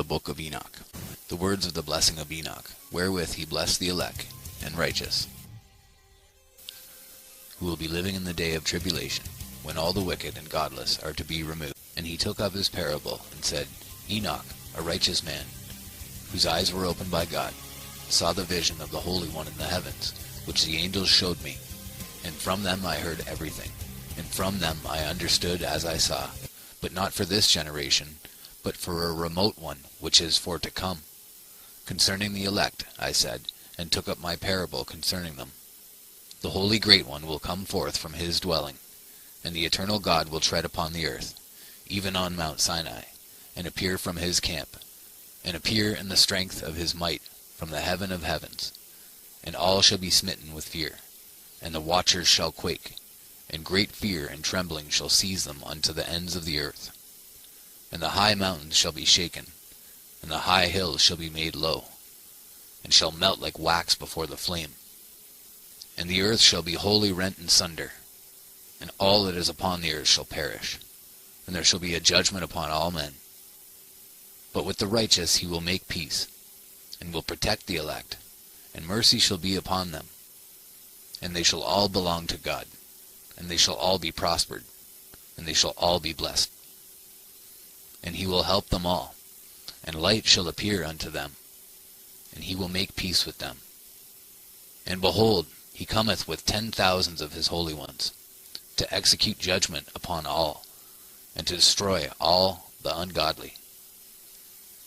The Book of Enoch. The words of the blessing of Enoch, wherewith he blessed the elect and righteous, who will be living in the day of tribulation, when all the wicked and godless are to be removed. And he took up his parable, and said, Enoch, a righteous man, whose eyes were opened by God, saw the vision of the Holy One in the heavens, which the angels showed me. And from them I heard everything, and from them I understood as I saw, but not for this generation, but for a remote one, which is for to come. Concerning the elect, I said, and took up my parable concerning them. The Holy Great One will come forth from his dwelling, and the eternal God will tread upon the earth, even on Mount Sinai, and appear from his camp, and appear in the strength of his might from the heaven of heavens. And all shall be smitten with fear, and the watchers shall quake, and great fear and trembling shall seize them unto the ends of the earth. And the high mountains shall be shaken, and the high hills shall be made low, and shall melt like wax before the flame. And the earth shall be wholly rent in sunder, and all that is upon the earth shall perish, and there shall be a judgment upon all men. But with the righteous he will make peace, and will protect the elect, and mercy shall be upon them. And they shall all belong to God, and they shall all be prospered, and they shall all be blessed. And he will help them all, and light shall appear unto them, and he will make peace with them. And behold, he cometh with 10,000s of his holy ones, to execute judgment upon all, and to destroy all the ungodly,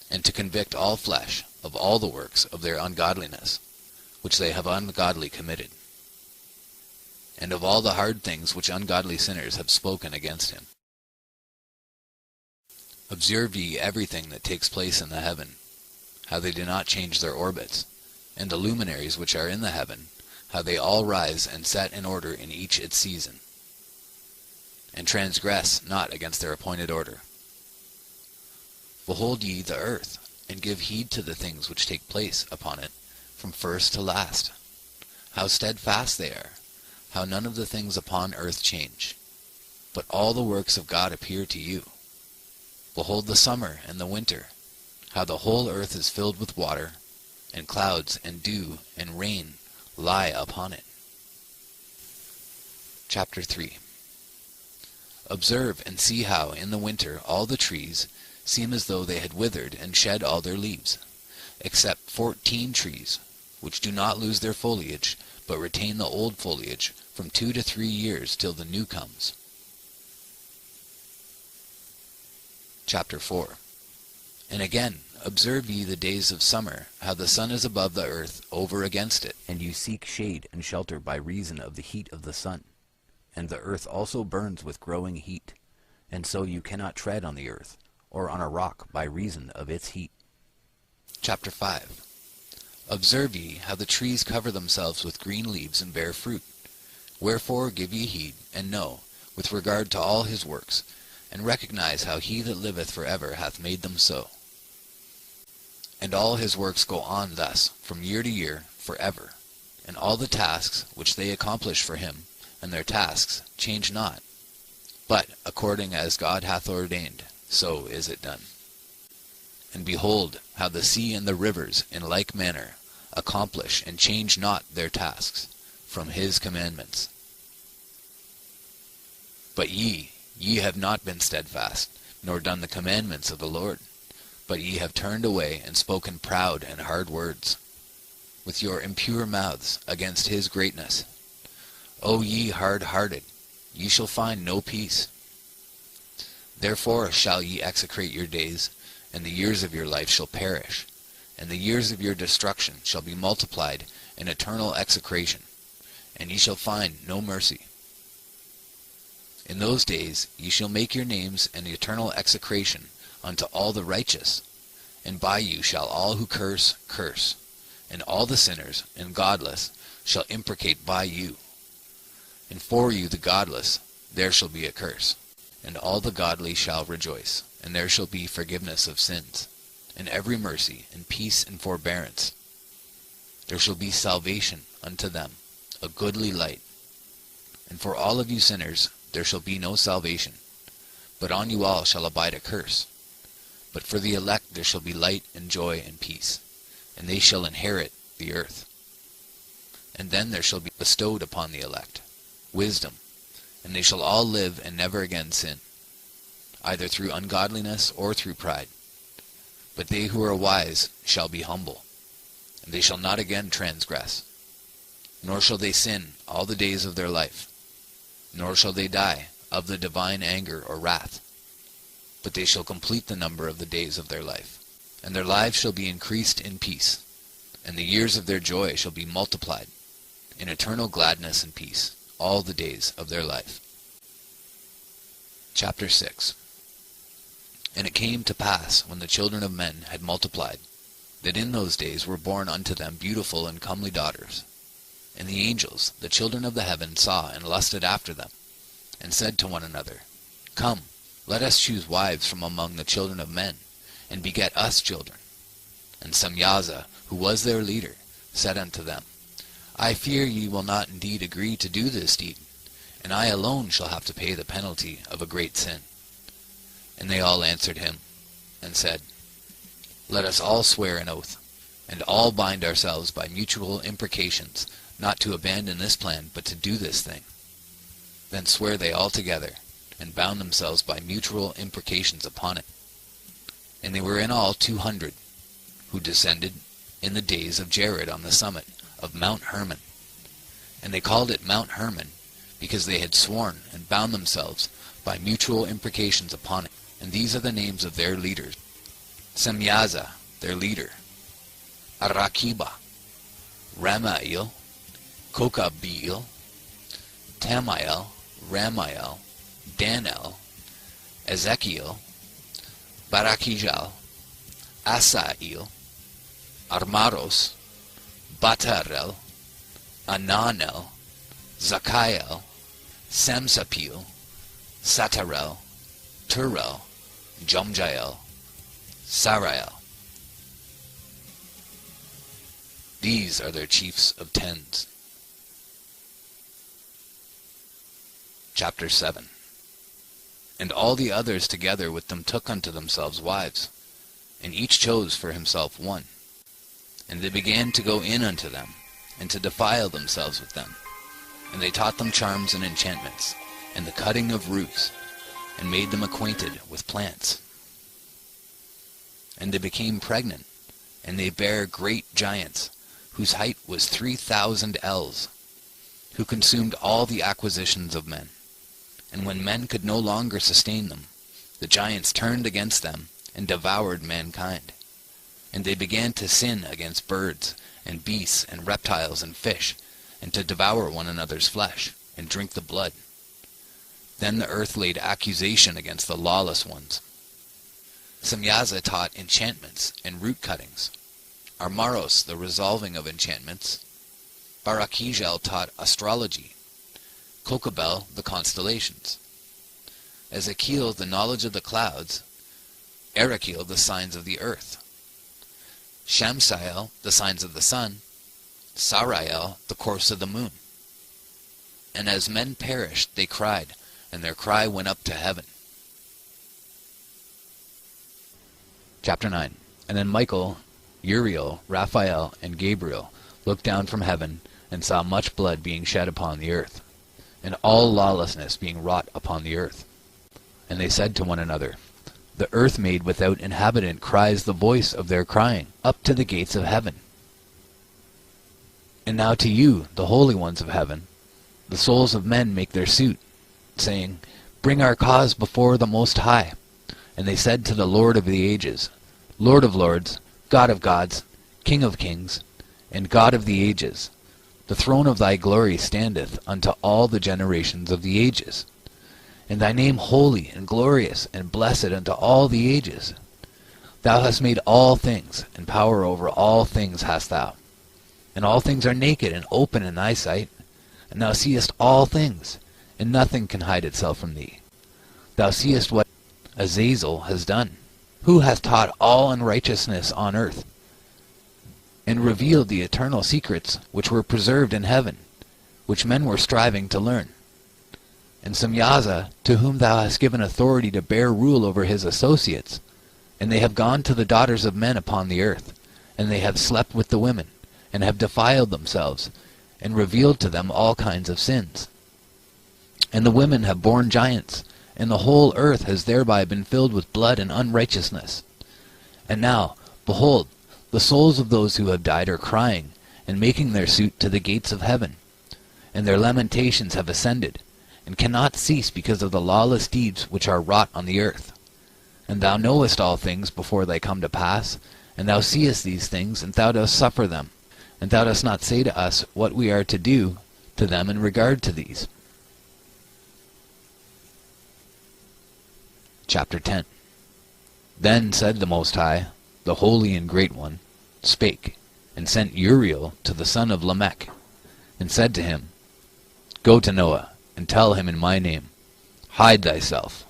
and to convict all flesh of all the works of their ungodliness, which they have ungodly committed, and of all the hard things which ungodly sinners have spoken against him. Observe ye everything that takes place in the heaven, how they do not change their orbits, and the luminaries which are in the heaven, how they all rise and set in order in each its season, and transgress not against their appointed order. Behold ye the earth, and give heed to the things which take place upon it, from first to last, how steadfast they are, how none of the things upon earth change, but all the works of God appear to you. Behold the summer and the winter, how the whole earth is filled with water, and clouds and dew and rain lie upon it. Chapter 3. Observe and see how in the winter all the trees seem as though they had withered and shed all their leaves, except 14 trees, which do not lose their foliage, but retain the old foliage from 2 to 3 years till the new comes. Chapter 4. And again, observe ye the days of summer, how the sun is above the earth over against it, and you seek shade and shelter by reason of the heat of the sun. And the earth also burns with growing heat, and so you cannot tread on the earth, or on a rock by reason of its heat. Chapter 5. Observe ye how the trees cover themselves with green leaves and bear fruit. Wherefore give ye heed, and know, with regard to all his works, and recognize how he that liveth for ever hath made them so. And all his works go on thus, from year to year, for ever, and all the tasks which they accomplish for him, and their tasks change not. But according as God hath ordained, so is it done. And behold, how the sea and the rivers in like manner accomplish and change not their tasks from his commandments. But ye have not been steadfast, nor done the commandments of the Lord, but ye have turned away and spoken proud and hard words, with your impure mouths against his greatness. O ye hard-hearted, ye shall find no peace. Therefore shall ye execrate your days, and the years of your life shall perish, and the years of your destruction shall be multiplied in eternal execration, and ye shall find no mercy. In those days ye shall make your names an eternal execration unto all the righteous, and by you shall all who curse, curse, and all the sinners and godless shall imprecate by you. And for you the godless there shall be a curse, and all the godly shall rejoice, and there shall be forgiveness of sins, and every mercy, and peace and forbearance. There shall be salvation unto them, a goodly light. And for all of you sinners there shall be no salvation, but on you all shall abide a curse. But for the elect there shall be light and joy and peace, and they shall inherit the earth. And then there shall be bestowed upon the elect wisdom, and they shall all live and never again sin, either through ungodliness or through pride. But they who are wise shall be humble, and they shall not again transgress, nor shall they sin all the days of their life, nor shall they die of the divine anger or wrath, but they shall complete the number of the days of their life, and their lives shall be increased in peace, and the years of their joy shall be multiplied in eternal gladness and peace all the days of their life. Chapter 6. And it came to pass, when the children of men had multiplied, that in those days were born unto them beautiful and comely daughters. And the angels, the children of the heaven, saw and lusted after them, and said to one another, Come, let us choose wives from among the children of men, and beget us children. And Samyaza, who was their leader, said unto them, I fear ye will not indeed agree to do this deed, and I alone shall have to pay the penalty of a great sin. And they all answered him, and said, Let us all swear an oath, and all bind ourselves by mutual imprecations, not to abandon this plan, but to do this thing. Then swear they all together, and bound themselves by mutual imprecations upon it. And they were in all 200, who descended in the days of Jared on the summit of Mount Hermon. And they called it Mount Hermon, because they had sworn and bound themselves by mutual imprecations upon it. And these are the names of their leaders: Semyaza, their leader; Arakiba, Ramael, Kokabeel, Tamael, Ramael, Danel, Ezekiel, Barakijal, Asael, Armaros, Batarel, Ananel, Zakael, Samsapil, Satarel, Turel, Jomjael, Sarael. These are their chiefs of tens. Chapter 7. And all the others together with them took unto themselves wives, and each chose for himself one. And they began to go in unto them, and to defile themselves with them. And they taught them charms and enchantments, and the cutting of roots, and made them acquainted with plants. And they became pregnant, and they bare great giants, whose height was 3,000 ells, who consumed all the acquisitions of men. And when men could no longer sustain them, the giants turned against them, and devoured mankind. And they began to sin against birds, and beasts, and reptiles, and fish, and to devour one another's flesh, and drink the blood. Then the earth laid accusation against the lawless ones. Semyaza taught enchantments and root cuttings. Armaros the resolving of enchantments. Barakijal taught astrology. Kokabel the constellations. Ezekiel the knowledge of the clouds. Arakiel the signs of the earth. Shamsael the signs of the sun. Sarael the course of the moon. And as men perished they cried, and their cry went up to heaven. Chapter 9. And then Michael, Uriel, Raphael, and Gabriel looked down from heaven, and saw much blood being shed upon the earth, and all lawlessness being wrought upon the earth. And they said to one another, The earth made without inhabitant cries the voice of their crying up to the gates of heaven. And now to you, the holy ones of heaven, the souls of men make their suit, saying, Bring our cause before the Most High. And they said to the Lord of the ages, Lord of lords, God of gods, King of kings, and God of the ages, the throne of thy glory standeth unto all the generations of the ages, and thy name holy and glorious and blessed unto all the ages. Thou hast made all things, and power over all things hast thou. And all things are naked and open in thy sight, and thou seest all things, and nothing can hide itself from thee. Thou seest what Azazel has done, who hath taught all unrighteousness on earth, and revealed the eternal secrets which were preserved in heaven, which men were striving to learn. And Semyaza, to whom thou hast given authority to bear rule over his associates, And they have gone to the daughters of men upon the earth, and they have slept with the women, and have defiled themselves, and revealed to them all kinds of sins. And the women have borne giants, and the whole earth has thereby been filled with blood and unrighteousness. And now, behold, the souls of those who have died are crying, and making their suit to the gates of heaven. And their lamentations have ascended, and cannot cease because of the lawless deeds which are wrought on the earth. And thou knowest all things before they come to pass, and thou seest these things, and thou dost suffer them, and thou dost not say to us what we are to do to them in regard to these. Chapter 10. Then said the Most High, the Holy and Great One, spake, and sent Uriel to the son of Lamech, and said to him, Go to Noah, and tell him in my name, Hide thyself,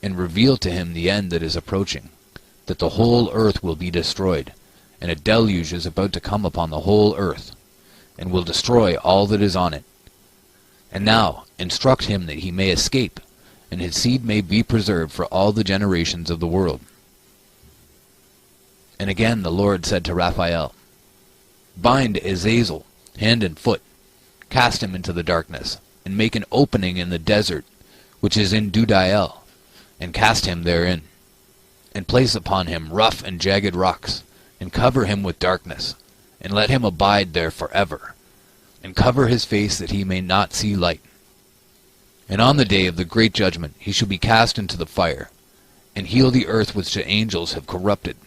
and reveal to him the end that is approaching, that the whole earth will be destroyed, and a deluge is about to come upon the whole earth, and will destroy all that is on it. And now instruct him that he may escape, and his seed may be preserved for all the generations of the world. And again the Lord said to Raphael, Bind Azazel, hand and foot, cast him into the darkness, and make an opening in the desert, which is in Dudael, and cast him therein, and place upon him rough and jagged rocks, and cover him with darkness, and let him abide there forever, and cover his face that he may not see light. And on the day of the great judgment he shall be cast into the fire, and heal the earth which the angels have corrupted,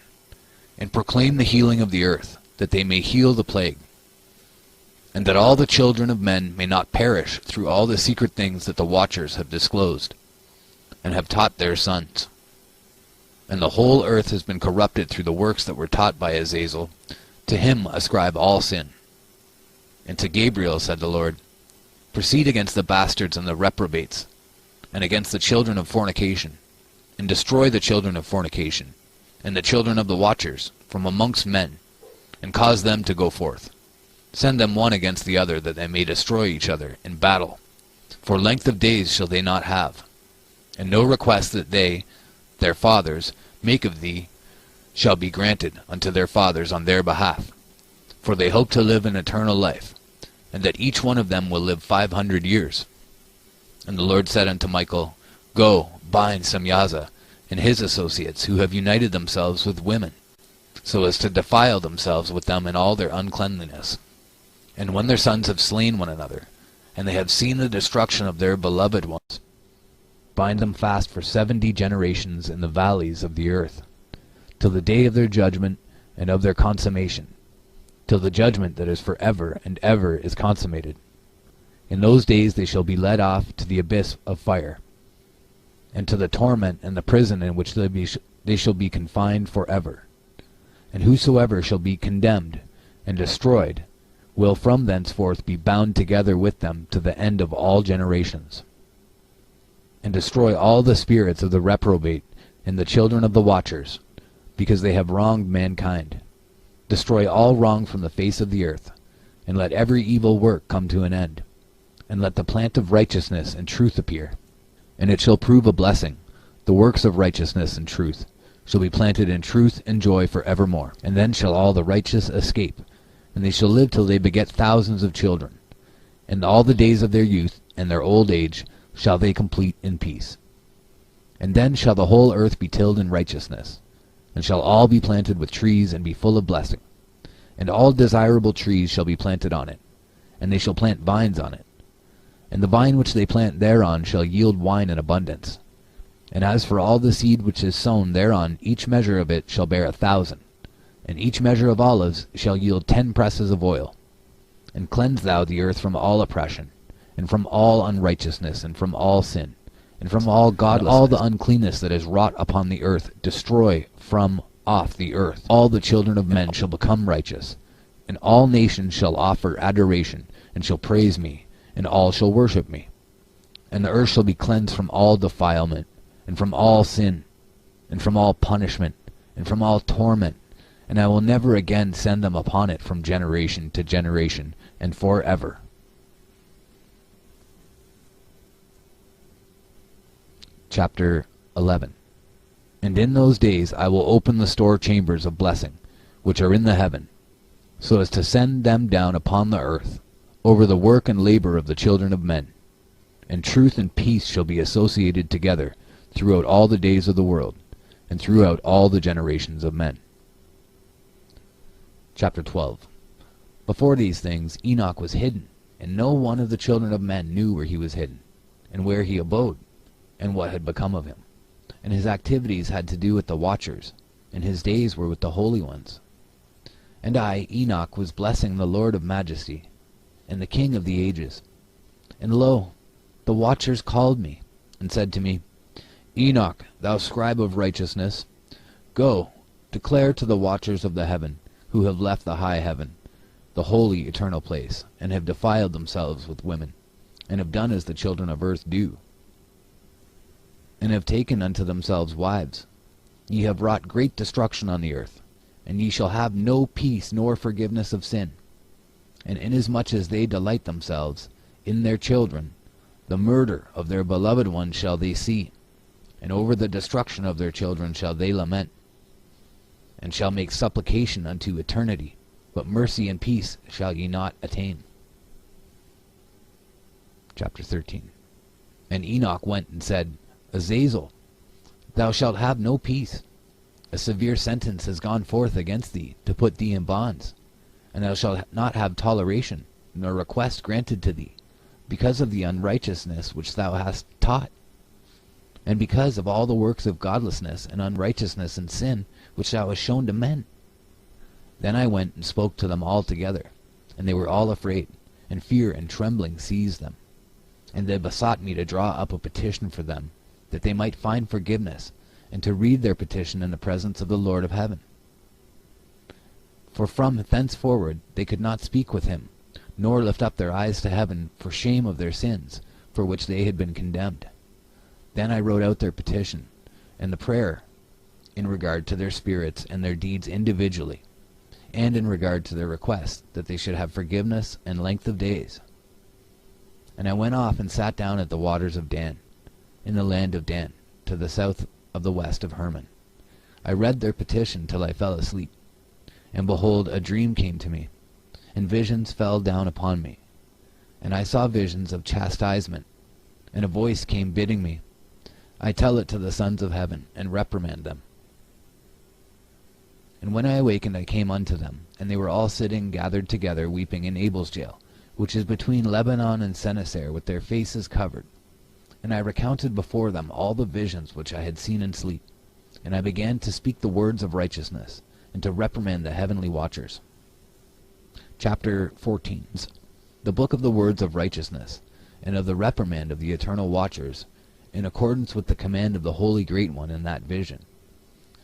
and proclaim the healing of the earth, that they may heal the plague, and that all the children of men may not perish through all the secret things that the watchers have disclosed, and have taught their sons. And the whole earth has been corrupted through the works that were taught by Azazel. To him ascribe all sin. And to Gabriel said the Lord, Proceed against the bastards and the reprobates, and against the children of fornication, and destroy the children of fornication, and the children of the watchers, from amongst men, and cause them to go forth. Send them one against the other, that they may destroy each other in battle. For length of days shall they not have. And no request that they, their fathers, make of thee, shall be granted unto their fathers on their behalf. For they hope to live an eternal life, and that each one of them will live 500 years. And the Lord said unto Michael, Go, bind Semyaza, and his associates, who have united themselves with women, so as to defile themselves with them in all their uncleanliness. And when their sons have slain one another, and they have seen the destruction of their beloved ones, bind them fast for 70 generations in the valleys of the earth, till the day of their judgment and of their consummation, till the judgment that is for ever and ever is consummated. In those days they shall be led off to the abyss of fire, and to the torment and the prison in which they shall be confined forever. And whosoever shall be condemned and destroyed will from thenceforth be bound together with them to the end of all generations. And destroy all the spirits of the reprobate and the children of the watchers, because they have wronged mankind. Destroy all wrong from the face of the earth, and let every evil work come to an end, and let the plant of righteousness and truth appear. And it shall prove a blessing. The works of righteousness and truth shall be planted in truth and joy for evermore. And then shall all the righteous escape, and they shall live till they beget thousands of children. And all the days of their youth and their old age shall they complete in peace. And then shall the whole earth be tilled in righteousness, and shall all be planted with trees and be full of blessing. And all desirable trees shall be planted on it, and they shall plant vines on it. And the vine which they plant thereon shall yield wine in abundance. And as for all the seed which is sown thereon, each measure of it shall bear 1,000, and each measure of olives shall yield 10 presses of oil. And cleanse thou the earth from all oppression, and from all unrighteousness, and from all sin, and from all godlessness, and all the uncleanness that is wrought upon the earth, destroy from off the earth. All the children of men shall become righteous, and all nations shall offer adoration, and shall praise me, and all shall worship me. And the earth shall be cleansed from all defilement, and from all sin, and from all punishment, and from all torment, and I will never again send them upon it from generation to generation, and forever. Chapter 11. And in those days I will open the store chambers of blessing, which are in the heaven, so as to send them down upon the earth, over the work and labor of the children of men. And truth and peace shall be associated together throughout all the days of the world, and throughout all the generations of men. Chapter 12. Before these things Enoch was hidden, and no one of the children of men knew where he was hidden, and where he abode, and what had become of him. And his activities had to do with the watchers, and his days were with the holy ones. And I, Enoch, was blessing the Lord of majesty, and the King of the ages. And lo, the watchers called me, and said to me, Enoch, thou scribe of righteousness, go, declare to the watchers of the heaven, who have left the high heaven, the holy eternal place, and have defiled themselves with women, and have done as the children of earth do, and have taken unto themselves wives. Ye have wrought great destruction on the earth, and ye shall have no peace nor forgiveness of sin. And inasmuch as they delight themselves in their children, the murder of their beloved ones shall they see, and over the destruction of their children shall they lament, and shall make supplication unto eternity, but mercy and peace shall ye not attain. Chapter 13. And Enoch went and said, Azazel, thou shalt have no peace. A severe sentence has gone forth against thee, to put thee in bonds, and thou shalt not have toleration, nor request granted to thee, because of the unrighteousness which thou hast taught, and because of all the works of godlessness and unrighteousness and sin which thou hast shown to men. Then I went and spoke to them all together, and they were all afraid, and fear and trembling seized them. And they besought me to draw up a petition for them, that they might find forgiveness, and to read their petition in the presence of the Lord of heaven. For from thenceforward they could not speak with him, nor lift up their eyes to heaven for shame of their sins, for which they had been condemned. Then I wrote out their petition, and the prayer, in regard to their spirits and their deeds individually, and in regard to their request that they should have forgiveness and length of days. And I went off and sat down at the waters of Dan, in the land of Dan, to the south of the west of Hermon. I read their petition till I fell asleep. And behold, a dream came to me, and visions fell down upon me. And I saw visions of chastisement, and a voice came bidding me, I tell it to the sons of heaven, and reprimand them. And when I awakened I came unto them, and they were all sitting gathered together, weeping in Abel's jail, which is between Lebanon and Sennacer, with their faces covered. And I recounted before them all the visions which I had seen in sleep. And I began to speak the words of righteousness, and to reprimand the heavenly watchers. Chapter 14. The book of the words of righteousness, and of the reprimand of the eternal watchers, in accordance with the command of the Holy Great One in that vision.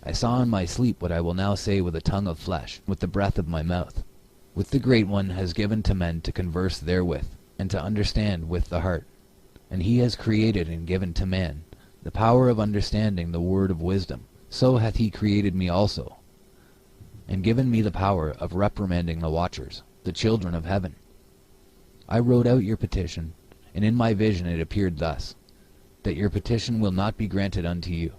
I saw in my sleep what I will now say with a tongue of flesh, with the breath of my mouth. Which the Great One has given to men to converse therewith, and to understand with the heart. And he has created and given to man the power of understanding the word of wisdom. So hath he created me also, and given me the power of reprimanding the watchers, the children of heaven. I wrote out your petition, and in my vision it appeared thus, that your petition will not be granted unto you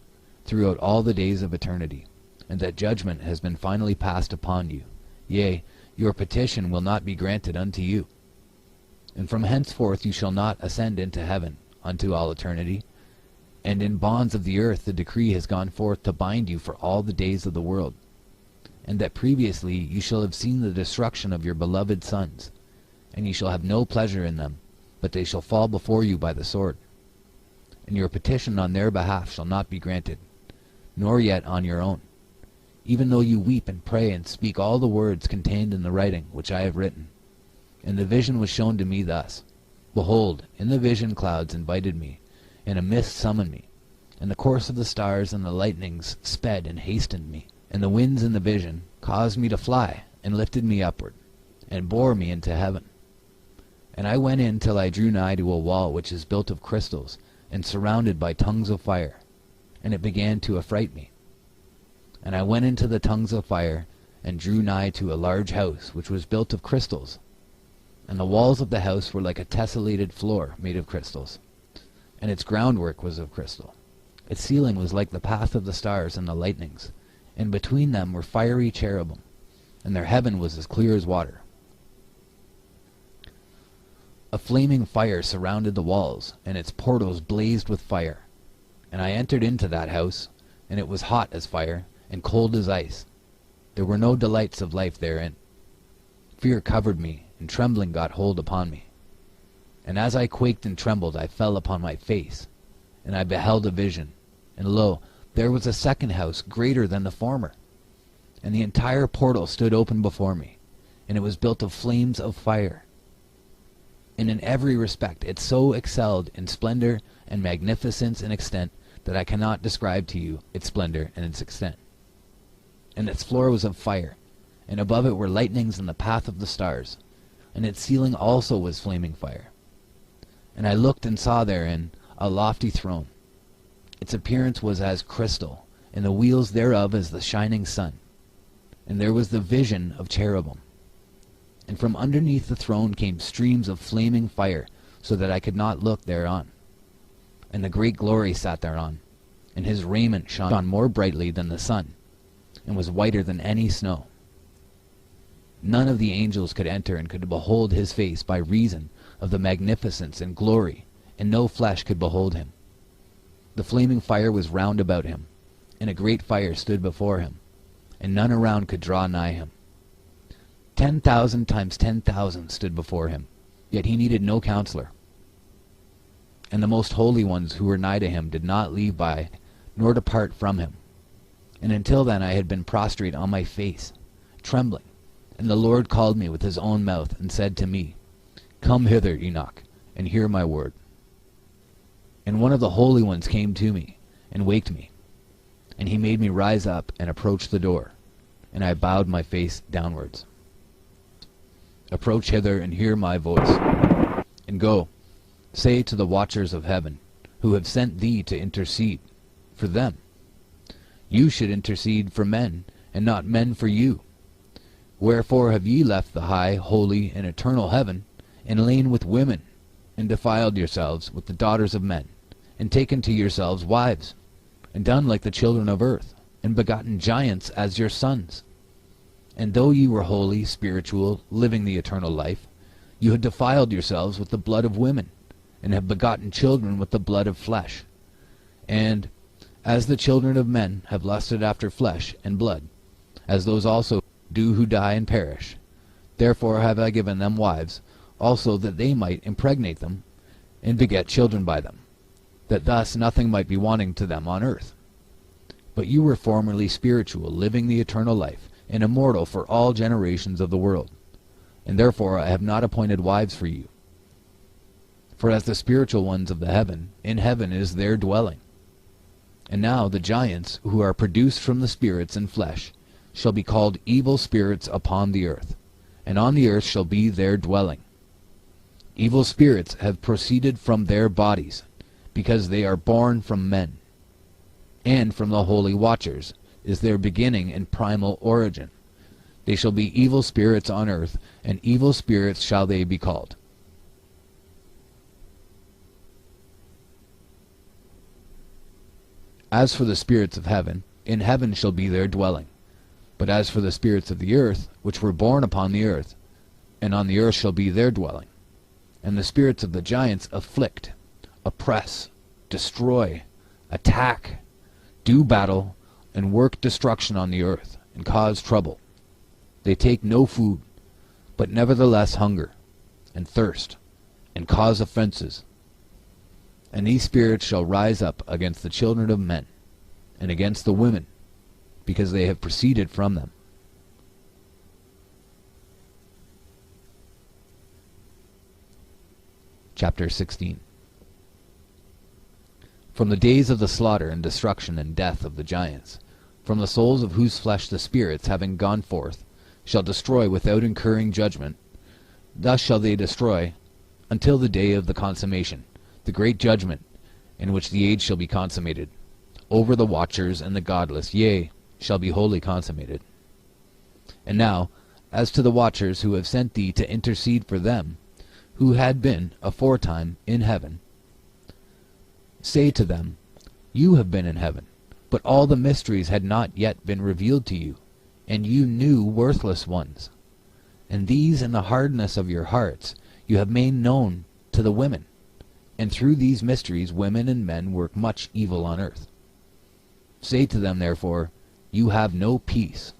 throughout all the days of eternity, and that judgment has been finally passed upon you. Yea, your petition will not be granted unto you. And from henceforth you shall not ascend into heaven unto all eternity. And in bonds of the earth the decree has gone forth to bind you for all the days of the world. And that previously you shall have seen the destruction of your beloved sons, and ye shall have no pleasure in them, but they shall fall before you by the sword. And your petition on their behalf shall not be granted, nor yet on your own, even though you weep and pray and speak all the words contained in the writing which I have written. And the vision was shown to me thus. Behold, in the vision clouds invited me, and a mist summoned me, and the course of the stars and the lightnings sped and hastened me, and the winds in the vision caused me to fly, and lifted me upward, and bore me into heaven. And I went in till I drew nigh to a wall which is built of crystals, and surrounded by tongues of fire, and it began to affright me. And I went into the tongues of fire, and drew nigh to a large house which was built of crystals, and the walls of the house were like a tessellated floor made of crystals, and its groundwork was of crystal. Its ceiling was like the path of the stars and the lightnings, and between them were fiery cherubim, and their heaven was as clear as water. A flaming fire surrounded the walls, and its portals blazed with fire. And I entered into that house, and it was hot as fire, and cold as ice. There were no delights of life therein. Fear covered me, and trembling got hold upon me. And as I quaked and trembled, I fell upon my face, and I beheld a vision. And lo, there was a second house greater than the former, and the entire portal stood open before me, and it was built of flames of fire. And in every respect it so excelled in splendor and magnificence and extent that I cannot describe to you its splendor and its extent. And its floor was of fire, and above it were lightnings in the path of the stars, and its ceiling also was flaming fire. And I looked and saw therein a lofty throne. Its appearance was as crystal, and the wheels thereof as the shining sun. And there was the vision of cherubim. And from underneath the throne came streams of flaming fire, so that I could not look thereon. And the great glory sat thereon, and his raiment shone more brightly than the sun, and was whiter than any snow. None of the angels could enter and could behold his face by reason of the magnificence and glory, and no flesh could behold him. The flaming fire was round about him, and a great fire stood before him, and none around could draw nigh him. 10,000 times 10,000 stood before him, yet he needed no counselor. And the most holy ones who were nigh to him did not leave by, nor depart from him. And until then I had been prostrate on my face, trembling. And the Lord called me with his own mouth, and said to me, Come hither, Enoch, and hear my word. And one of the holy ones came to me, and waked me. And he made me rise up and approach the door, and I bowed my face downwards. Approach hither and hear my voice. And go, say to the watchers of heaven, who have sent thee to intercede for them. You should intercede for men, and not men for you. Wherefore have ye left the high, holy, and eternal heaven, and lain with women, and defiled yourselves with the daughters of men, and taken to yourselves wives, and done like the children of earth, and begotten giants as your sons? And though ye were holy, spiritual, living the eternal life, you had defiled yourselves with the blood of women, and have begotten children with the blood of flesh. And as the children of men have lusted after flesh and blood, as those also do who die and perish, therefore have I given them wives, also that they might impregnate them, and beget children by them, that thus nothing might be wanting to them on earth. But you were formerly spiritual, living the eternal life, and immortal for all generations of the world. And therefore I have not appointed wives for you. For as the spiritual ones of the heaven, in heaven is their dwelling. And now the giants, who are produced from the spirits and flesh, shall be called evil spirits upon the earth, and on the earth shall be their dwelling. Evil spirits have proceeded from their bodies, because they are born from men. And from the holy watchers is their beginning and primal origin. They shall be evil spirits on earth, and evil spirits shall they be called. As for the spirits of heaven, in heaven shall be their dwelling. But as for the spirits of the earth, which were born upon the earth, and on the earth shall be their dwelling. And the spirits of the giants afflict, oppress, destroy, attack, do battle, and work destruction on the earth, and cause trouble. They take no food, but nevertheless hunger, and thirst, and cause offenses. And these spirits shall rise up against the children of men, and against the women, because they have proceeded from them. Chapter 16. From the days of the slaughter and destruction and death of the giants, from the souls of whose flesh the spirits, having gone forth, shall destroy without incurring judgment, thus shall they destroy until the day of the consummation, the great judgment, in which the age shall be consummated, over the watchers and the godless, yea, shall be wholly consummated. And now, as to the watchers who have sent thee to intercede for them, who had been aforetime in heaven, say to them, You have been in heaven, but all the mysteries had not yet been revealed to you, and you knew worthless ones. And these in the hardness of your hearts you have made known to the women, and through these mysteries women and men work much evil on earth. Say to them, therefore, you have no peace.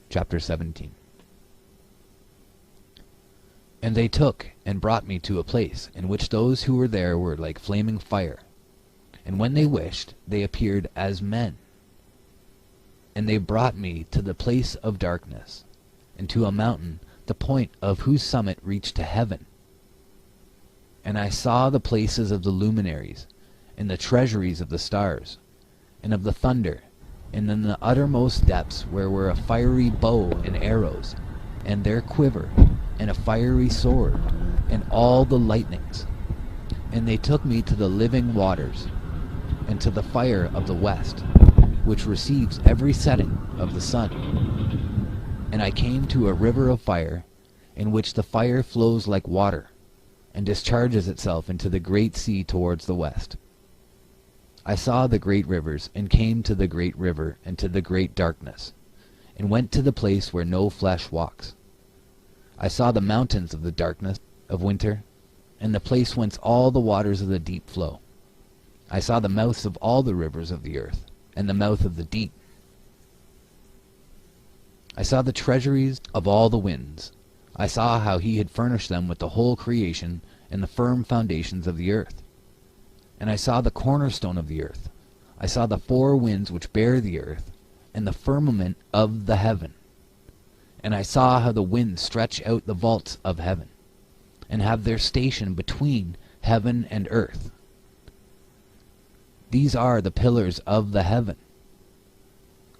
Chapter 17. And they took and brought me to a place in which those who were there were like flaming fire. And when they wished, they appeared as men. And they brought me to the place of darkness, and to a mountain, the point of whose summit reached to heaven. And I saw the places of the luminaries, and the treasuries of the stars, and of the thunder, and in the uttermost depths where were a fiery bow and arrows, and their quiver, and a fiery sword, and all the lightnings. And they took me to the living waters, and to the fire of the west, which receives every setting of the sun. And I came to a river of fire, in which the fire flows like water, and discharges itself into the great sea towards the west. I saw the great rivers, and came to the great river, and to the great darkness, and went to the place where no flesh walks. I saw the mountains of the darkness of winter, and the place whence all the waters of the deep flow. I saw the mouths of all the rivers of the earth, and the mouth of the deep. I saw the treasuries of all the winds. I saw how he had furnished them with the whole creation and the firm foundations of the earth. And I saw the cornerstone of the earth. I saw the four winds which bear the earth, and the firmament of the heaven. And I saw how the winds stretch out the vaults of heaven, and have their station between heaven and earth. These are the pillars of the heaven.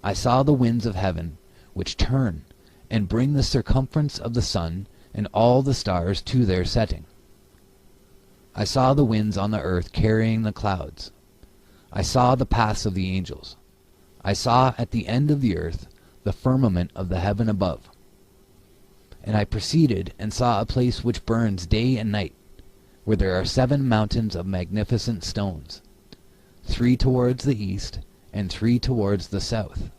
I saw the winds of heaven, which turn and bring the circumference of the sun and all the stars to their setting. I saw the winds on the earth carrying the clouds. I saw the paths of the angels. I saw at the end of the earth the firmament of the heaven above. And I proceeded and saw a place which burns day and night, where there are 7 mountains of magnificent stones, 3 towards the east, and 3 towards the south.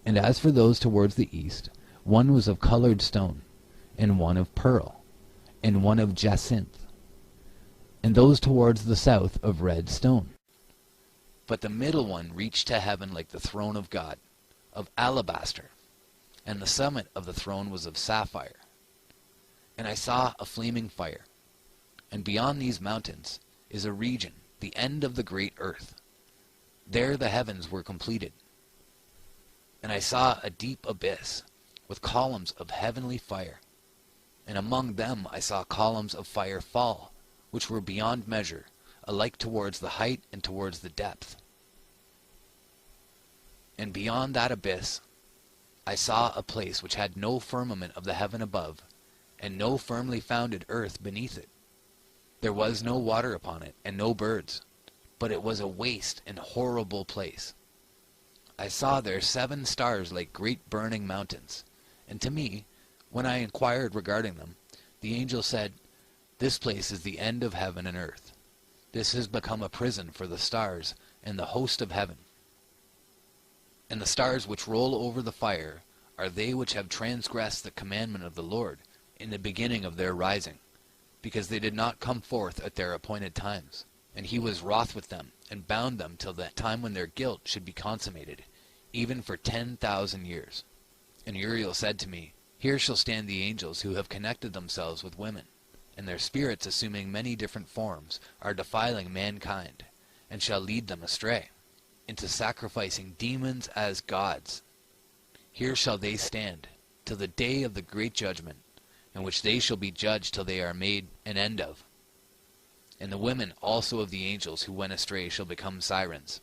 And as for those towards the east, one was of colored stone, and one of pearl, and one of jacinth, and those towards the south of red stone. But the middle one reached to heaven like the throne of God, of alabaster, and the summit of the throne was of sapphire. And I saw a flaming fire, and beyond these mountains is a region, the end of the great earth. There the heavens were completed. And I saw a deep abyss, with columns of heavenly fire, and among them I saw columns of fire fall, which were beyond measure, alike towards the height and towards the depth. And beyond that abyss I saw a place which had no firmament of the heaven above, and no firmly founded earth beneath it. There was no water upon it, and no birds, but it was a waste and horrible place. I saw there 7 stars like great burning mountains, and to me, when I inquired regarding them, the angel said, "This place is the end of heaven and earth. This has become a prison for the stars and the host of heaven. And the stars which roll over the fire are they which have transgressed the commandment of the Lord in the beginning of their rising, because they did not come forth at their appointed times. And he was wroth with them, and bound them till the time when their guilt should be consummated, even for 10,000 years. And Uriel said to me, Here shall stand the angels who have connected themselves with women, and their spirits, assuming many different forms, are defiling mankind, and shall lead them astray, into sacrificing demons as gods. Here shall they stand, till the day of the great judgment, in which they shall be judged till they are made an end of. And the women also of the angels who went astray shall become sirens.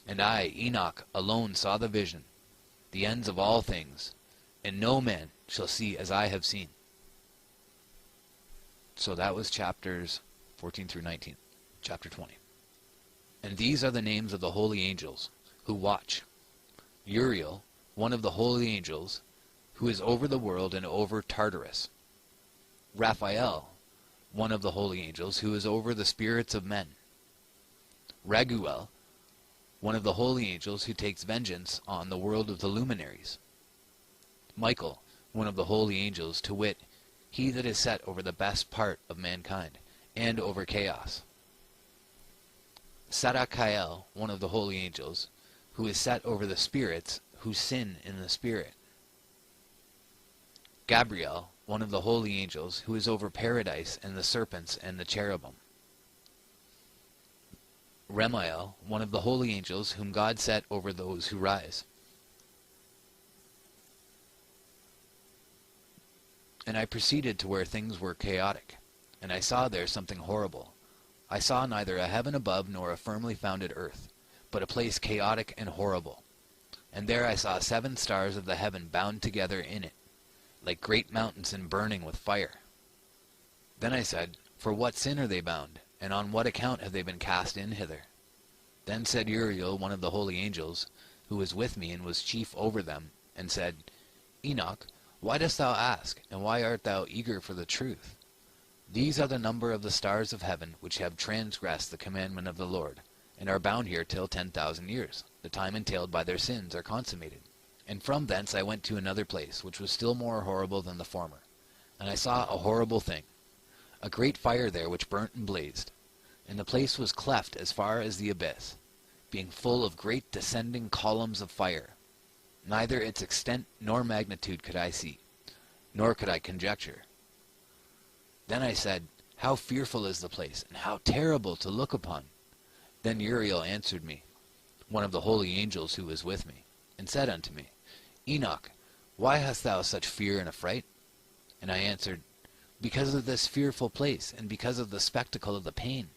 And I, Enoch, alone saw the vision, the ends of all things, and no man shall see as I have seen." So that was chapters 14 through 19. Chapter 20. And these are the names of the holy angels who watch. Uriel, one of the holy angels, who is over the world and over Tartarus. Raphael, one of the holy angels, who is over the spirits of men. Raguel, one of the holy angels, who takes vengeance on the world of the luminaries. Michael, one of the holy angels, to wit, he that is set over the best part of mankind, and over chaos. Sadakael, one of the holy angels, who is set over the spirits who sin in the spirit. Gabriel, one of the holy angels, who is over paradise and the serpents and the cherubim. Remiel, one of the holy angels, whom God set over those who rise. And I proceeded to where things were chaotic, and I saw there something horrible. I saw neither a heaven above nor a firmly founded earth, but a place chaotic and horrible. And there I saw 7 stars of the heaven bound together in it, like great mountains and burning with fire. Then I said, For what sin are they bound, and on what account have they been cast in hither? Then said Uriel, one of the holy angels, who was with me and was chief over them, and said, Enoch, why dost thou ask, and why art thou eager for the truth? These are the number of the stars of heaven, which have transgressed the commandment of the Lord, and are bound here till 10,000 years. The time entailed by their sins are consummated. And from thence I went to another place, which was still more horrible than the former. And I saw a horrible thing, a great fire there which burnt and blazed. And the place was cleft as far as the abyss, being full of great descending columns of fire. Neither its extent nor magnitude could I see, nor could I conjecture. Then I said, How fearful is the place, and how terrible to look upon! Then Uriel answered me, one of the holy angels who was with me, and said unto me, Enoch, why hast thou such fear and affright? And I answered, Because of this fearful place, and because of the spectacle of the pain.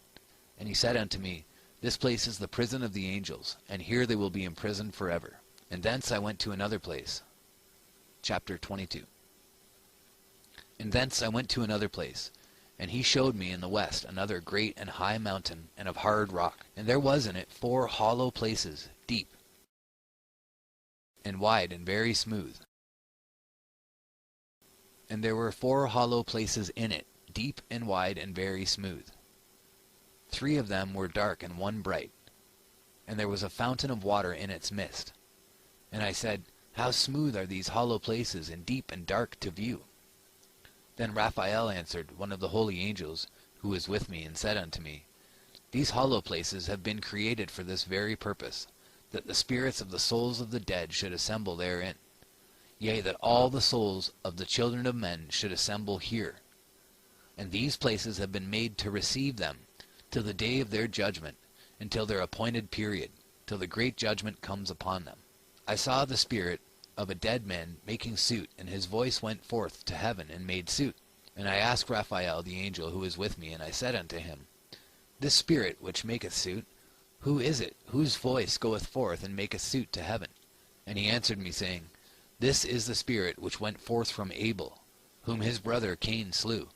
And he said unto me, This place is the prison of the angels, and here they will be imprisoned forever. And thence I went to another place. Chapter 22. And thence I went to another place, and he showed me in the west another great and high mountain, and of hard rock. And there was in it 4 hollow places, deep, and wide, and very smooth. And there were 4 hollow places in it, deep and wide, and very smooth. 3 of them were dark, and 1 bright. And there was a fountain of water in its midst. And I said, How smooth are these hollow places, and deep and dark to view! Then Raphael answered, one of the holy angels, who was with me, and said unto me, These hollow places have been created for this very purpose, that the spirits of the souls of the dead should assemble therein. Yea, that all the souls of the children of men should assemble here. And these places have been made to receive them, till the day of their judgment, until their appointed period, till the great judgment comes upon them. I saw the spirit of a dead man making suit, and his voice went forth to heaven and made suit. And I asked Raphael the angel who was with me, and I said unto him, This spirit which maketh suit, who is it, whose voice goeth forth and maketh suit to heaven? And he answered me, saying, This is the spirit which went forth from Abel, whom his brother Cain slew.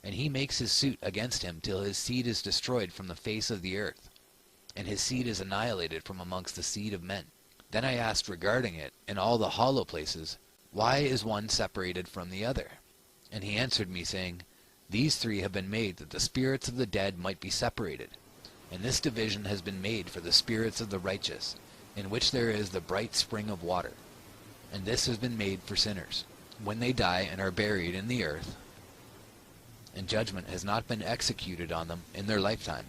And he makes his suit against him till his seed is destroyed from the face of the earth, and his seed is annihilated from amongst the seed of men. Then I asked regarding it, in all the hollow places, Why is one separated from the other? And he answered me, saying, These 3 have been made that the spirits of the dead might be separated. And this division has been made for the spirits of the righteous, in which there is the bright spring of water. And this has been made for sinners, when they die and are buried in the earth, and judgment has not been executed on them in their lifetime.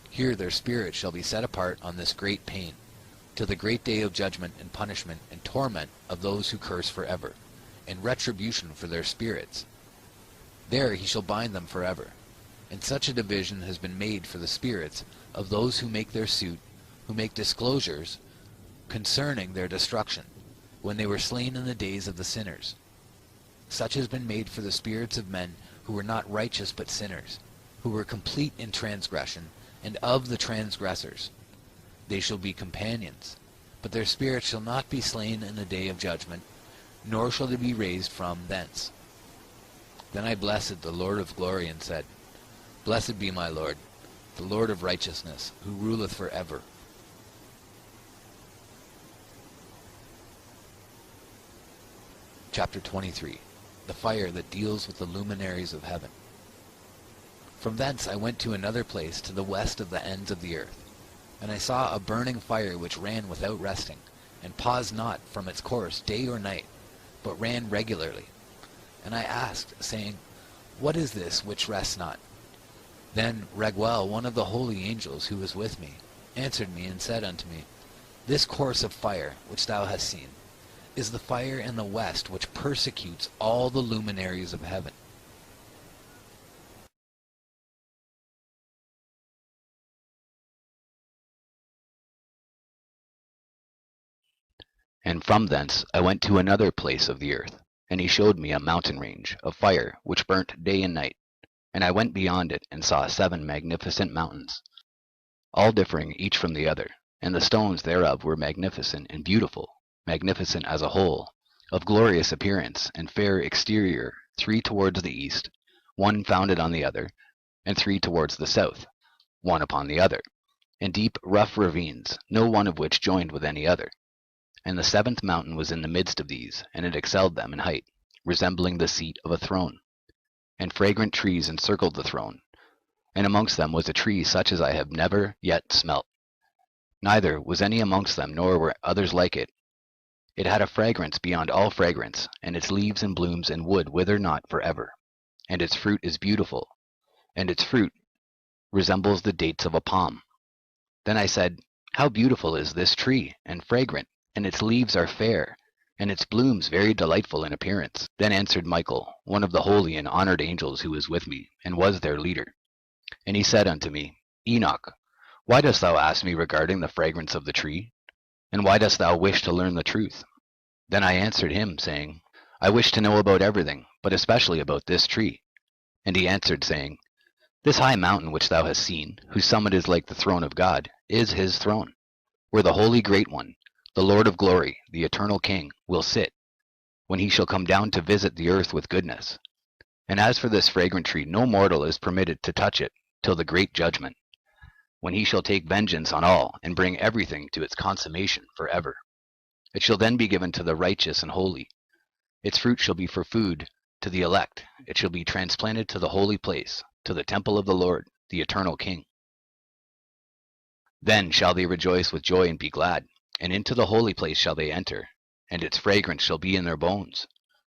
Here their spirits shall be set apart on this great pain, till the great day of judgment and punishment and torment of those who curse forever, and retribution for their spirits. There he shall bind them forever. And such a division has been made for the spirits of those who make their suit, who make disclosures concerning their destruction, when they were slain in the days of the sinners. Such has been made for the spirits of men who were not righteous but sinners, who were complete in transgression, and of the transgressors. They shall be companions, but their spirits shall not be slain in the day of judgment, nor shall they be raised from thence. Then I blessed the Lord of glory, and said, Blessed be my Lord, the Lord of righteousness, who ruleth for ever. Chapter 23. The fire that deals with the luminaries of heaven. From thence I went to another place to the west of the ends of the earth. And I saw a burning fire which ran without resting, and paused not from its course day or night, but ran regularly. And I asked, saying, What is this which rests not? Then Raguel, one of the holy angels who was with me, answered me and said unto me, This course of fire which thou hast seen is the fire in the west which persecutes all the luminaries of heaven. And from thence I went to another place of the earth, and he showed me a mountain range of fire which burnt day and night. And I went beyond it, and saw 7 magnificent mountains, all differing each from the other, and the stones thereof were magnificent and beautiful, magnificent as a whole, of glorious appearance and fair exterior, 3 towards the east, one founded on the other, and 3 towards the south, one upon the other, and deep rough ravines, no one of which joined with any other. And the 7th mountain was in the midst of these, and it excelled them in height, resembling the seat of a throne. And fragrant trees encircled the throne, and amongst them was a tree such as I have never yet smelt. Neither was any amongst them, nor were others like it. It had a fragrance beyond all fragrance, and its leaves and blooms and wood wither not for ever. And its fruit is beautiful, and its fruit resembles the dates of a palm. Then I said, How beautiful is this tree, and fragrant, and its leaves are fair, and its blooms very delightful in appearance. Then answered Michael, one of the holy and honored angels who was with me, and was their leader. And he said unto me, Enoch, why dost thou ask me regarding the fragrance of the tree? And why dost thou wish to learn the truth? Then I answered him, saying, I wish to know about everything, but especially about this tree. And he answered, saying, This high mountain which thou hast seen, whose summit is like the throne of God, is his throne, where the Holy Great One, the Lord of glory, the eternal King, will sit, when he shall come down to visit the earth with goodness. And as for this fragrant tree, no mortal is permitted to touch it till the great judgment, when he shall take vengeance on all, and bring everything to its consummation for ever. It shall then be given to the righteous and holy. Its fruit shall be for food to the elect. It shall be transplanted to the holy place, to the temple of the Lord, the eternal King. Then shall they rejoice with joy and be glad, and into the holy place shall they enter, and its fragrance shall be in their bones,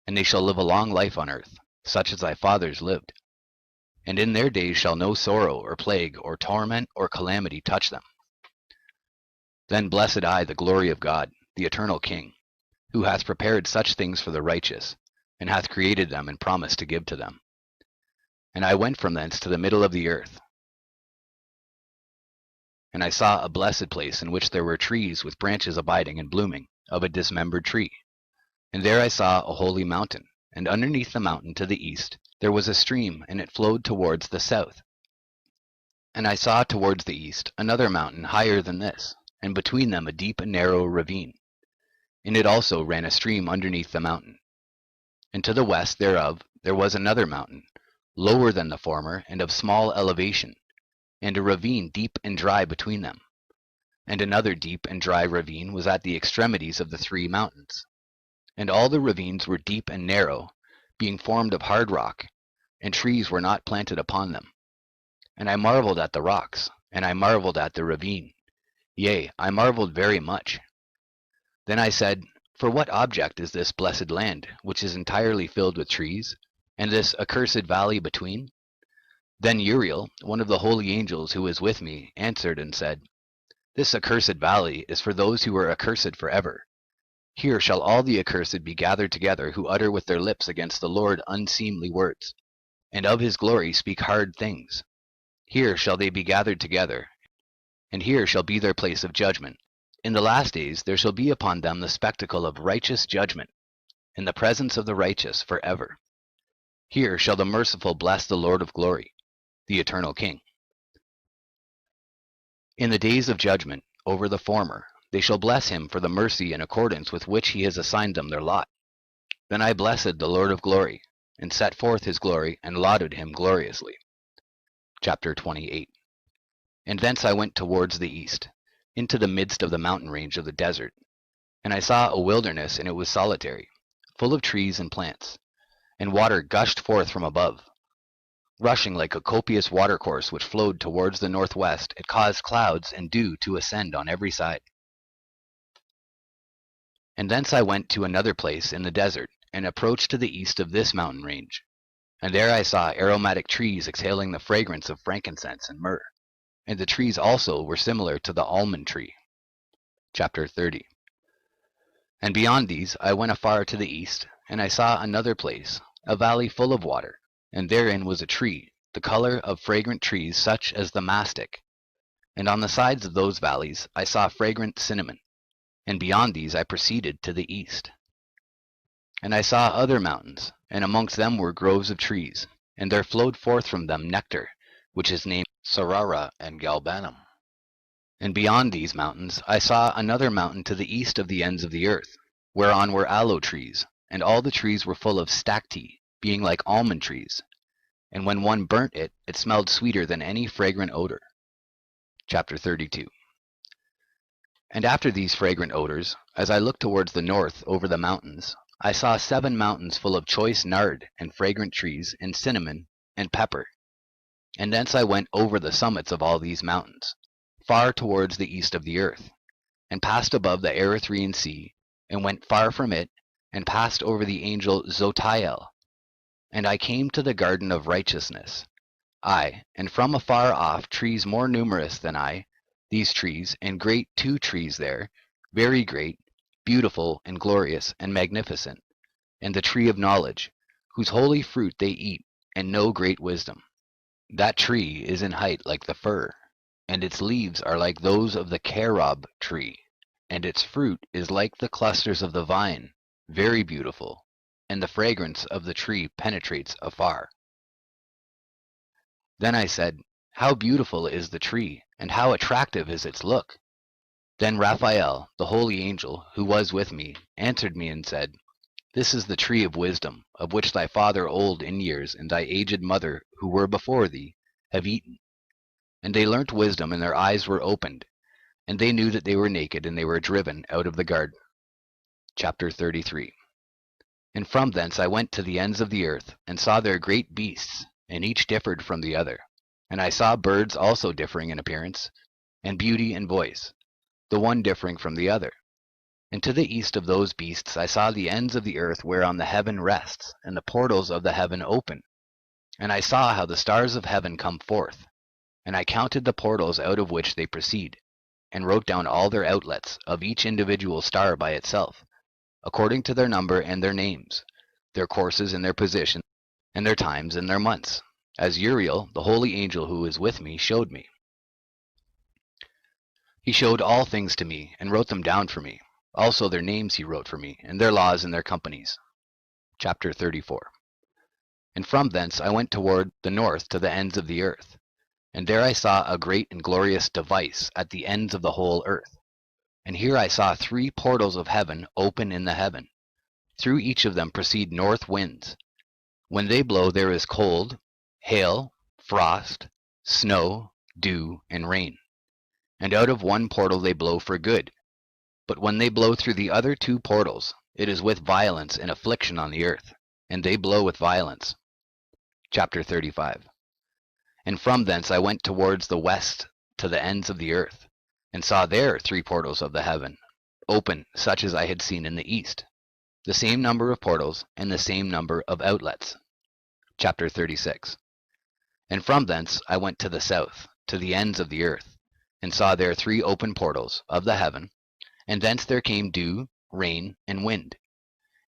and they shall live a long life on earth, such as thy fathers lived. And in their days shall no sorrow or plague or torment or calamity touch them. Then blessed I the glory of God, the eternal King, who hath prepared such things for the righteous, and hath created them and promised to give to them. And I went from thence to the middle of the earth, and I saw a blessed place in which there were trees with branches abiding and blooming, of a dismembered tree. And there I saw a holy mountain, and underneath the mountain to the east there was a stream, and it flowed towards the south. And I saw towards the east another mountain higher than this, and between them a deep and narrow ravine. In it also ran a stream underneath the mountain. And to the west thereof there was another mountain, lower than the former, and of small elevation, and a ravine deep and dry between them. And another deep and dry ravine was at the extremities of the 3 mountains. And all the ravines were deep and narrow, being formed of hard rock, and trees were not planted upon them. And I marveled at the rocks, and I marveled at the ravine. Yea, I marveled very much. Then I said, For what object is this blessed land, which is entirely filled with trees, and this accursed valley between? Then Uriel, one of the holy angels who was with me, answered and said, This accursed valley is for those who are accursed forever. Here shall all the accursed be gathered together, who utter with their lips against the Lord unseemly words, and of his glory speak hard things. Here shall they be gathered together, and here shall be their place of judgment. In the last days there shall be upon them the spectacle of righteous judgment, in the presence of the righteous forever. Here shall the merciful bless the Lord of glory, the eternal King. In the days of judgment over the former, they shall bless him for the mercy in accordance with which he has assigned them their lot. Then I blessed the Lord of glory, and set forth his glory, and lauded him gloriously. Chapter 28. And thence I went towards the east, into the midst of the mountain range of the desert. And I saw a wilderness, and it was solitary, full of trees and plants, and water gushed forth from above. Rushing like a copious watercourse which flowed towards the northwest, it caused clouds and dew to ascend on every side. And thence I went to another place in the desert, and approached to the east of this mountain range. And there I saw aromatic trees exhaling the fragrance of frankincense and myrrh. And the trees also were similar to the almond tree. Chapter 30. And beyond these I went afar to the east, and I saw another place, a valley full of water, and therein was a tree, the color of fragrant trees such as the mastic. And on the sides of those valleys I saw fragrant cinnamon, and beyond these I proceeded to the east. And I saw other mountains, and amongst them were groves of trees, and there flowed forth from them nectar, which is named Sarara and Galbanum. And beyond these mountains I saw another mountain to the east of the ends of the earth, whereon were aloe trees, and all the trees were full of stacte, being like almond trees. And when one burnt it, it smelled sweeter than any fragrant odor. Chapter 32. And after these fragrant odors, as I looked towards the north over the mountains, I saw 7 mountains full of choice nard and fragrant trees and cinnamon and pepper. And thence I went over the summits of all these mountains, far towards the east of the earth, and passed above the Erythraean Sea, and went far from it, and passed over the angel Zotiel. And I came to the garden of righteousness. And from afar off trees more numerous than I, these trees, and great 2 trees there, very great, beautiful, and glorious, and magnificent, and the tree of knowledge, whose holy fruit they eat, and know great wisdom. That tree is in height like the fir, and its leaves are like those of the carob tree, and its fruit is like the clusters of the vine, very beautiful, and the fragrance of the tree penetrates afar. Then I said, How beautiful is the tree, and how attractive is its look! Then Raphael, the holy angel, who was with me, answered me and said, This is the tree of wisdom, of which thy father old in years and thy aged mother, who were before thee, have eaten. And they learnt wisdom, and their eyes were opened, and they knew that they were naked, and they were driven out of the garden. Chapter 33. And from thence I went to the ends of the earth, and saw there great beasts, and each differed from the other. And I saw birds also differing in appearance, and beauty and voice, the one differing from the other. And to the east of those beasts I saw the ends of the earth whereon the heaven rests, and the portals of the heaven open. And I saw how the stars of heaven come forth, and I counted the portals out of which they proceed, and wrote down all their outlets of each individual star by itself, according to their number and their names, their courses and their positions, and their times and their months, as Uriel, the holy angel who is with me, showed me. He showed all things to me, and wrote them down for me. Also their names he wrote for me, and their laws and their companies. Chapter 34. And from thence I went toward the north to the ends of the earth. And there I saw a great and glorious device at the ends of the whole earth. And here I saw 3 portals of heaven open in the heaven. Through each of them proceed north winds. When they blow there is cold, hail, frost, snow, dew, and rain. And out of one portal they blow for good. But when they blow through the other 2 portals, it is with violence and affliction on the earth, and they blow with violence. Chapter 35. And from thence I went towards the west to the ends of the earth, and saw there 3 portals of the heaven, open such as I had seen in the east, the same number of portals, and the same number of outlets. Chapter 36. And from thence I went to the south, to the ends of the earth, and saw there 3 open portals of the heaven, and thence there came dew, rain, and wind.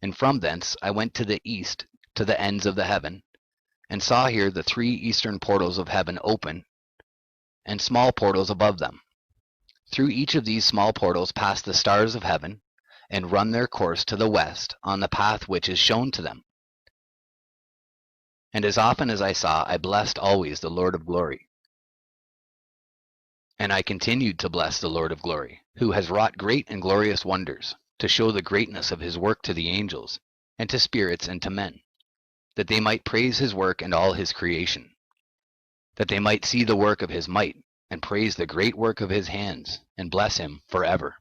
And from thence I went to the east, to the ends of the heaven, and saw here the 3 eastern portals of heaven open, and small portals above them. Through each of these small portals pass the stars of heaven, and run their course to the west on the path which is shown to them. And as often as I saw, I blessed always the Lord of glory. And I continued to bless the Lord of glory, who has wrought great and glorious wonders, to show the greatness of his work to the angels, and to spirits and to men, that they might praise his work and all his creation, that they might see the work of his might, and praise the great work of his hands, and bless him forever.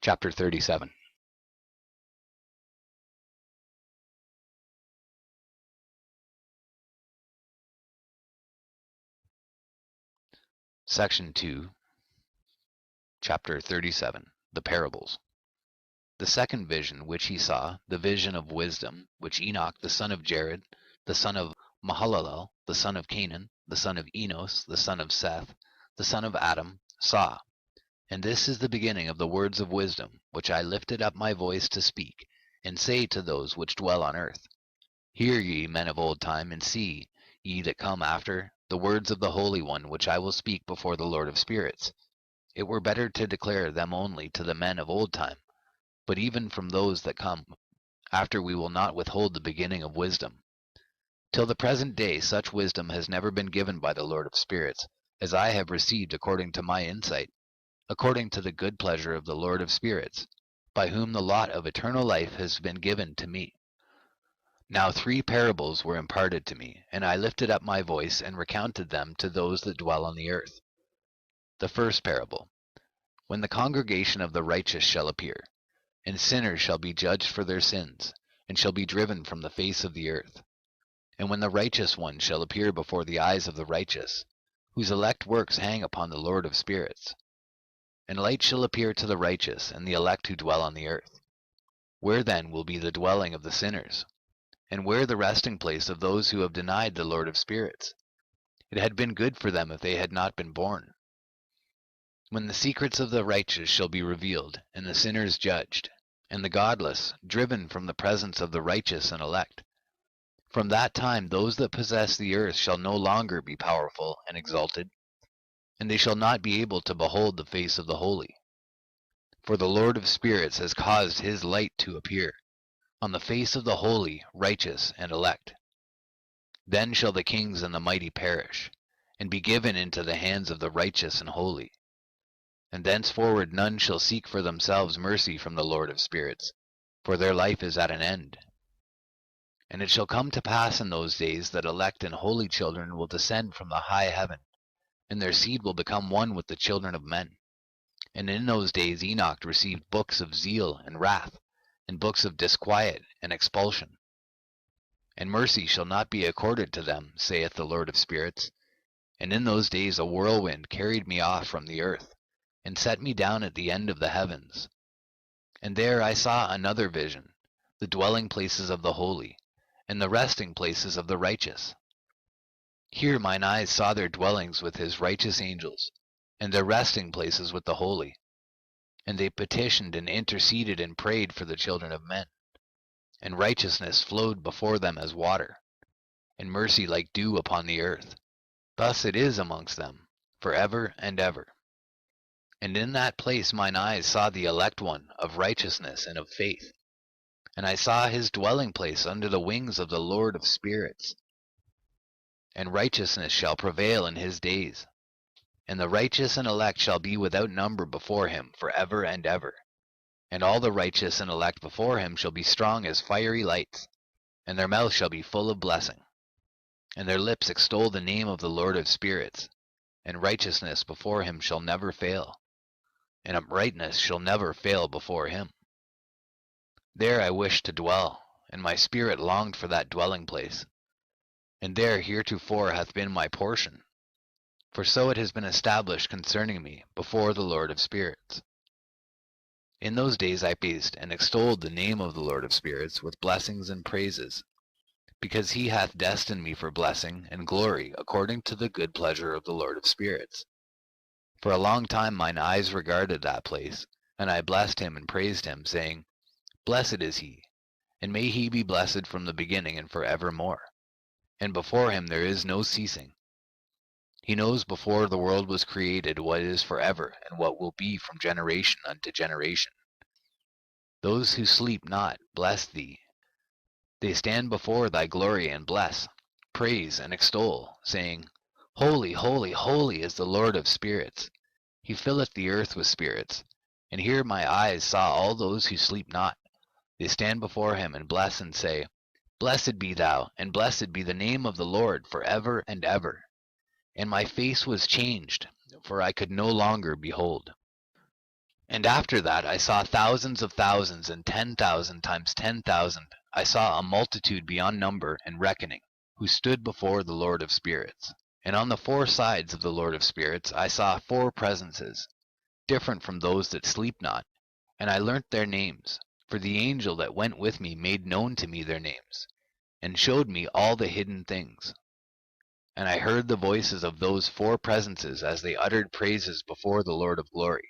Chapter 37. Section 2, Chapter 37, The Parables. The second vision which he saw, the vision of wisdom, which Enoch the son of Jared, the son of Mahalalel, the son of Canaan, the son of Enos, the son of Seth, the son of Adam, saw. And this is the beginning of the words of wisdom, which I lifted up my voice to speak, and say to those which dwell on earth. Hear ye, men of old time, and see, ye that come after, the words of the Holy One, which I will speak before the Lord of spirits. It were better to declare them only to the men of old time, but even from those that come after we will not withhold the beginning of wisdom. Till the present day such wisdom has never been given by the Lord of spirits, as I have received according to my insight, according to the good pleasure of the Lord of spirits, by whom the lot of eternal life has been given to me. Now 3 parables were imparted to me, and I lifted up my voice and recounted them to those that dwell on the earth. The first parable. When the congregation of the righteous shall appear, and sinners shall be judged for their sins, and shall be driven from the face of the earth. And when the righteous one shall appear before the eyes of the righteous, whose elect works hang upon the Lord of spirits. And light shall appear to the righteous and the elect who dwell on the earth. Where then will be the dwelling of the sinners? And where the resting place of those who have denied the Lord of spirits? It had been good for them if they had not been born. When the secrets of the righteous shall be revealed, and the sinners judged, and the godless driven from the presence of the righteous and elect, from that time those that possess the earth shall no longer be powerful and exalted, and they shall not be able to behold the face of the holy. For the Lord of spirits has caused his light to appear on the face of the holy, righteous, and elect. Then shall the kings and the mighty perish, and be given into the hands of the righteous and holy. And thenceforward none shall seek for themselves mercy from the Lord of spirits, for their life is at an end. And it shall come to pass in those days that elect and holy children will descend from the high heaven, and their seed will become one with the children of men. And in those days Enoch received books of zeal and wrath, and books of disquiet and expulsion. And mercy shall not be accorded to them, saith the Lord of spirits. And in those days a whirlwind carried me off from the earth, and set me down at the end of the heavens. And there I saw another vision, the dwelling places of the holy, and the resting places of the righteous. Here mine eyes saw their dwellings with his righteous angels, and their resting places with the holy. And they petitioned and interceded and prayed for the children of men. And righteousness flowed before them as water, and mercy like dew upon the earth. Thus it is amongst them, for ever and ever. And in that place mine eyes saw the elect one of righteousness and of faith. And I saw his dwelling place under the wings of the Lord of spirits. And righteousness shall prevail in his days. And the righteous and elect shall be without number before him for ever and ever. And all the righteous and elect before him shall be strong as fiery lights, and their mouth shall be full of blessing. And their lips extol the name of the Lord of spirits, and righteousness before him shall never fail, and uprightness shall never fail before him. There I wished to dwell, and my spirit longed for that dwelling place. And there heretofore hath been my portion, for so it has been established concerning me before the Lord of spirits. In those days I praised and extolled the name of the Lord of spirits with blessings and praises, because he hath destined me for blessing and glory according to the good pleasure of the Lord of spirits. For a long time mine eyes regarded that place, and I blessed him and praised him, saying, Blessed is he, and may he be blessed from the beginning and for evermore. And before him there is no ceasing. He knows before the world was created what is forever, and what will be from generation unto generation. Those who sleep not bless thee. They stand before thy glory and bless, praise, and extol, saying, Holy, holy, holy is the Lord of spirits. He filleth the earth with spirits. And here my eyes saw all those who sleep not. They stand before him and bless and say, Blessed be thou, and blessed be the name of the Lord for ever and ever. And my face was changed, for I could no longer behold. And after that I saw thousands of thousands, and 10,000 times 10,000. I saw a multitude beyond number and reckoning, who stood before the Lord of spirits, And on the four sides of the Lord of Spirits I saw four presences, different from those that sleep not, and I learnt their names, for the angel that went with me made known to me their names, and showed me all the hidden things. And I heard the voices of those four presences as they uttered praises before the Lord of glory.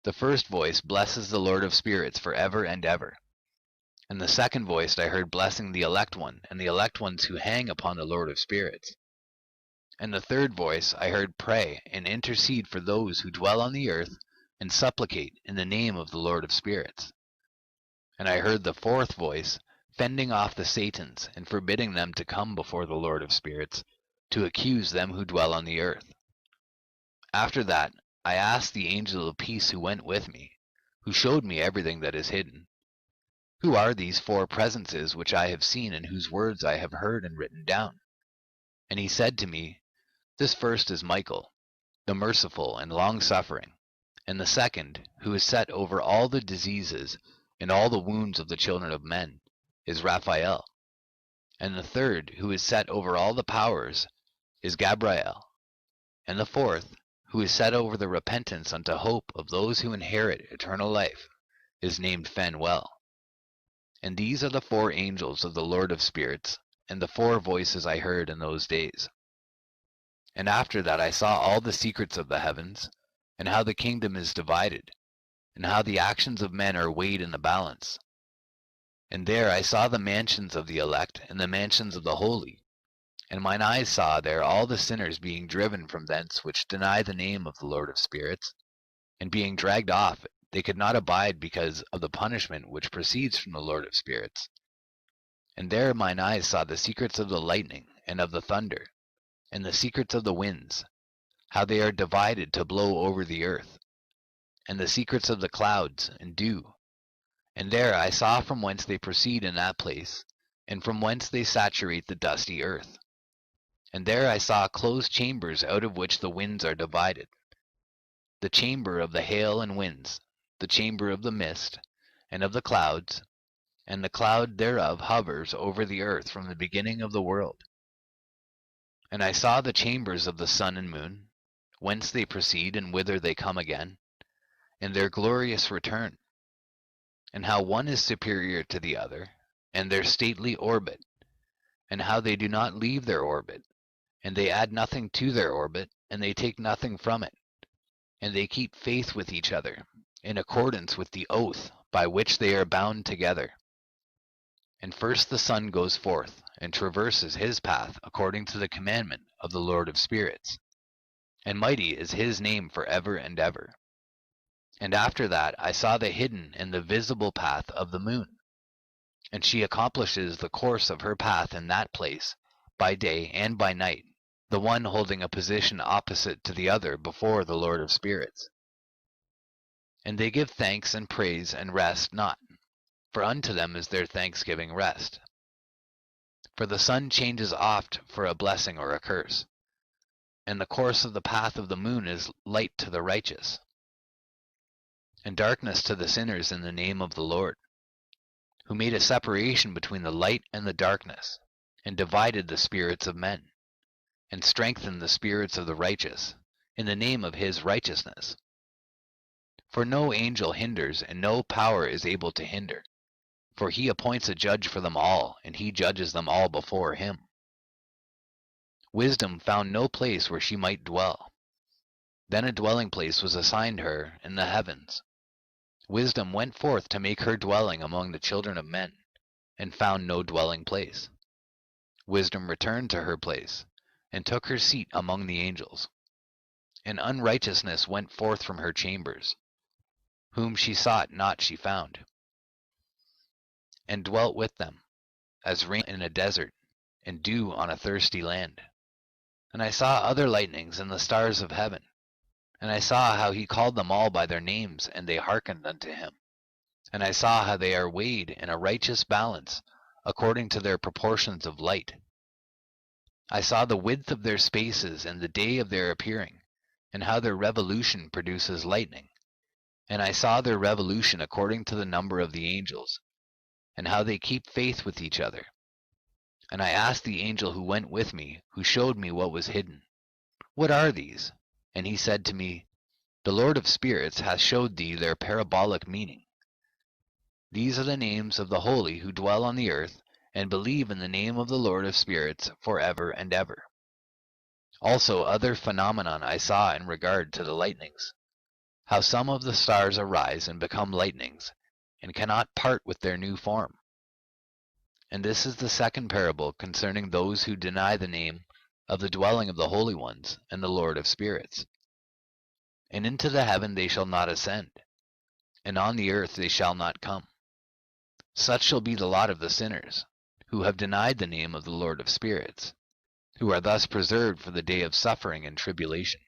The first voice blesses the Lord of Spirits for ever and ever. And the second voice I heard blessing the elect one, and the elect ones who hang upon the Lord of Spirits. And the third voice I heard pray and intercede for those who dwell on the earth, and supplicate in the name of the Lord of Spirits. And I heard the fourth voice fending off the Satans, and forbidding them to come before the Lord of Spirits, to accuse them who dwell on the earth. After that I asked the angel of peace who went with me, who showed me everything that is hidden, who are these four presences which I have seen, and whose words I have heard and written down? And he said to me, This first is Michael, the merciful and long-suffering, and the second, who is set over all the diseases and all the wounds of the children of men, is Raphael. And the third, who is set over all the powers, is Gabriel. And the fourth, who is set over the repentance unto hope of those who inherit eternal life, is named Phanuel. And these are the four angels of the Lord of Spirits, and the four voices I heard in those days. And after that I saw all the secrets of the heavens, and how the kingdom is divided, and how the actions of men are weighed in the balance. And there I saw the mansions of the elect, and the mansions of the holy. And mine eyes saw there all the sinners being driven from thence which deny the name of the Lord of Spirits, and being dragged off, they could not abide because of the punishment which proceeds from the Lord of Spirits. And there mine eyes saw the secrets of the lightning, and of the thunder, and the secrets of the winds, how they are divided to blow over the earth, and the secrets of the clouds and dew. And there I saw from whence they proceed in that place, and from whence they saturate the dusty earth. And there I saw closed chambers out of which the winds are divided, the chamber of the hail and winds, the chamber of the mist, and of the clouds, and the cloud thereof hovers over the earth from the beginning of the world. And I saw the chambers of the sun and moon, whence they proceed and whither they come again, in their glorious return, and how one is superior to the other, and their stately orbit, and how they do not leave their orbit, and they add nothing to their orbit, and they take nothing from it, and they keep faith with each other, in accordance with the oath by which they are bound together. And first the sun goes forth, and traverses his path according to the commandment of the Lord of Spirits, and mighty is his name for ever and ever. And after that I saw the hidden and the visible path of the moon, and she accomplishes the course of her path in that place, by day and by night, the one holding a position opposite to the other before the Lord of Spirits. And they give thanks and praise and rest not, for unto them is their thanksgiving rest. For the sun changes oft for a blessing or a curse, and the course of the path of the moon is light to the righteous, and darkness to the sinners in the name of the Lord, who made a separation between the light and the darkness, and divided the spirits of men, and strengthened the spirits of the righteous, in the name of his righteousness. For no angel hinders, and no power is able to hinder. For he appoints a judge for them all, and he judges them all before him. Wisdom found no place where she might dwell. Then a dwelling place was assigned her in the heavens. Wisdom went forth to make her dwelling among the children of men, and found no dwelling place. Wisdom returned to her place, and took her seat among the angels. And unrighteousness went forth from her chambers. Whom she sought not she found, and dwelt with them, as rain in a desert, and dew on a thirsty land. And I saw other lightnings and the stars of heaven, and I saw how he called them all by their names, and they hearkened unto him. And I saw how they are weighed in a righteous balance, according to their proportions of light. I saw the width of their spaces and the day of their appearing, and how their revolution produces lightning. And I saw their revolution according to the number of the angels, and how they keep faith with each other. And I asked the angel who went with me, who showed me what was hidden, "What are these?" And he said to me, "The Lord of spirits hath showed thee their parabolic meaning. These are the names of the holy who dwell on the earth, and believe in the name of the Lord of spirits for ever and ever." Also other phenomenon I saw in regard to the lightnings, how some of the stars arise and become lightnings, and cannot part with their new form. And this is the second parable concerning those who deny the name of the dwelling of the holy ones and the Lord of spirits. And into the heaven they shall not ascend, and on the earth they shall not come. Such shall be the lot of the sinners, who have denied the name of the Lord of spirits, who are thus preserved for the day of suffering and tribulation.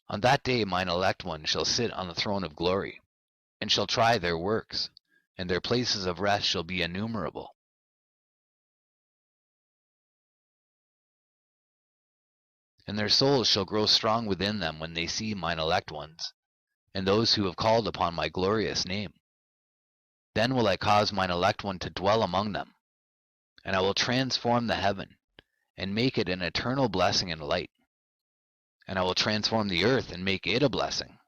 On that day mine elect ones shall sit on the throne of glory, and shall try their works, and their places of rest shall be innumerable. And their souls shall grow strong within them when they see mine elect ones, and those who have called upon my glorious name. Then will I cause mine elect one to dwell among them, and I will transform the heaven, and make it an eternal blessing and light. And I will transform the earth, and make it a blessing.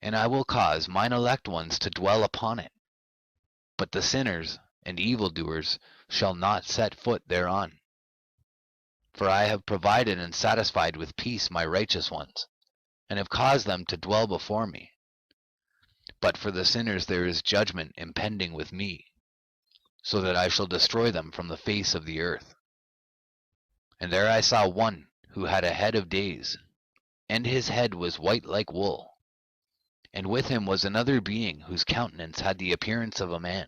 And I will cause mine elect ones to dwell upon it. But the sinners and evildoers shall not set foot thereon. For I have provided and satisfied with peace my righteous ones, and have caused them to dwell before me. But for the sinners there is judgment impending with me, so that I shall destroy them from the face of the earth. And there I saw one who had a head of days, and his head was white like wool. And with him was another being whose countenance had the appearance of a man,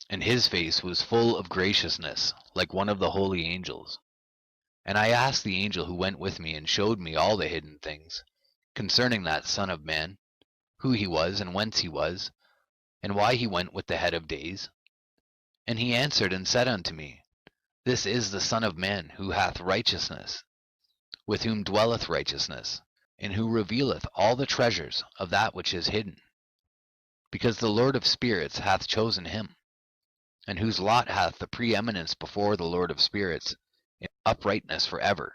and his face was full of graciousness, like one of the holy angels. And I asked the angel who went with me and showed me all the hidden things concerning that Son of Man, who he was and whence he was, and why he went with the head of days. And he answered and said unto me, "This is the Son of Man, who hath righteousness, with whom dwelleth righteousness, and who revealeth all the treasures of that which is hidden. Because the Lord of spirits hath chosen him, and whose lot hath the preeminence before the Lord of spirits in uprightness for ever.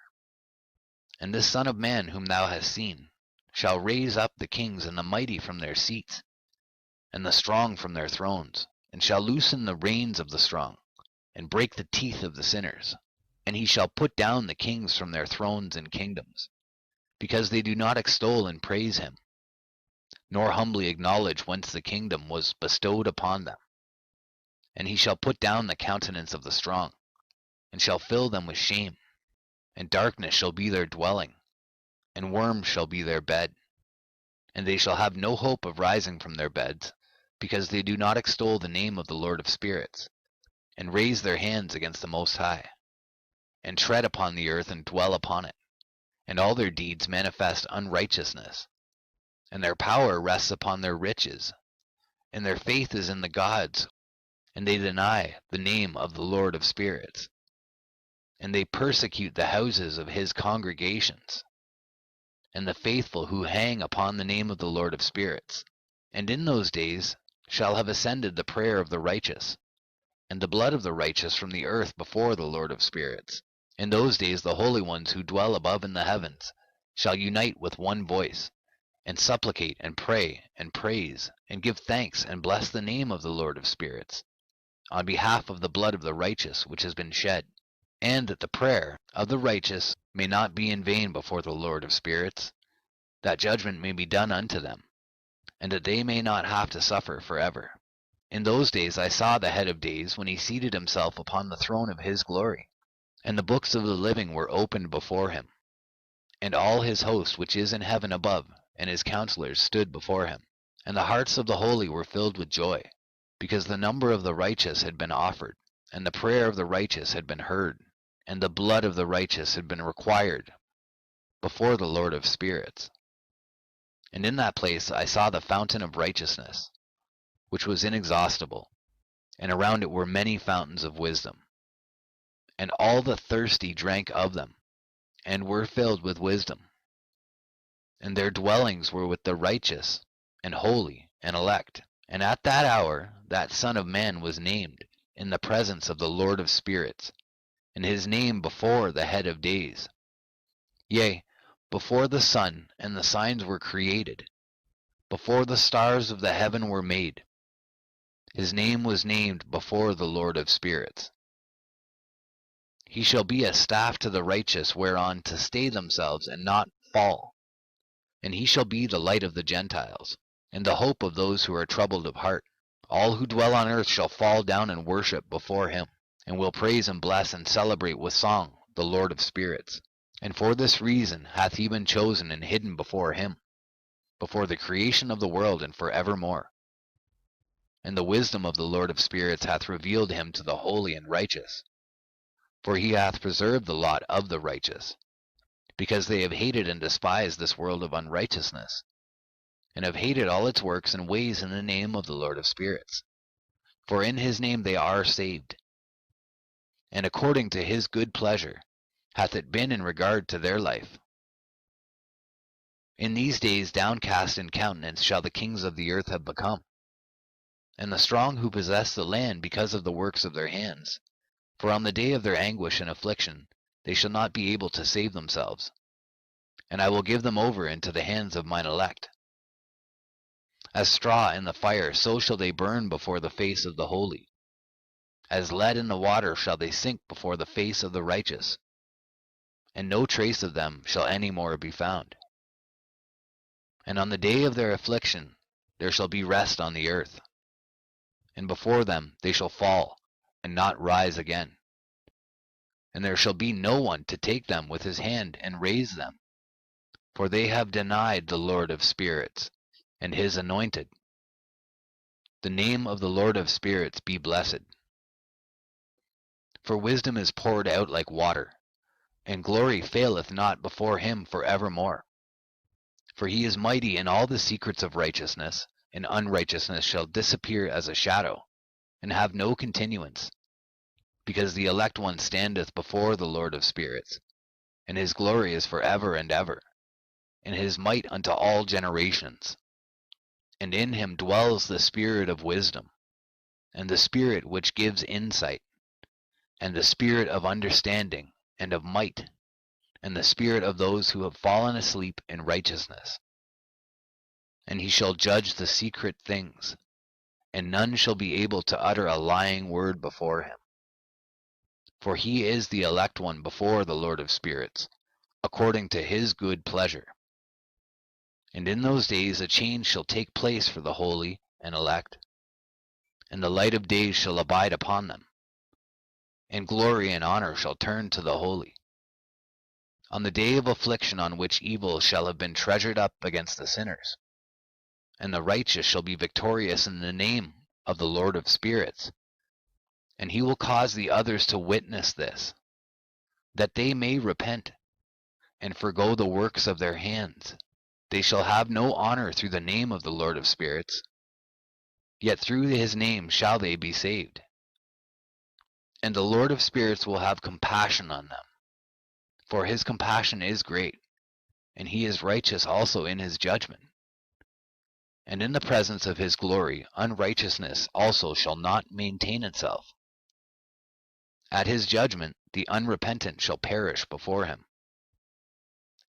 And this Son of Man whom thou hast seen shall raise up the kings and the mighty from their seats, and the strong from their thrones, and shall loosen the reins of the strong, and break the teeth of the sinners. And he shall put down the kings from their thrones and kingdoms, because they do not extol and praise him, nor humbly acknowledge whence the kingdom was bestowed upon them. And he shall put down the countenance of the strong, and shall fill them with shame. And darkness shall be their dwelling, and worms shall be their bed. And they shall have no hope of rising from their beds, because they do not extol the name of the Lord of spirits, and raise their hands against the Most High, and tread upon the earth and dwell upon it. And all their deeds manifest unrighteousness, and their power rests upon their riches, and their faith is in the gods, and they deny the name of the Lord of spirits. And they persecute the houses of his congregations, and the faithful who hang upon the name of the Lord of spirits. And in those days shall have ascended the prayer of the righteous, and the blood of the righteous from the earth before the Lord of spirits. In those days the holy ones who dwell above in the heavens shall unite with one voice, and supplicate and pray and praise, and give thanks and bless the name of the Lord of spirits, on behalf of the blood of the righteous which has been shed, and that the prayer of the righteous may not be in vain before the Lord of spirits, that judgment may be done unto them, and that they may not have to suffer forever. In those days I saw the head of days when he seated himself upon the throne of his glory, and the books of the living were opened before him. And all his host which is in heaven above, and his counselors stood before him. And the hearts of the holy were filled with joy, because the number of the righteous had been offered, and the prayer of the righteous had been heard, and the blood of the righteous had been required before the Lord of spirits. And in that place I saw the fountain of righteousness, which was inexhaustible, and around it were many fountains of wisdom. And all the thirsty drank of them, and were filled with wisdom. And their dwellings were with the righteous, and holy, and elect, And at that hour that Son of Man was named in the presence of the Lord of spirits, and his name before the head of days. Yea, before the sun and the signs were created, before the stars of the heaven were made, his name was named before the Lord of spirits. He shall be a staff to the righteous, whereon to stay themselves and not fall. And he shall be the light of the Gentiles, and the hope of those who are troubled of heart. All who dwell on earth shall fall down and worship before him, and will praise and bless and celebrate with song the Lord of spirits. And for this reason hath he been chosen and hidden before him, before the creation of the world and for evermore. And the wisdom of the Lord of spirits hath revealed him to the holy and righteous. For he hath preserved the lot of the righteous, because they have hated and despised this world of unrighteousness, and have hated all its works and ways in the name of the Lord of spirits. For in his name they are saved. And according to his good pleasure hath it been in regard to their life. In these days downcast in countenance shall the kings of the earth have become, and the strong who possess the land because of the works of their hands. For on the day of their anguish and affliction they shall not be able to save themselves. And I will give them over into the hands of mine elect. As straw in the fire, so shall they burn before the face of the holy. As lead in the water shall they sink before the face of the righteous. And no trace of them shall any more be found. And on the day of their affliction there shall be rest on the earth. And before them they shall fall, and not rise again. And there shall be no one to take them with his hand and raise them. For they have denied the Lord of spirits, and his anointed. The name of the Lord of spirits be blessed. For wisdom is poured out like water, and glory faileth not before him for evermore. For he is mighty in all the secrets of righteousness, and unrighteousness shall disappear as a shadow, and have no continuance. Because the elect one standeth before the Lord of spirits, and his glory is for ever and ever, and his might unto all generations. And in him dwells the spirit of wisdom, and the spirit which gives insight, and the spirit of understanding and of might, and the spirit of those who have fallen asleep in righteousness. And he shall judge the secret things, and none shall be able to utter a lying word before him. For he is the elect one before the Lord of spirits, according to his good pleasure. And in those days a change shall take place for the holy and elect, and the light of days shall abide upon them, and glory and honor shall turn to the holy. On the day of affliction on which evil shall have been treasured up against the sinners, and the righteous shall be victorious in the name of the Lord of spirits. And he will cause the others to witness this, that they may repent, and forgo the works of their hands. They shall have no honor through the name of the Lord of spirits, yet through his name shall they be saved. And the Lord of spirits will have compassion on them, for his compassion is great, and he is righteous also in his judgment. And in the presence of his glory unrighteousness also shall not maintain itself. At his judgment the unrepentant shall perish before him.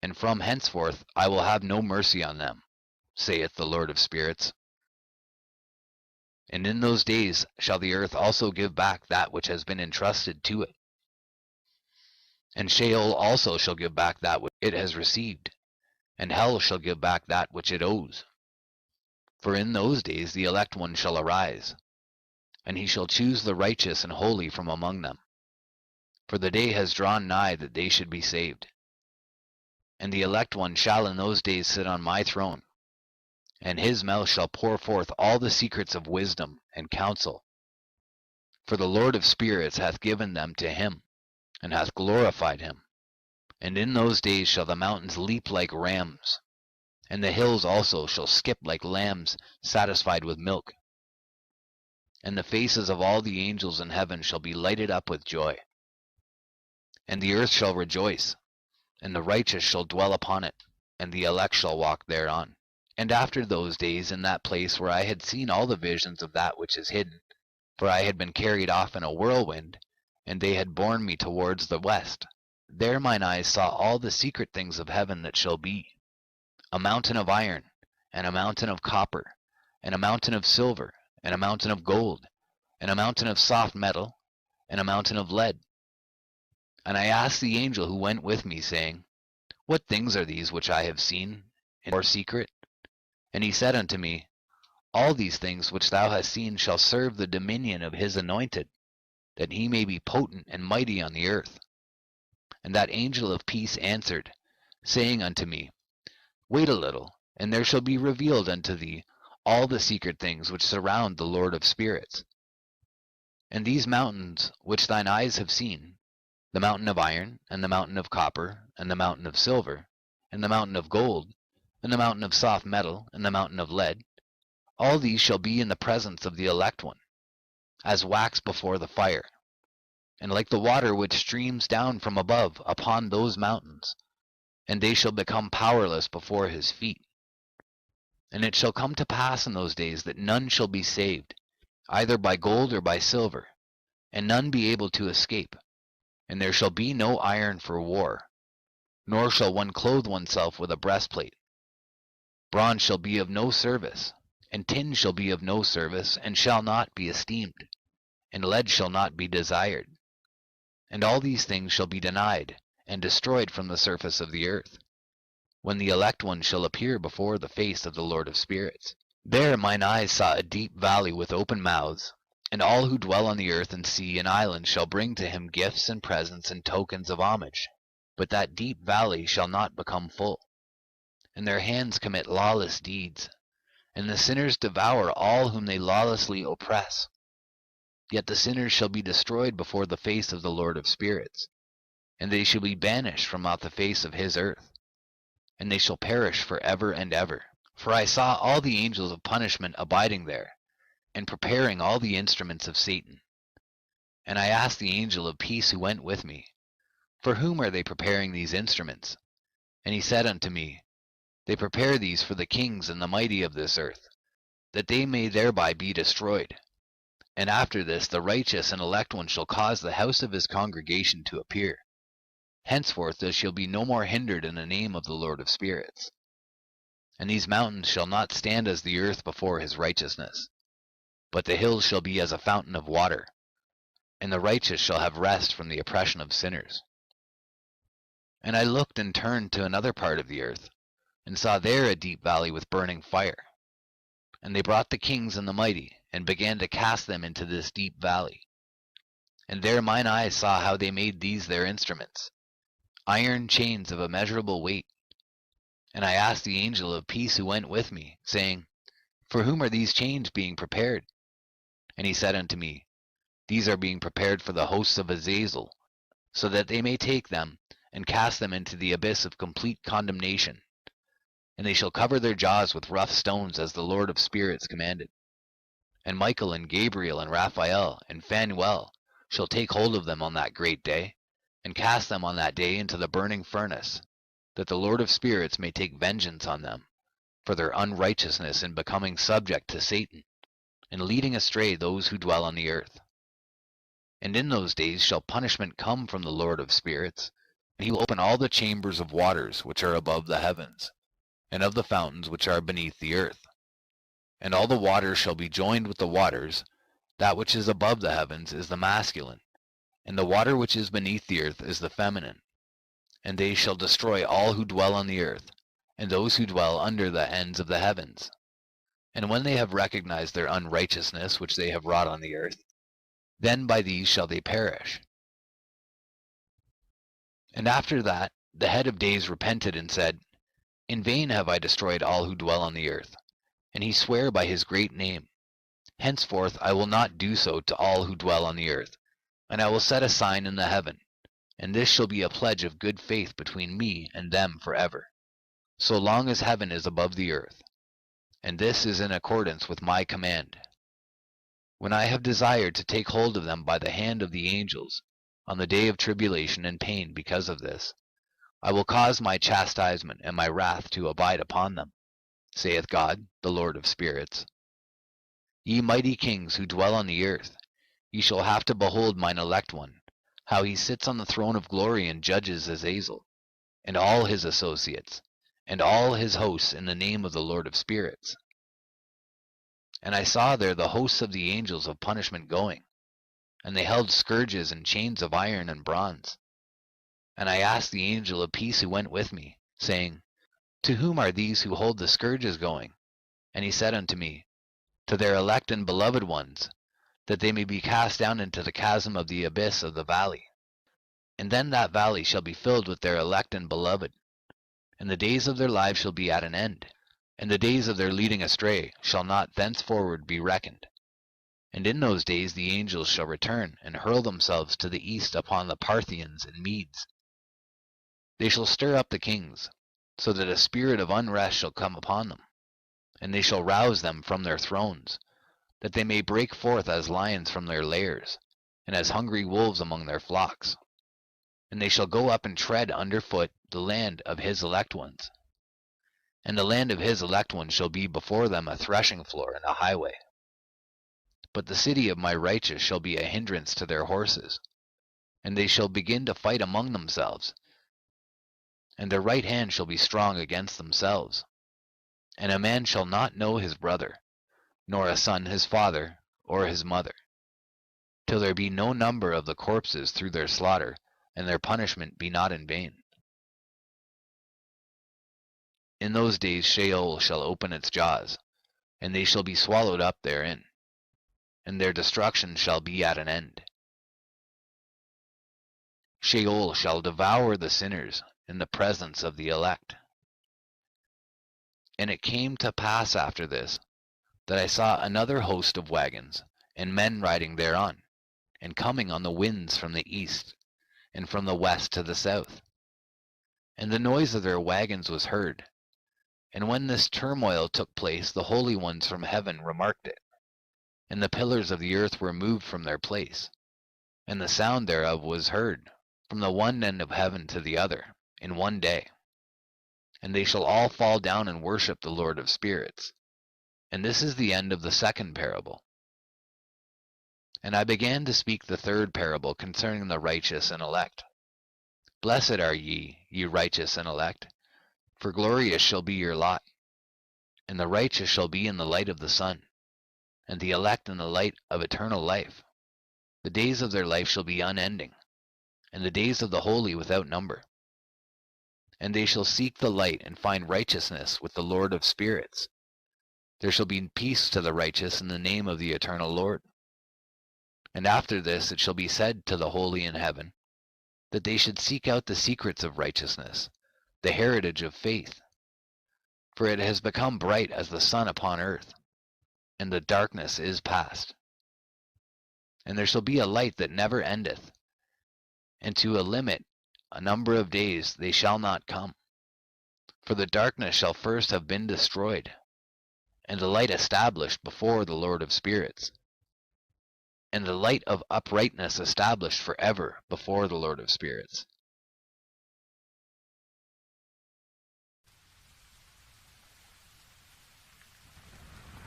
And from henceforth I will have no mercy on them, saith the Lord of spirits. And in those days shall the earth also give back that which has been entrusted to it. And Sheol also shall give back that which it has received, and hell shall give back that which it owes. For in those days the elect one shall arise, and he shall choose the righteous and holy from among them. For the day has drawn nigh that they should be saved. And the elect one shall in those days sit on my throne, and his mouth shall pour forth all the secrets of wisdom and counsel. For the Lord of spirits hath given them to him, and hath glorified him. And in those days shall the mountains leap like rams, and the hills also shall skip like lambs satisfied with milk. And the faces of all the angels in heaven shall be lighted up with joy. And the earth shall rejoice, and the righteous shall dwell upon it, and the elect shall walk thereon. And after those days in that place where I had seen all the visions of that which is hidden, for I had been carried off in a whirlwind, and they had borne me towards the west, there mine eyes saw all the secret things of heaven that shall be, a mountain of iron, and a mountain of copper, and a mountain of silver, and a mountain of gold, and a mountain of soft metal, and a mountain of lead. And I asked the angel who went with me, saying, What things are these which I have seen in your secret? And he said unto me, All these things which thou hast seen shall serve the dominion of his anointed, that he may be potent and mighty on the earth. And that angel of peace answered, saying unto me, Wait a little, and there shall be revealed unto thee all the secret things which surround the Lord of spirits. And these mountains which thine eyes have seen, the mountain of iron, and the mountain of copper, and the mountain of silver, and the mountain of gold, and the mountain of soft metal, and the mountain of lead, all these shall be in the presence of the elect one, as wax before the fire, and like the water which streams down from above upon those mountains, and they shall become powerless before his feet. And it shall come to pass in those days that none shall be saved, either by gold or by silver, and none be able to escape. And there shall be no iron for war, nor shall one clothe oneself with a breastplate. Bronze shall be of no service, and tin shall be of no service, and shall not be esteemed, and lead shall not be desired. And all these things shall be denied, and destroyed from the surface of the earth, when the elect one shall appear before the face of the Lord of spirits. There mine eyes saw a deep valley with open mouths, and all who dwell on the earth and sea and islands shall bring to him gifts and presents and tokens of homage. But that deep valley shall not become full. And their hands commit lawless deeds, and the sinners devour all whom they lawlessly oppress. Yet the sinners shall be destroyed before the face of the Lord of spirits, and they shall be banished from out the face of his earth, and they shall perish for ever and ever. For I saw all the angels of punishment abiding there, and preparing all the instruments of Satan. And I asked the angel of peace who went with me, For whom are they preparing these instruments? And he said unto me, They prepare these for the kings and the mighty of this earth, that they may thereby be destroyed. And after this the righteous and elect one shall cause the house of his congregation to appear. Henceforth there shall be no more hindered in the name of the Lord of spirits. And these mountains shall not stand as the earth before his righteousness, but the hills shall be as a fountain of water, and the righteous shall have rest from the oppression of sinners. And I looked and turned to another part of the earth, and saw there a deep valley with burning fire. And they brought the kings and the mighty, and began to cast them into this deep valley. And there mine eyes saw how they made these their instruments, iron chains of immeasurable weight. And I asked the angel of peace who went with me, saying, For whom are these chains being prepared? And he said unto me, These are being prepared for the hosts of Azazel, so that they may take them and cast them into the abyss of complete condemnation. And they shall cover their jaws with rough stones, as the Lord of spirits commanded. And Michael and Gabriel and Raphael and Phanuel shall take hold of them on that great day, and cast them on that day into the burning furnace, that the Lord of spirits may take vengeance on them for their unrighteousness in becoming subject to Satan, and leading astray those who dwell on the earth. And in those days shall punishment come from the Lord of spirits, and he will open all the chambers of waters which are above the heavens, and of the fountains which are beneath the earth. And all the waters shall be joined with the waters. That which is above the heavens is the masculine, and the water which is beneath the earth is the feminine. And they shall destroy all who dwell on the earth, and those who dwell under the ends of the heavens. And when they have recognized their unrighteousness which they have wrought on the earth, then by these shall they perish. And after that the head of days repented and said, In vain have I destroyed all who dwell on the earth. And he sware by his great name, Henceforth I will not do so to all who dwell on the earth, and I will set a sign in the heaven, and this shall be a pledge of good faith between me and them forever, so long as heaven is above the earth. And this is in accordance with my command. When I have desired to take hold of them by the hand of the angels, on the day of tribulation and pain because of this, I will cause my chastisement and my wrath to abide upon them, saith God, the Lord of spirits. Ye mighty kings who dwell on the earth, ye shall have to behold mine elect one, how he sits on the throne of glory and judges Azazel, and all his associates, and all his hosts in the name of the Lord of spirits. And I saw there the hosts of the angels of punishment going, and they held scourges and chains of iron and bronze. And I asked the angel of peace who went with me, saying, To whom are these who hold the scourges going? And he said unto me, To their elect and beloved ones, that they may be cast down into the chasm of the abyss of the valley. And then that valley shall be filled with their elect and beloved, and the days of their lives shall be at an end, and the days of their leading astray shall not thenceforward be reckoned. And in those days the angels shall return, and hurl themselves to the east upon the Parthians and Medes. They shall stir up the kings, so that a spirit of unrest shall come upon them, and they shall rouse them from their thrones, that they may break forth as lions from their lairs, and as hungry wolves among their flocks. And they shall go up and tread under foot the land of his elect ones. And the land of his elect ones shall be before them a threshing floor and a highway. But the city of my righteous shall be a hindrance to their horses, and they shall begin to fight among themselves, and their right hand shall be strong against themselves. And a man shall not know his brother, nor a son his father or his mother, till there be no number of the corpses through their slaughter, and their punishment be not in vain. In those days Sheol shall open its jaws, and they shall be swallowed up therein, and their destruction shall be at an end. Sheol shall devour the sinners in the presence of the elect. And it came to pass after this, that I saw another host of wagons, and men riding thereon, and coming on the winds from the east, and from the west to the south. And the noise of their wagons was heard. And when this turmoil took place, the holy ones from heaven remarked it. And the pillars of the earth were moved from their place, and the sound thereof was heard from the one end of heaven to the other, in one day. And they shall all fall down and worship the Lord of spirits. And this is the end of the second parable. And I began to speak the third parable concerning the righteous and elect. Blessed are ye, ye righteous and elect, for glorious shall be your lot. And the righteous shall be in the light of the sun, and the elect in the light of eternal life. The days of their life shall be unending, and the days of the holy without number. And they shall seek the light and find righteousness with the Lord of spirits. There shall be peace to the righteous in the name of the eternal Lord. And after this it shall be said to the holy in heaven, that they should seek out the secrets of righteousness, the heritage of faith. For it has become bright as the sun upon earth, and the darkness is past. And there shall be a light that never endeth, and to a limit, a number of days, they shall not come. For the darkness shall first have been destroyed, and the light established before the Lord of spirits, and the light of uprightness established forever before the Lord of spirits.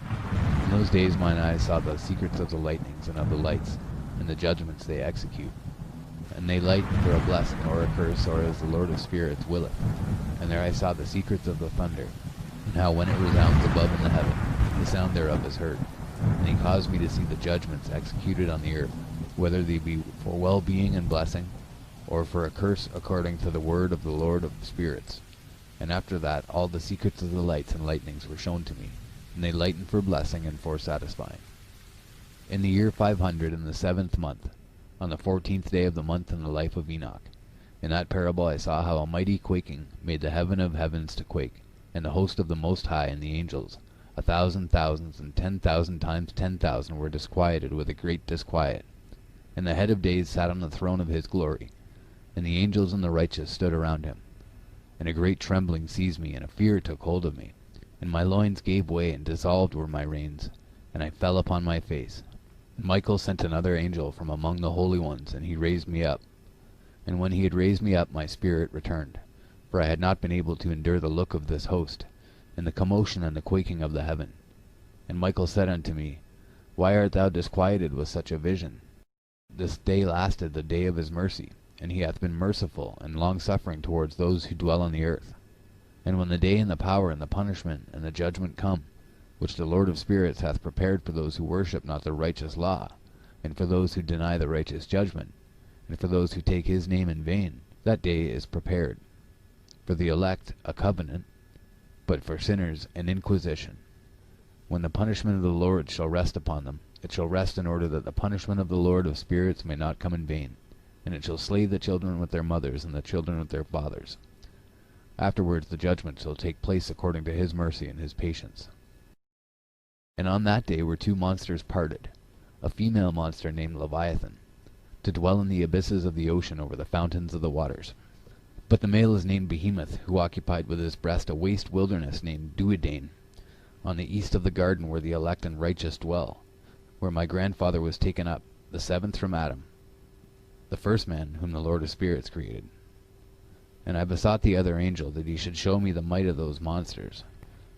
In those days mine eyes saw the secrets of the lightnings and of the lights, and the judgments they execute. And they light for a blessing or a curse, or as the Lord of spirits willeth. And there I saw the secrets of the thunder, and how when it resounds above in the heaven, the sound thereof is heard. And he caused me to see the judgments executed on the earth, whether they be for well-being and blessing, or for a curse according to the word of the Lord of spirits. And after that all the secrets of the lights and lightnings were shown to me, and they lightened for blessing and for satisfying. In the year 500 in the 7th month, on the 14th day of the month in the life of Enoch, in that parable I saw how a mighty quaking made the heaven of heavens to quake, and the host of the Most High and the angels, 1,000 thousands and 10,000 times 10,000 were disquieted with a great disquiet. And the head of days sat on the throne of his glory, and the angels and the righteous stood around him. And a great trembling seized me, and a fear took hold of me, and my loins gave way, and dissolved were my reins, and I fell upon my face. And Michael sent another angel from among the holy ones, and he raised me up. And when he had raised me up, my spirit returned, for I had not been able to endure the look of this host, and the commotion and the quaking of the heaven. And Michael said unto me, Why art thou disquieted with such a vision? This day lasted the day of his mercy, and he hath been merciful and long-suffering towards those who dwell on the earth. And when the day and the power and the punishment and the judgment come, which the Lord of spirits hath prepared for those who worship not the righteous law, and for those who deny the righteous judgment, and for those who take his name in vain, that day is prepared. For the elect a covenant, but for sinners an inquisition. When the punishment of the Lord shall rest upon them, it shall rest in order that the punishment of the Lord of spirits may not come in vain, and it shall slay the children with their mothers and the children with their fathers. Afterwards the judgment shall take place according to his mercy and his patience. And on that day were two monsters parted, a female monster named Leviathan, to dwell in the abysses of the ocean over the fountains of the waters. But the male is named Behemoth, who occupied with his breast a waste wilderness named Duodain, on the east of the garden where the elect and righteous dwell, where my grandfather was taken up, the seventh from Adam, the first man whom the Lord of spirits created. And I besought the other angel that he should show me the might of those monsters,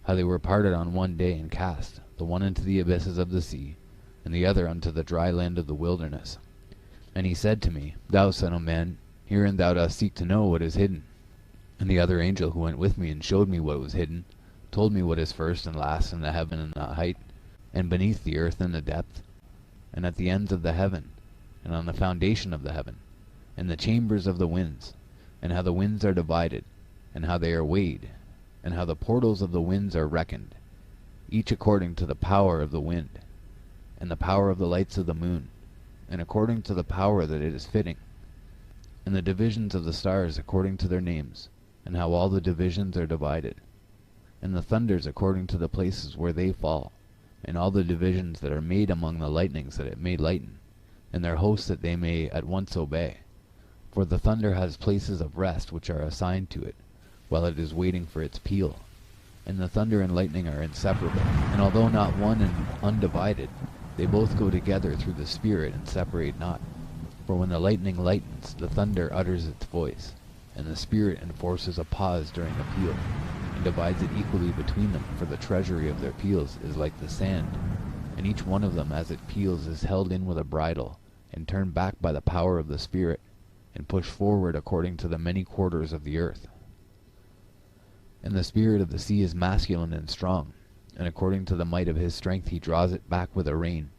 how they were parted on one day and cast, the one into the abysses of the sea, and the other unto the dry land of the wilderness. And he said to me, Thou son of man, herein thou dost seek to know what is hidden. And the other angel who went with me and showed me what was hidden, told me what is first and last in the heaven and the height, and beneath the earth in the depth, and at the ends of the heaven, and on the foundation of the heaven, and the chambers of the winds, and how the winds are divided, and how they are weighed, and how the portals of the winds are reckoned, each according to the power of the wind, and the power of the lights of the moon, and according to the power that it is fitting, and the divisions of the stars according to their names, and how all the divisions are divided, and the thunders according to the places where they fall, and all the divisions that are made among the lightnings that it may lighten, and their hosts that they may at once obey. For the thunder has places of rest which are assigned to it, while it is waiting for its peal. And the thunder and lightning are inseparable, and although not one and undivided, they both go together through the Spirit and separate not. For when the lightning lightens, the thunder utters its voice, and the Spirit enforces a pause during the peal, and divides it equally between them, for the treasury of their peals is like the sand, and each one of them as it peals is held in with a bridle, and turned back by the power of the Spirit, and pushed forward according to the many quarters of the earth. And the spirit of the sea is masculine and strong, and according to the might of his strength he draws it back with a rein,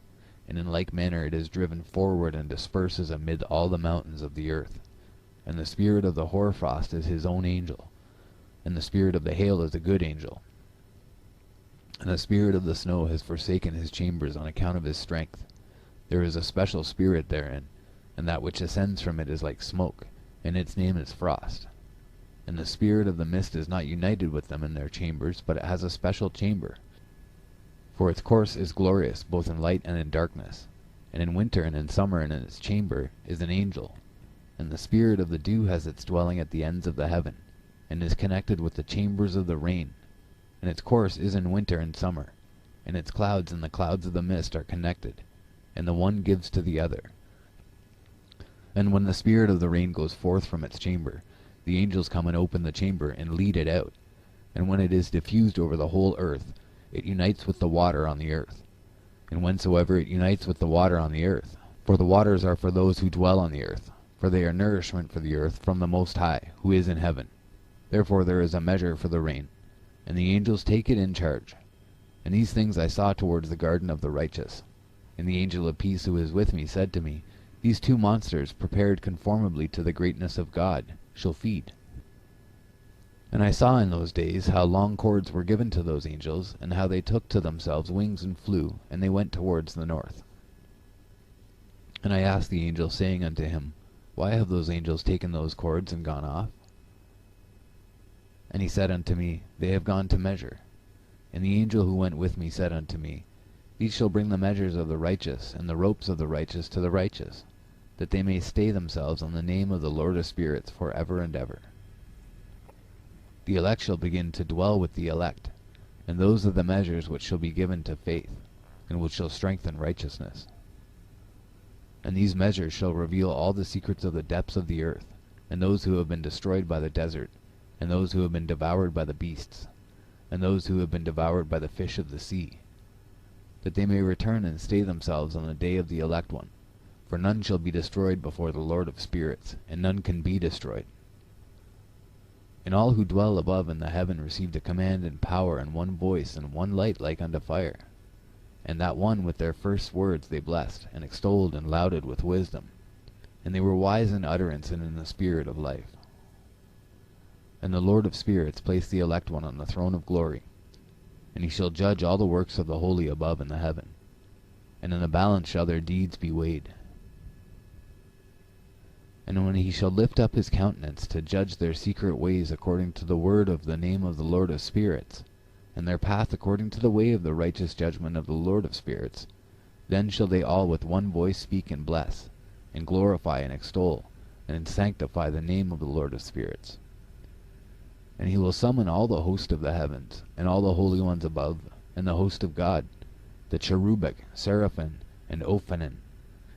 and in like manner it is driven forward and disperses amid all the mountains of the earth. And the spirit of the hoarfrost is his own angel, and the spirit of the hail is a good angel. And the spirit of the snow has forsaken his chambers on account of his strength. There is a special spirit therein, and that which ascends from it is like smoke, and its name is frost. And the spirit of the mist is not united with them in their chambers, but it has a special chamber. For its course is glorious, both in light and in darkness, and in winter and in summer, and in its chamber is an angel. And the spirit of the dew has its dwelling at the ends of the heaven, and is connected with the chambers of the rain, and its course is in winter and summer, and its clouds and the clouds of the mist are connected, and the one gives to the other. And when the spirit of the rain goes forth from its chamber, the angels come and open the chamber and lead it out. And when it is diffused over the whole earth, it unites with the water on the earth. And whensoever it unites with the water on the earth, for the waters are for those who dwell on the earth, for they are nourishment for the earth from the Most High, who is in heaven. Therefore there is a measure for the rain, and the angels take it in charge. And these things I saw towards the garden of the righteous. And the angel of peace who is with me said to me, These two monsters, prepared conformably to the greatness of God, shall feed. And I saw in those days how long cords were given to those angels, and how they took to themselves wings and flew, and they went towards the north. And I asked the angel, saying unto him, Why have those angels taken those cords and gone off? And he said unto me, They have gone to measure. And the angel who went with me said unto me, These shall bring the measures of the righteous, and the ropes of the righteous to the righteous, that they may stay themselves on the name of the Lord of spirits for ever and ever. The elect shall begin to dwell with the elect, and those are the measures which shall be given to faith, and which shall strengthen righteousness. And these measures shall reveal all the secrets of the depths of the earth, and those who have been destroyed by the desert, and those who have been devoured by the beasts. and those who have been devoured by the fish of the sea, that they may return and stay themselves on the day of the elect one. For none shall be destroyed before the Lord of spirits, and none can be destroyed. And all who dwell above in the heaven received a command and power and one voice and one light like unto fire. And that one with their first words they blessed, and extolled and lauded with wisdom. And they were wise in utterance and in the spirit of life. And the Lord of spirits placed the elect one on the throne of glory, and he shall judge all the works of the holy above in the heaven. And in the balance shall their deeds be weighed. And when he shall lift up his countenance to judge their secret ways according to the word of the name of the Lord of spirits, and their path according to the way of the righteous judgment of the Lord of spirits, then shall they all with one voice speak and bless, and glorify and extol, and sanctify the name of the Lord of spirits. And he will summon all the host of the heavens, and all the holy ones above, and the host of God, the cherubic, seraphim, and ophanim,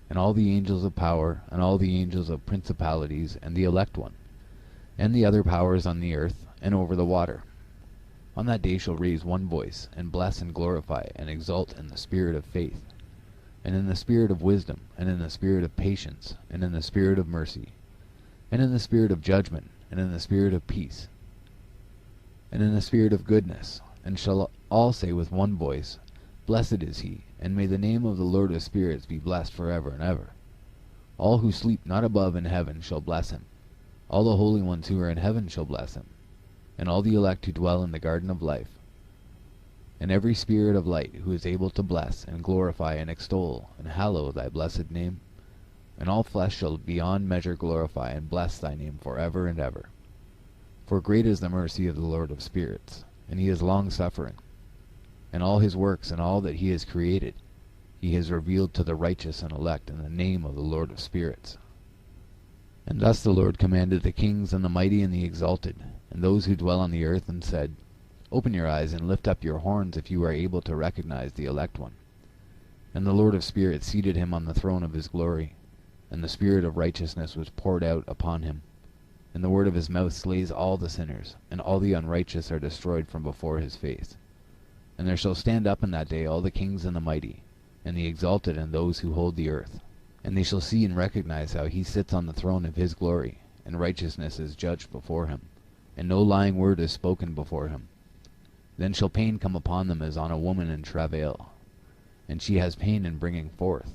and all the angels of power, and all the angels of principalities, and the elect one, and the other powers on the earth, and over the water. On that day shall raise one voice, and bless and glorify, and exalt in the spirit of faith, and in the spirit of wisdom, and in the spirit of patience, and in the spirit of mercy, and in the spirit of judgment, and in the spirit of peace, and in the spirit of goodness, and shall all say with one voice, Blessed is he, and may the name of the Lord of spirits be blessed forever and ever. All who sleep not above in heaven shall bless him. All the holy ones who are in heaven shall bless him, and all the elect who dwell in the garden of life, and every spirit of light who is able to bless and glorify and extol and hallow thy blessed name. And all flesh shall beyond measure glorify and bless thy name forever and ever. For great is the mercy of the Lord of spirits, and he is long-suffering. And all his works and all that he has created, he has revealed to the righteous and elect in the name of the Lord of spirits. And thus the Lord commanded the kings and the mighty and the exalted, and those who dwell on the earth, and said, Open your eyes and lift up your horns if you are able to recognize the elect one. And the Lord of spirits seated him on the throne of his glory, and the spirit of righteousness was poured out upon him. And the word of his mouth slays all the sinners, and all the unrighteous are destroyed from before his face. And there shall stand up in that day all the kings and the mighty, and the exalted and those who hold the earth. And they shall see and recognize how he sits on the throne of his glory, and righteousness is judged before him, and no lying word is spoken before him. Then shall pain come upon them as on a woman in travail, and she has pain in bringing forth,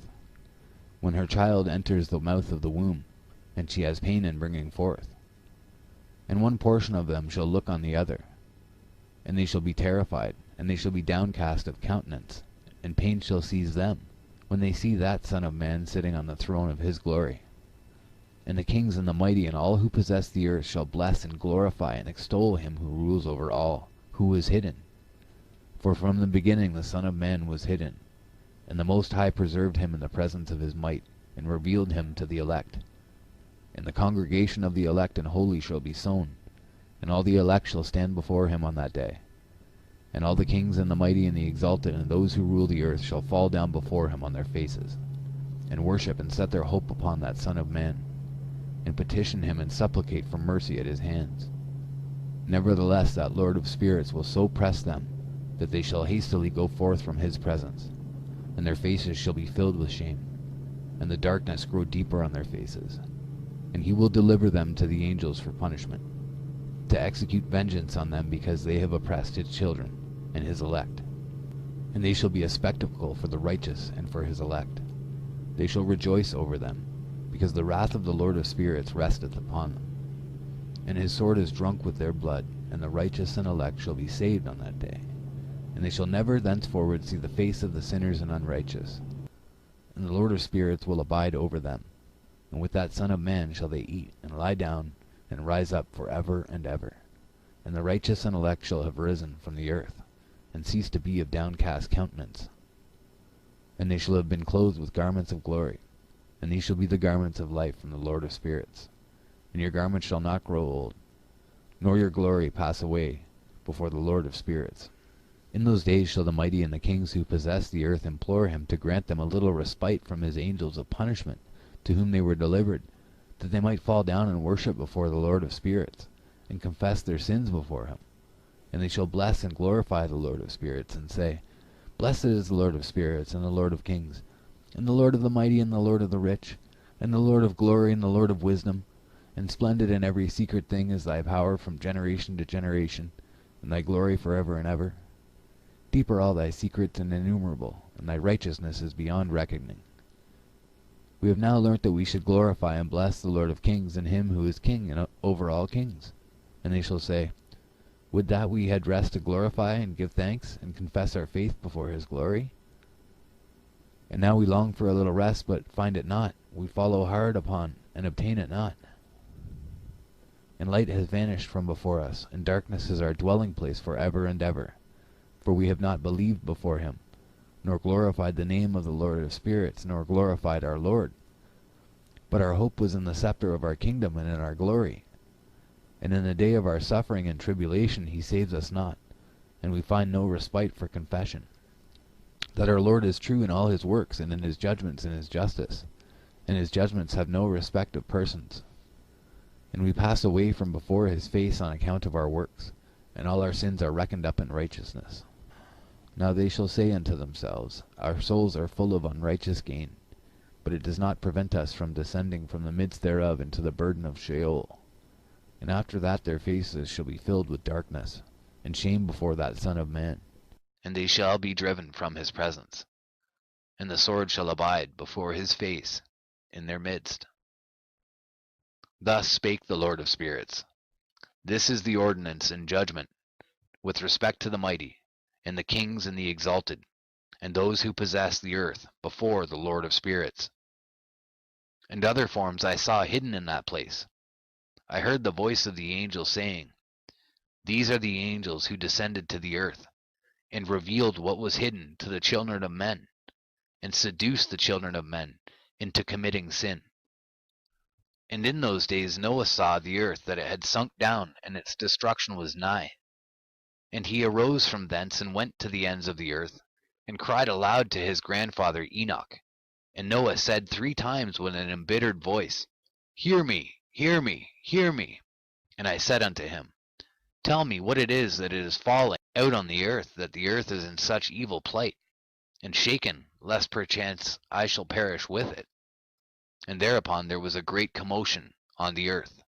when her child enters the mouth of the womb, and she has pain in bringing forth. And one portion of them shall look on the other, and they shall be terrified, and they shall be downcast of countenance, and pain shall seize them, when they see that Son of Man sitting on the throne of his glory. And the kings and the mighty and all who possess the earth shall bless and glorify and extol him who rules over all, who is hidden. For from the beginning the Son of Man was hidden, and the Most High preserved him in the presence of his might, and revealed him to the elect. And the congregation of the elect and holy shall be sown, and all the elect shall stand before him on that day. And all the kings and the mighty and the exalted and those who rule the earth shall fall down before him on their faces, and worship and set their hope upon that Son of Man, and petition him and supplicate for mercy at his hands. Nevertheless that Lord of spirits will so press them, that they shall hastily go forth from his presence, and their faces shall be filled with shame, and the darkness grow deeper on their faces. And he will deliver them to the angels for punishment, to execute vengeance on them because they have oppressed his children and his elect. And they shall be a spectacle for the righteous and for his elect. They shall rejoice over them, because the wrath of the Lord of spirits resteth upon them. And his sword is drunk with their blood, and the righteous and elect shall be saved on that day. And they shall never thenceforward see the face of the sinners and unrighteous. And the Lord of spirits will abide over them, and with that Son of Man shall they eat, and lie down, and rise up for ever and ever. And the righteous and elect shall have risen from the earth, and cease to be of downcast countenance. And they shall have been clothed with garments of glory, and these shall be the garments of life from the Lord of spirits. And your garments shall not grow old, nor your glory pass away before the Lord of spirits. In those days shall the mighty and the kings who possess the earth implore him to grant them a little respite from his angels of punishment, to whom they were delivered, that they might fall down and worship before the Lord of spirits, and confess their sins before him. And they shall bless and glorify the Lord of spirits, and say, Blessed is the Lord of spirits, and the Lord of kings, and the Lord of the mighty, and the Lord of the rich, and the Lord of glory, and the Lord of wisdom. And splendid in every secret thing is thy power from generation to generation, and thy glory forever and ever. Deep are all thy secrets and innumerable, and thy righteousness is beyond reckoning. We have now learnt that we should glorify and bless the Lord of kings, and him who is king and over all kings. And they shall say, Would that we had rest to glorify and give thanks, and confess our faith before his glory? And now we long for a little rest, but find it not. We follow hard upon, and obtain it not. And light has vanished from before us, and darkness is our dwelling place for ever and ever. For we have not believed before him, nor glorified the name of the Lord of spirits, nor glorified our Lord. But our hope was in the scepter of our kingdom and in our glory. And in the day of our suffering and tribulation he saves us not, and we find no respite for confession. That our Lord is true in all his works, and in his judgments and his justice, and his judgments have no respect of persons. And we pass away from before his face on account of our works, and all our sins are reckoned up in righteousness. Now they shall say unto themselves, Our souls are full of unrighteous gain, but it does not prevent us from descending from the midst thereof into the burden of Sheol. And after that their faces shall be filled with darkness, and shame before that Son of Man. And they shall be driven from his presence, and the sword shall abide before his face in their midst. Thus spake the Lord of spirits. This is the ordinance and judgment with respect to the mighty, and the kings and the exalted, and those who possess the earth before the Lord of spirits. And other forms I saw hidden in that place. I heard the voice of the angel saying, These are the angels who descended to the earth, and revealed what was hidden to the children of men, and seduced the children of men into committing sin. And in those days Noah saw the earth that it had sunk down, and its destruction was nigh. And he arose from thence and went to the ends of the earth, and cried aloud to his grandfather Enoch. And Noah said 3 times with an embittered voice, Hear me, hear me, hear me. And I said unto him, Tell me what it is that is falling out on the earth, that the earth is in such evil plight, and shaken, lest perchance I shall perish with it. And thereupon there was a great commotion on the earth,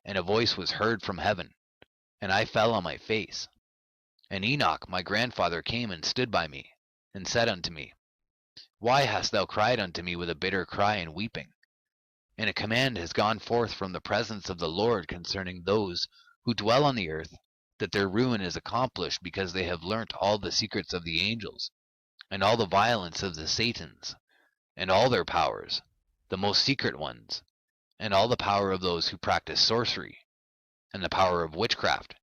and a voice was heard from heaven, and I fell on my face. And Enoch my grandfather came and stood by me, and said unto me, Why hast thou cried unto me with a bitter cry and weeping? And a command has gone forth from the presence of the Lord concerning those who dwell on the earth, that their ruin is accomplished, because they have learnt all the secrets of the angels, and all the violence of the Satans, and all their powers, the most secret ones, and all the power of those who practice sorcery, and the power of witchcraft,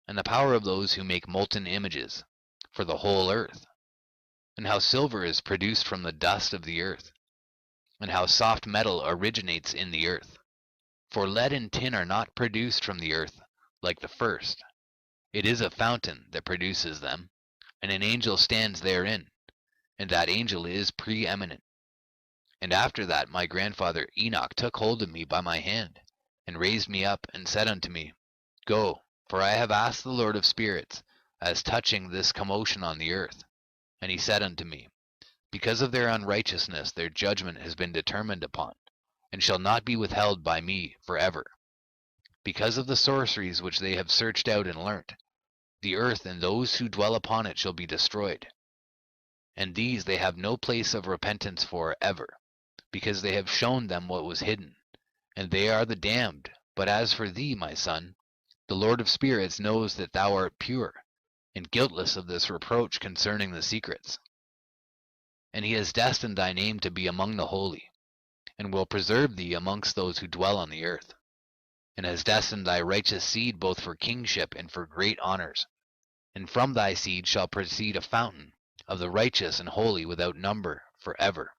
and the power of those who make molten images, for the whole earth, and how silver is produced from the dust of the earth, and how soft metal originates in the earth. For lead and tin are not produced from the earth like the first. It is a fountain that produces them, and an angel stands therein, and that angel is preeminent. And after that my grandfather Enoch took hold of me by my hand, and raised me up, and said unto me, Go, for I have asked the Lord of spirits, as touching this commotion on the earth. And he said unto me, Because of their unrighteousness their judgment has been determined upon, and shall not be withheld by me for ever. Because of the sorceries which they have searched out and learnt, the earth and those who dwell upon it shall be destroyed. And these they have no place of repentance for ever, because they have shown them what was hidden, and they are the damned. But as for thee, my son, the Lord of spirits knows that thou art pure, and guiltless of this reproach concerning the secrets. And he has destined thy name to be among the holy, and will preserve thee amongst those who dwell on the earth, and has destined thy righteous seed both for kingship and for great honors. And from thy seed shall proceed a fountain of the righteous and holy without number for ever.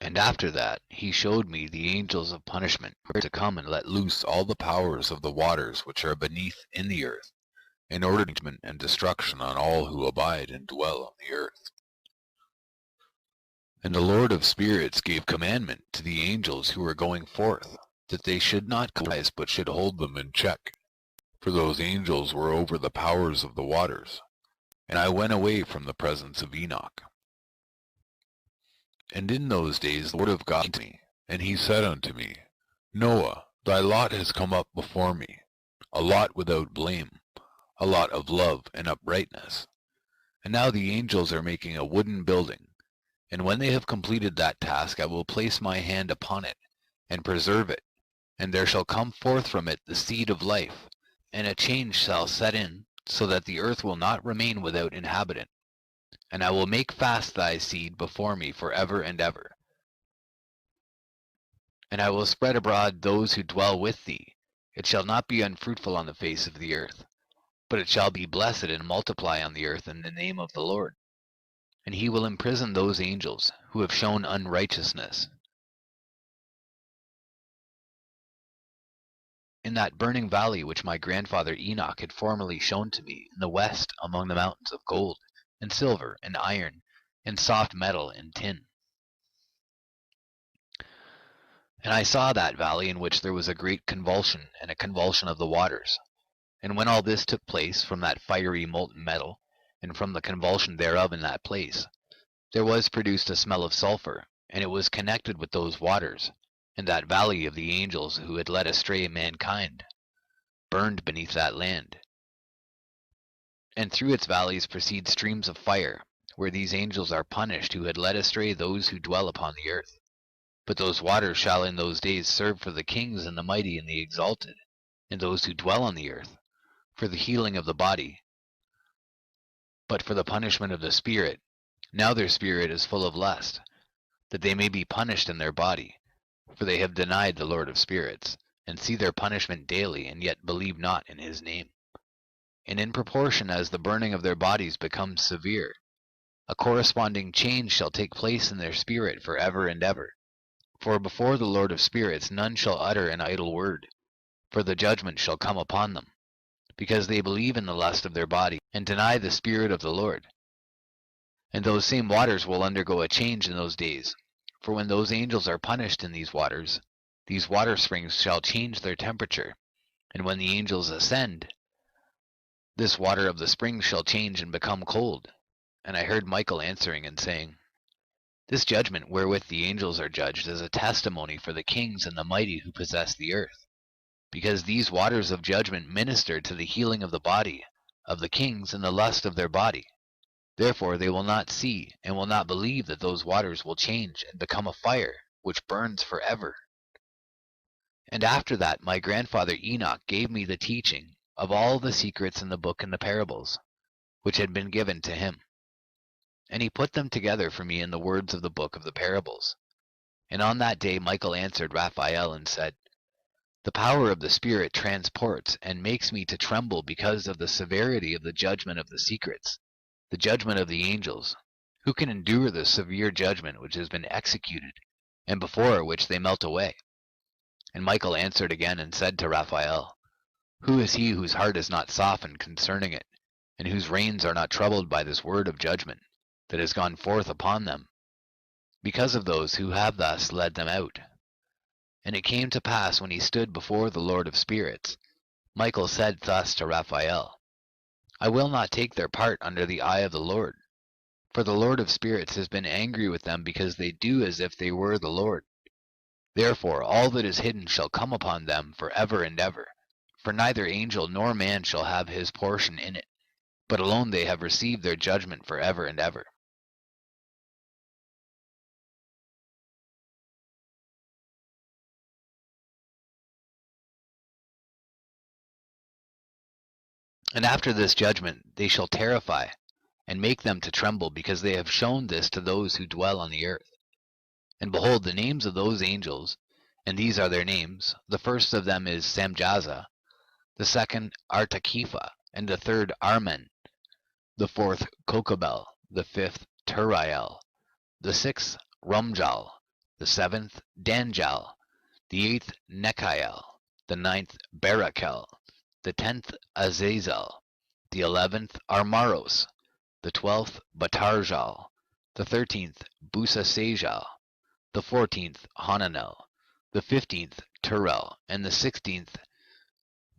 And after that he showed me the angels of punishment, to come and let loose all the powers of the waters which are beneath in the earth, in order to judgment and destruction on all who abide and dwell on the earth. And the Lord of spirits gave commandment to the angels who were going forth, that they should not rise, but should hold them in check, for those angels were over the powers of the waters. And I went away from the presence of Enoch. And in those days the word of God came to me, and he said unto me, Noah, thy lot has come up before me, a lot without blame, a lot of love and uprightness. And now the angels are making a wooden building, and when they have completed that task I will place my hand upon it, and preserve it, and there shall come forth from it the seed of life, and a change shall set in, so that the earth will not remain without inhabitant. And I will make fast thy seed before me for ever and ever. And I will spread abroad those who dwell with thee. It shall not be unfruitful on the face of the earth, but it shall be blessed and multiply on the earth in the name of the Lord. And he will imprison those angels who have shown unrighteousness. In that burning valley which my grandfather Enoch had formerly shown to me in the west among the mountains of gold, and silver, and iron, and soft metal, and tin. And I saw that valley in which there was a great convulsion, and a convulsion of the waters. And when all this took place from that fiery molten metal, and from the convulsion thereof in that place, there was produced a smell of sulphur, and it was connected with those waters, and that valley of the angels who had led astray mankind, burned beneath that land. And through its valleys proceed streams of fire, where these angels are punished who had led astray those who dwell upon the earth. But those waters shall in those days serve for the kings and the mighty and the exalted, and those who dwell on the earth, for the healing of the body, but for the punishment of the spirit. Now their spirit is full of lust, that they may be punished in their body, for they have denied the Lord of spirits, and see their punishment daily, and yet believe not in his name. And in proportion as the burning of their bodies becomes severe, a corresponding change shall take place in their spirit for ever and ever. For before the Lord of spirits none shall utter an idle word, for the judgment shall come upon them, because they believe in the lust of their body, and deny the Spirit of the Lord. And those same waters will undergo a change in those days, for when those angels are punished in these water springs shall change their temperature, and when the angels ascend, this water of the springs shall change and become cold. And I heard Michael answering and saying, This judgment wherewith the angels are judged is a testimony for the kings and the mighty who possess the earth, because these waters of judgment minister to the healing of the body of the kings and the lust of their body. Therefore they will not see and will not believe that those waters will change and become a fire which burns forever. And after that my grandfather Enoch gave me the teaching of all the secrets in the book and the parables, which had been given to him. And he put them together for me in the words of the book of the parables. And on that day Michael answered Raphael and said, The power of the Spirit transports and makes me to tremble because of the severity of the judgment of the secrets, the judgment of the angels. Who can endure the severe judgment which has been executed, and before which they melt away? And Michael answered again and said to Raphael, Who is he whose heart is not softened concerning it, and whose reins are not troubled by this word of judgment that has gone forth upon them, because of those who have thus led them out? And it came to pass when he stood before the Lord of spirits, Michael said thus to Raphael, I will not take their part under the eye of the Lord, for the Lord of spirits has been angry with them because they do as if they were the Lord. Therefore all that is hidden shall come upon them for ever and ever, for neither angel nor man shall have his portion in it, but alone they have received their judgment for ever and ever. And after this judgment they shall terrify, and make them to tremble, because they have shown this to those who dwell on the earth. And behold, the names of those angels, and these are their names, the first of them is Samjaza, the second Artakifa, and the third Armen, the fourth Kokabel, the fifth Turiel, the sixth Rumjal, the seventh Danjal, the eighth Nechiel, the ninth Barakel, the 10th Azazel, the 11th Armaros, the 12th Batarjal, the 13th Busasajal, the 14th Hananel, the 15th Turel, and the 16th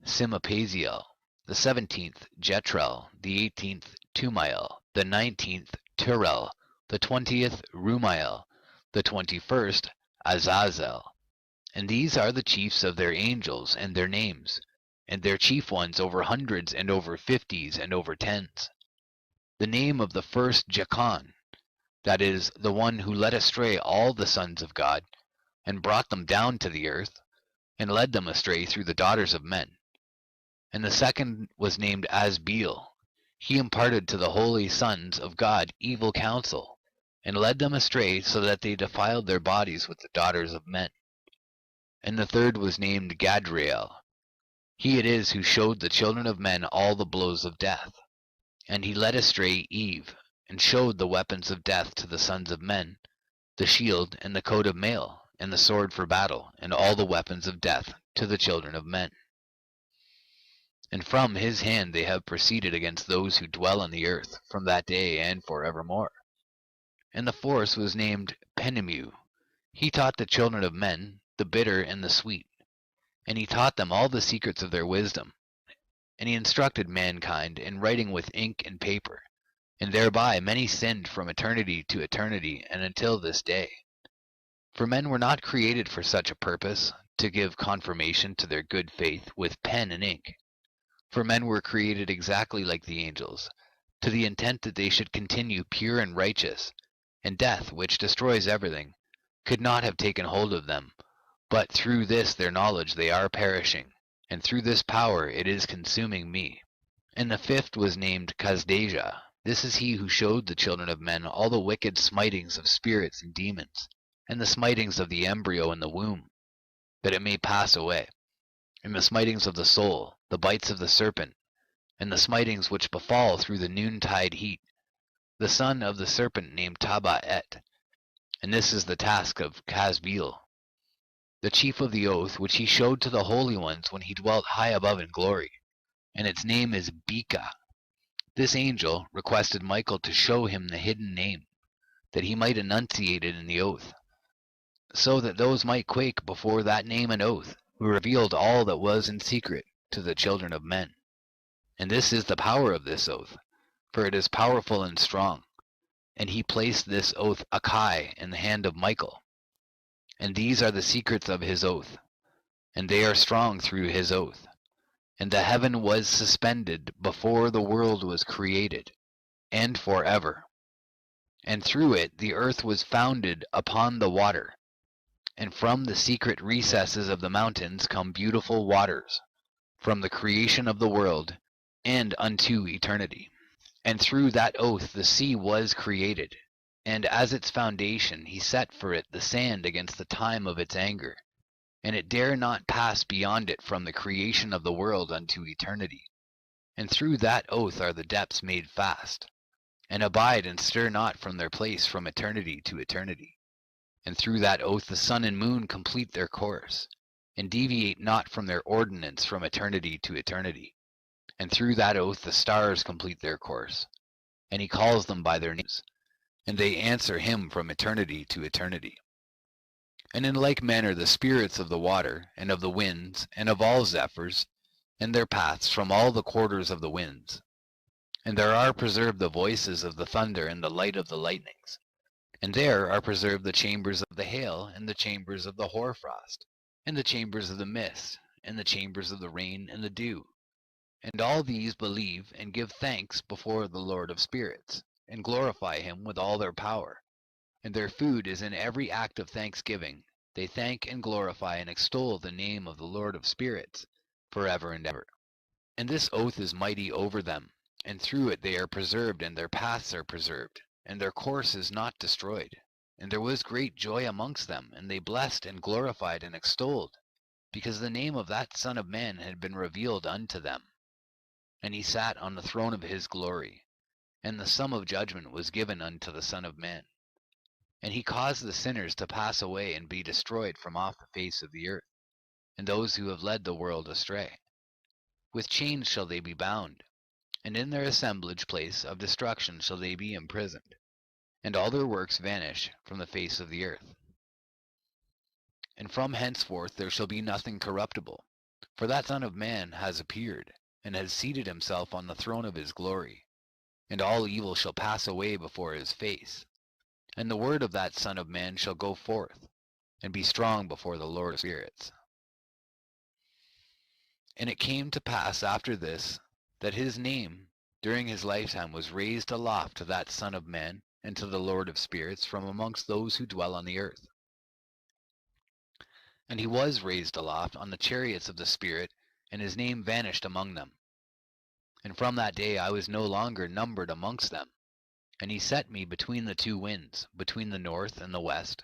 Simapaziel, the 17th Jetrel, the 18th Tumael, the 19th Turel, the 20th Rumael, the 21st Azazel. And these are the chiefs of their angels and their names, and their chief ones over hundreds and over fifties and over tens. The name of the first Jachan, that is, the one who led astray all the sons of God, and brought them down to the earth, and led them astray through the daughters of men. And the second was named Asbeel. He imparted to the holy sons of God evil counsel, and led them astray so that they defiled their bodies with the daughters of men. And the third was named Gadrael. He it is who showed the children of men all the blows of death. And he led astray Eve, and showed the weapons of death to the sons of men, the shield and the coat of mail, and the sword for battle, and all the weapons of death to the children of men. And from his hand they have proceeded against those who dwell on the earth, from that day and for evermore. And the fourth was named Penemu. He taught the children of men the bitter and the sweet, and he taught them all the secrets of their wisdom. And he instructed mankind in writing with ink and paper, and thereby many sinned from eternity to eternity and until this day. For men were not created for such a purpose, to give confirmation to their good faith with pen and ink. For men were created exactly like the angels, to the intent that they should continue pure and righteous, and death, which destroys everything, could not have taken hold of them, but through this their knowledge they are perishing, and through this power it is consuming me. And the fifth was named Kasdeja. This is he who showed the children of men all the wicked smitings of spirits and demons, and the smitings of the embryo in the womb, that it may pass away, and the smitings of the soul, the bites of the serpent, and the smitings which befall through the noontide heat, the son of the serpent named Tabaet. And this is the task of Kasbeel, the chief of the oath which he showed to the holy ones when he dwelt high above in glory, and its name is Beka. This angel requested Michael to show him the hidden name, that he might enunciate it in the oath, so that those might quake before that name and oath, who revealed all that was in secret to the children of men. And this is the power of this oath, for it is powerful and strong. And he placed this oath Akai in the hand of Michael. And these are the secrets of his oath, and they are strong through his oath. And the heaven was suspended before the world was created, and forever. And through it the earth was founded upon the water. And from the secret recesses of the mountains come beautiful waters, from the creation of the world, and unto eternity. And through that oath the sea was created, and as its foundation he set for it the sand against the time of its anger, and it dare not pass beyond it from the creation of the world unto eternity. And through that oath are the depths made fast, and abide and stir not from their place from eternity to eternity. And through that oath the sun and moon complete their course, and deviate not from their ordinance from eternity to eternity. And through that oath the stars complete their course, and he calls them by their names, and they answer him from eternity to eternity. And in like manner the spirits of the water, and of the winds, and of all zephyrs, and their paths from all the quarters of the winds. And there are preserved the voices of the thunder and the light of the lightnings. And there are preserved the chambers of the hail, and the chambers of the hoarfrost, and the chambers of the mist, and the chambers of the rain and the dew. And all these believe and give thanks before the Lord of spirits, and glorify him with all their power. And their food is in every act of thanksgiving. They thank and glorify and extol the name of the Lord of spirits, forever and ever. And this oath is mighty over them, and through it they are preserved, and their paths are preserved, and their course is not destroyed. And there was great joy amongst them, and they blessed and glorified and extolled, because the name of that Son of Man had been revealed unto them. And he sat on the throne of his glory, and the sum of judgment was given unto the Son of Man. And he caused the sinners to pass away and be destroyed from off the face of the earth, and those who have led the world astray. With chains shall they be bound, and in their assemblage place of destruction shall they be imprisoned, and all their works vanish from the face of the earth. And from henceforth there shall be nothing corruptible, For that Son of Man has appeared, and has seated himself on the throne of his glory, and all evil shall pass away before his face. And the word of that Son of Man shall go forth, and be strong before the Lord of spirits. And it came to pass after this, that his name during his lifetime was raised aloft to that Son of Man, and to the Lord of spirits from amongst those who dwell on the earth. And he was raised aloft on the chariots of the Spirit, and his name vanished among them. And from that day I was no longer numbered amongst them. And he set me between the two winds, between the north and the west,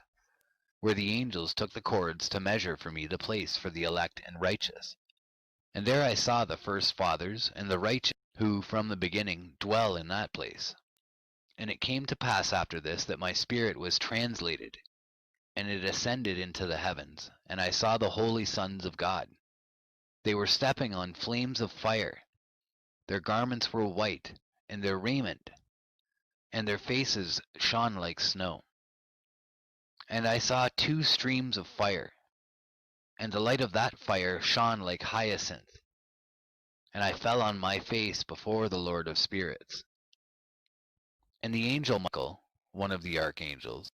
where the angels took the cords to measure for me the place for the elect and righteous. And there I saw the first fathers and the righteous, who from the beginning dwell in that place. And it came to pass after this that my spirit was translated, and it ascended into the heavens, and I saw the holy sons of God. They were stepping on flames of fire. Their garments were white, and their raiment, and their faces shone like snow. And I saw two streams of fire, and the light of that fire shone like hyacinth. And I fell on my face before the Lord of spirits. And the angel Michael, one of the archangels,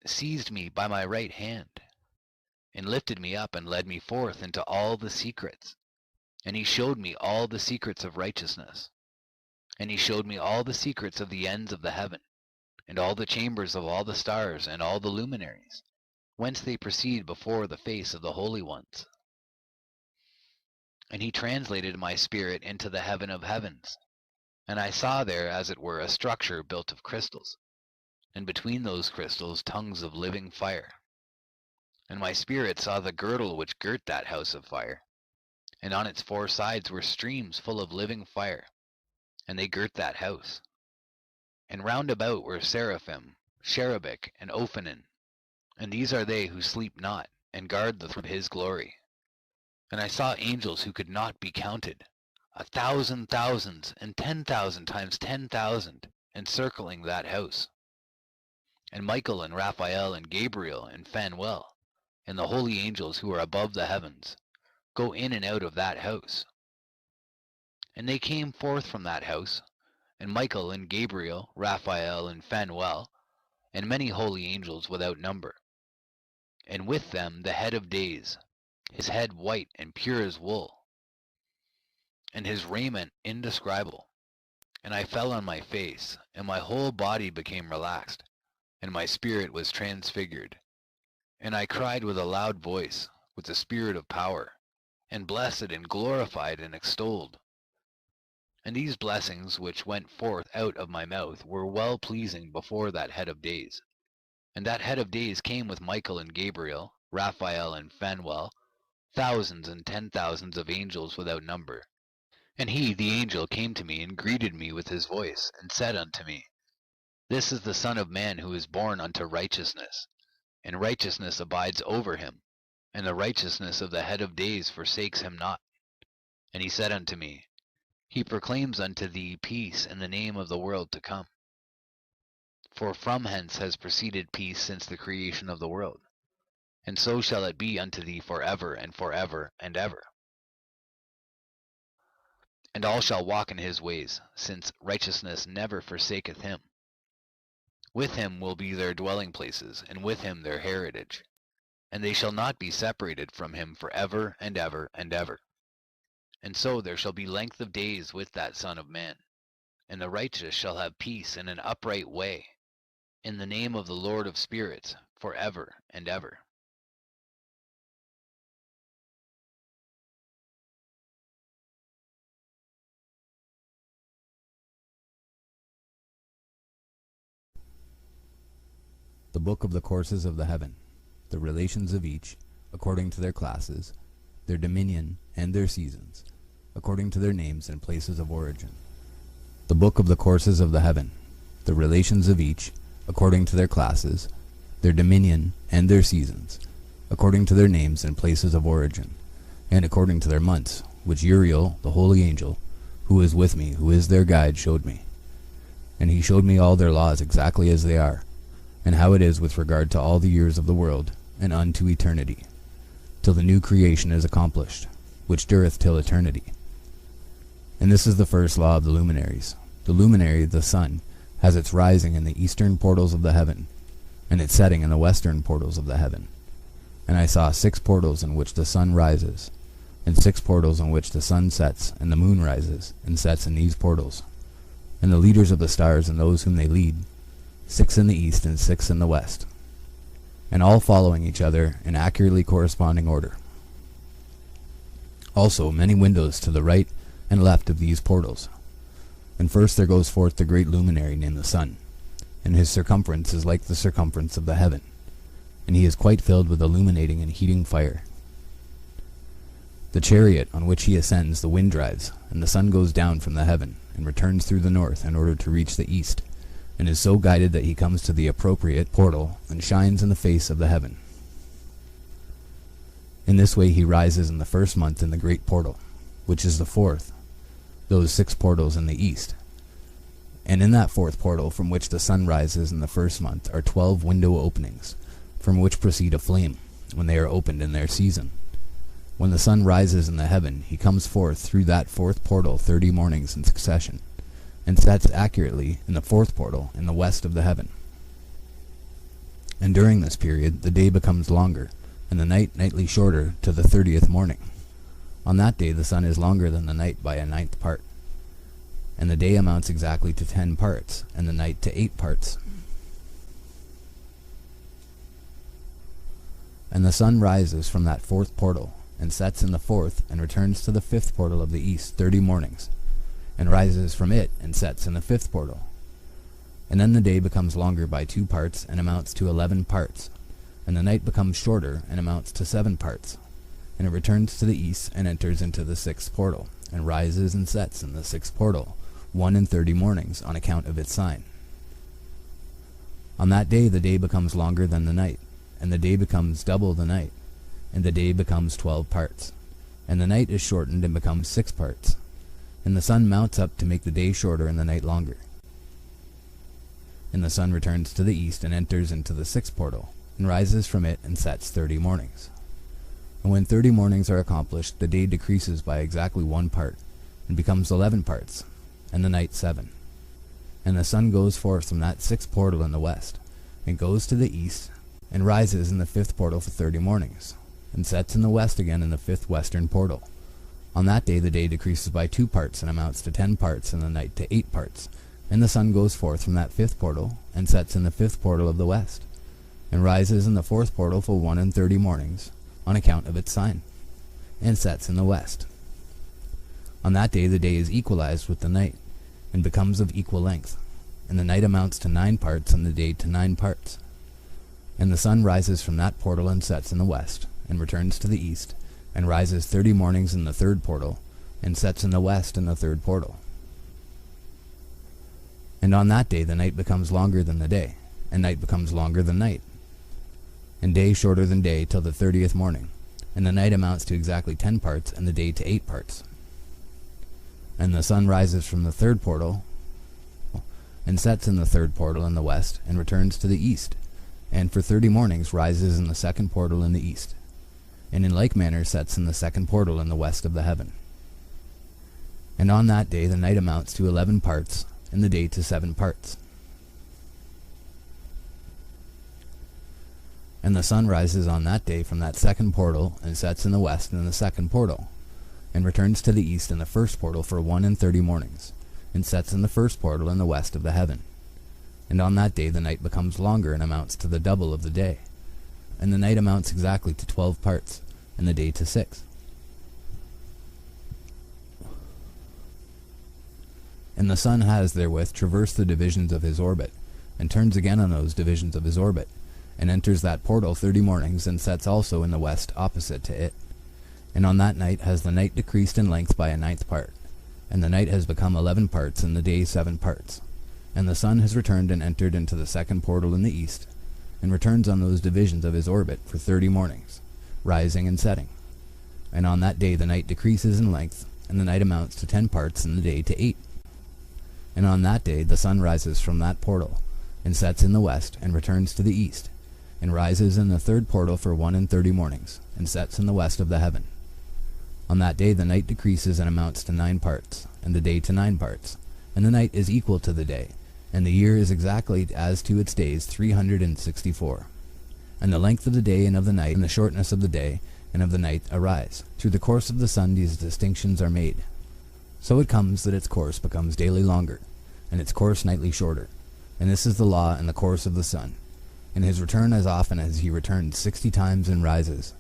seized me by my right hand, and lifted me up and led me forth into all the secrets. And he showed me all the secrets of righteousness. And he showed me all the secrets of the ends of the heaven, and all the chambers of all the stars and all the luminaries, whence they proceed before the face of the holy ones. And he translated my spirit into the heaven of heavens, and I saw there as it were a structure built of crystals, and between those crystals tongues of living fire. And my spirit saw the girdle which girt that house of fire, and on its four sides were streams full of living fire, and they girt that house. And round about were seraphim, cherubic, and ophanim, and these are they who sleep not, and guard the throne of his glory. And I saw angels who could not be counted, 1,000 thousands, and 10,000 times 10,000, encircling that house. And Michael and Raphael and Gabriel and Phanuel, and the holy angels who are above the heavens, go in and out of that house. And they came forth from that house, and Michael and Gabriel, Raphael and Phanuel, and many holy angels without number. And with them the head of days, his head white and pure as wool, and his raiment indescribable. And I fell on my face, and my whole body became relaxed, and my spirit was transfigured. And I cried with a loud voice, with the spirit of power, and blessed and glorified and extolled. And these blessings which went forth out of my mouth were well pleasing before that head of days. And that head of days came with Michael and Gabriel, Raphael and Phanuel, thousands and 10,000s of angels without number. And he, the angel, came to me and greeted me with his voice, and said unto me, This is the Son of Man who is born unto righteousness, and righteousness abides over him, and the righteousness of the head of days forsakes him not. And he said unto me, He proclaims unto thee peace in the name of the world to come. For from hence has proceeded peace since the creation of the world, and so shall it be unto thee forever and forever and ever. And all shall walk in his ways, since righteousness never forsaketh him. With him will be their dwelling places, and with him their heritage, and they shall not be separated from him forever and ever and ever. And so there shall be length of days with that Son of Man, and the righteous shall have peace in an upright way, in the name of the Lord of spirits, forever and ever. The Book of the Courses of the Heaven, the relations of each, according to their classes, their dominion, and their seasons, according to their names and places of origin. The Book of the Courses of the Heaven, the relations of each, according to their classes, their dominion, and their seasons, according to their names and places of origin, and according to their months, which Uriel, the holy angel, who is with me, who is their guide, showed me. And he showed me all their laws exactly as they are, and how it is with regard to all the years of the world, and unto eternity, till the new creation is accomplished, which dureth till eternity. And this is the first law of the luminaries. The luminary, the sun, has its rising in the eastern portals of the heaven, and its setting in the western portals of the heaven. And I saw 6 portals in which the sun rises, and 6 portals in which the sun sets, and the moon rises, and sets in these portals. And the leaders of the stars and those whom they lead, 6 in the east and 6 in the west, and all following each other in accurately corresponding order. Also many windows to the right and left of these portals. And first there goes forth the great luminary named the sun, and his circumference is like the circumference of the heaven, and he is quite filled with illuminating and heating fire. The chariot on which he ascends the wind drives, and the sun goes down from the heaven, and returns through the north in order to reach the east, and is so guided that he comes to the appropriate portal, and shines in the face of the heaven. In this way he rises in the first month in the great portal, which is the 4th, those 6 portals in the east. And in that 4th portal from which the sun rises in the first month are 12 window openings, from which proceed a flame, when they are opened in their season. When the sun rises in the heaven, he comes forth through that 4th portal 30 mornings in succession, and sets accurately in the 4th portal in the west of the heaven. And during this period the day becomes longer, and the night nightly shorter to the 30th morning. On that day the sun is longer than the night by a 9th part, and the day amounts exactly to 10 parts, and the night to 8 parts. And the sun rises from that 4th portal, and sets in the 4th, and returns to the 5th portal of the east 30 mornings, and rises from it, and sets in the 5th portal. And then the day becomes longer by 2 parts, and amounts to 11 parts, and the night becomes shorter, and amounts to 7 parts. And it returns to the east, and enters into the 6th portal, and rises and sets in the 6th portal, 1 in 30 mornings, on account of its sign. On that day the day becomes longer than the night, and the day becomes double the night, and the day becomes 12 parts, and the night is shortened and becomes 6 parts, and the sun mounts up to make the day shorter and the night longer. And the sun returns to the east, and enters into the 6th portal, and rises from it, and sets 30 mornings. And when 30 mornings are accomplished, the day decreases by exactly 1 part, and becomes 11 parts, and the night 7. And the sun goes forth from that 6th portal in the west, and goes to the east, and rises in the 5th portal for 30 mornings, and sets in the west again in the 5th western portal. On that day the day decreases by 2 parts, and amounts to 10 parts, and the night to 8 parts. And the sun goes forth from that 5th portal, and sets in the 5th portal of the west, and rises in the 4th portal for 1 in 30 mornings, on account of its sign, and sets in the west. On that day the day is equalized with the night, and becomes of equal length, and the night amounts to 9 parts, and the day to 9 parts. And the sun rises from that portal, and sets in the west, and returns to the east, and rises 30 mornings in the 3rd portal, and sets in the west in the 3rd portal. And on that day the night becomes longer than the day, and night becomes longer than night, and day shorter than day till the 30th morning, and the night amounts to exactly 10 parts, and the day to 8 parts. And the sun rises from the 3rd portal, and sets in the 3rd portal in the west, and returns to the east, and for 30 mornings rises in the 2nd portal in the east, and in like manner sets in the 2nd portal in the west of the heaven. And on that day the night amounts to 11 parts, and the day to 7 parts. And the sun rises on that day from that 2nd portal, and sets in the west in the 2nd portal, and returns to the east in the 1st portal for 1 in 30 mornings, and sets in the 1st portal in the west of the heaven. And on that day the night becomes longer, and amounts to the double of the day, and the night amounts exactly to 12 parts, and the day to 6. And the sun has therewith traversed the divisions of his orbit, and turns again on those divisions of his orbit, and enters that portal 30 mornings, and sets also in the west opposite to it. And on that night has the night decreased in length by a 9th part, and the night has become 11 parts, and the day 7 parts. And the sun has returned and entered into the 2nd portal in the east, and returns on those divisions of his orbit for 30 mornings, rising and setting. And on that day the night decreases in length, and the night amounts to 10 parts, and the day to 8. And on that day the sun rises from that portal, and sets in the west, and returns to the east, and rises in the 3rd portal for 1 in 30 mornings, and sets in the west of the heaven. On that day the night decreases and amounts to 9 parts, and the day to 9 parts, and the night is equal to the day, and the year is exactly as to its days 364. And the length of the day and of the night, and the shortness of the day and of the night arise. Through the course of the sun these distinctions are made. So it comes that its course becomes daily longer, and its course nightly shorter. And this is the law and the course of the sun. And his return as often as he returns 60 times and rises,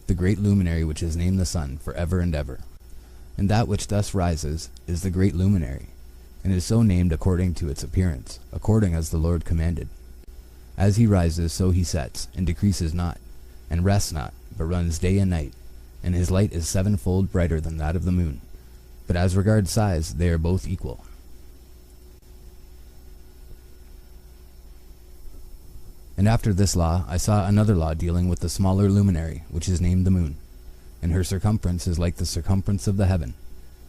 the great luminary which is named the sun, for ever and ever. And that which thus rises is the great luminary, and is so named according to its appearance, according as the Lord commanded. As he rises, so he sets, and decreases not, and rests not, but runs day and night, and his light is 7-fold brighter than that of the moon. But as regards size, they are both equal. And after this law, I saw another law dealing with the smaller luminary, which is named the moon. And her circumference is like the circumference of the heaven,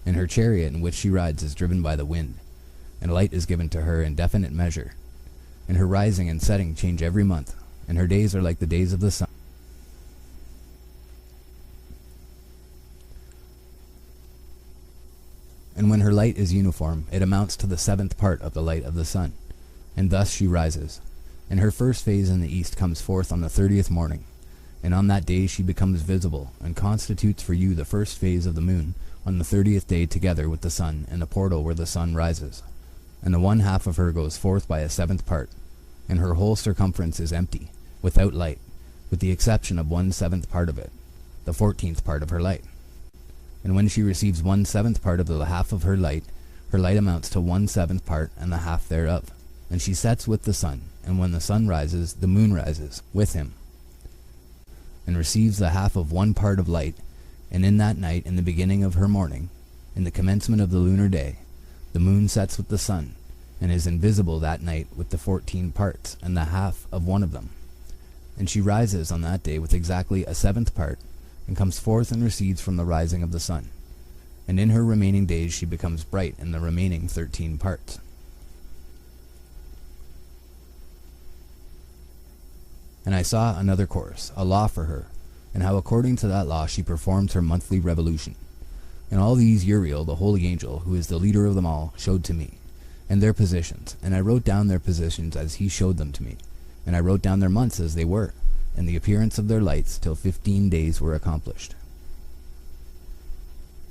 and her chariot in which she rides is driven by the wind, and light is given to her in definite measure. And her rising and setting change every month, and her days are like the days of the sun. And when her light is uniform, it amounts to the 7th part of the light of the sun, and thus she rises. And her first phase in the east comes forth on the 30th morning, and on that day she becomes visible, and constitutes for you the first phase of the moon on the 30th day together with the sun and the portal where the sun rises. And the 1/2 of her goes forth by a 7th part, and her whole circumference is empty, without light, with the exception of 1/7 part of it, the 14th part of her light. And when she receives 1/7 part of the half of her light amounts to 1/7 part and the half thereof. And she sets with the sun, and when the sun rises, the moon rises with him, and receives the half of 1 part of light. And in that night, in the beginning of her morning, in the commencement of the lunar day, the moon sets with the sun, and is invisible that night with the 14 parts, and the half of one of them. And she rises on that day with exactly a 7th part, and comes forth and recedes from the rising of the sun. And in her remaining days she becomes bright in the remaining 13 parts. And I saw another course, a law for her, and how according to that law she performs her monthly revolution. And all these Uriel, the holy angel, who is the leader of them all, showed to me, and their positions. And I wrote down their positions as he showed them to me. And I wrote down their months as they were, and the appearance of their lights, till 15 days were accomplished.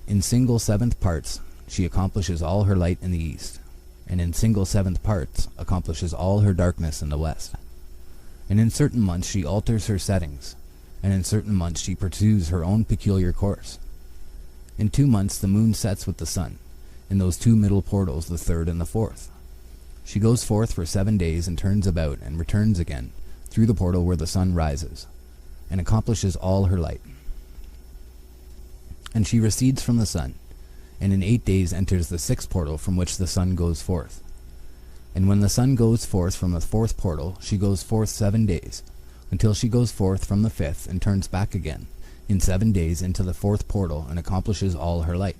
In single 7th parts she accomplishes all her light in the east, and in single 7th parts accomplishes all her darkness in the west. And in certain months she alters her settings, and in certain months she pursues her own peculiar course. In 2 months the moon sets with the sun, in those 2 middle portals, the 3rd and the 4th. She goes forth for 7 days and turns about and returns again through the portal where the sun rises, and accomplishes all her light. And she recedes from the sun, and in 8 days enters the 6th portal from which the sun goes forth. And when the sun goes forth from the 4th portal, she goes forth 7 days, until she goes forth from the 5th and turns back again in 7 days into the 4th portal and accomplishes all her light.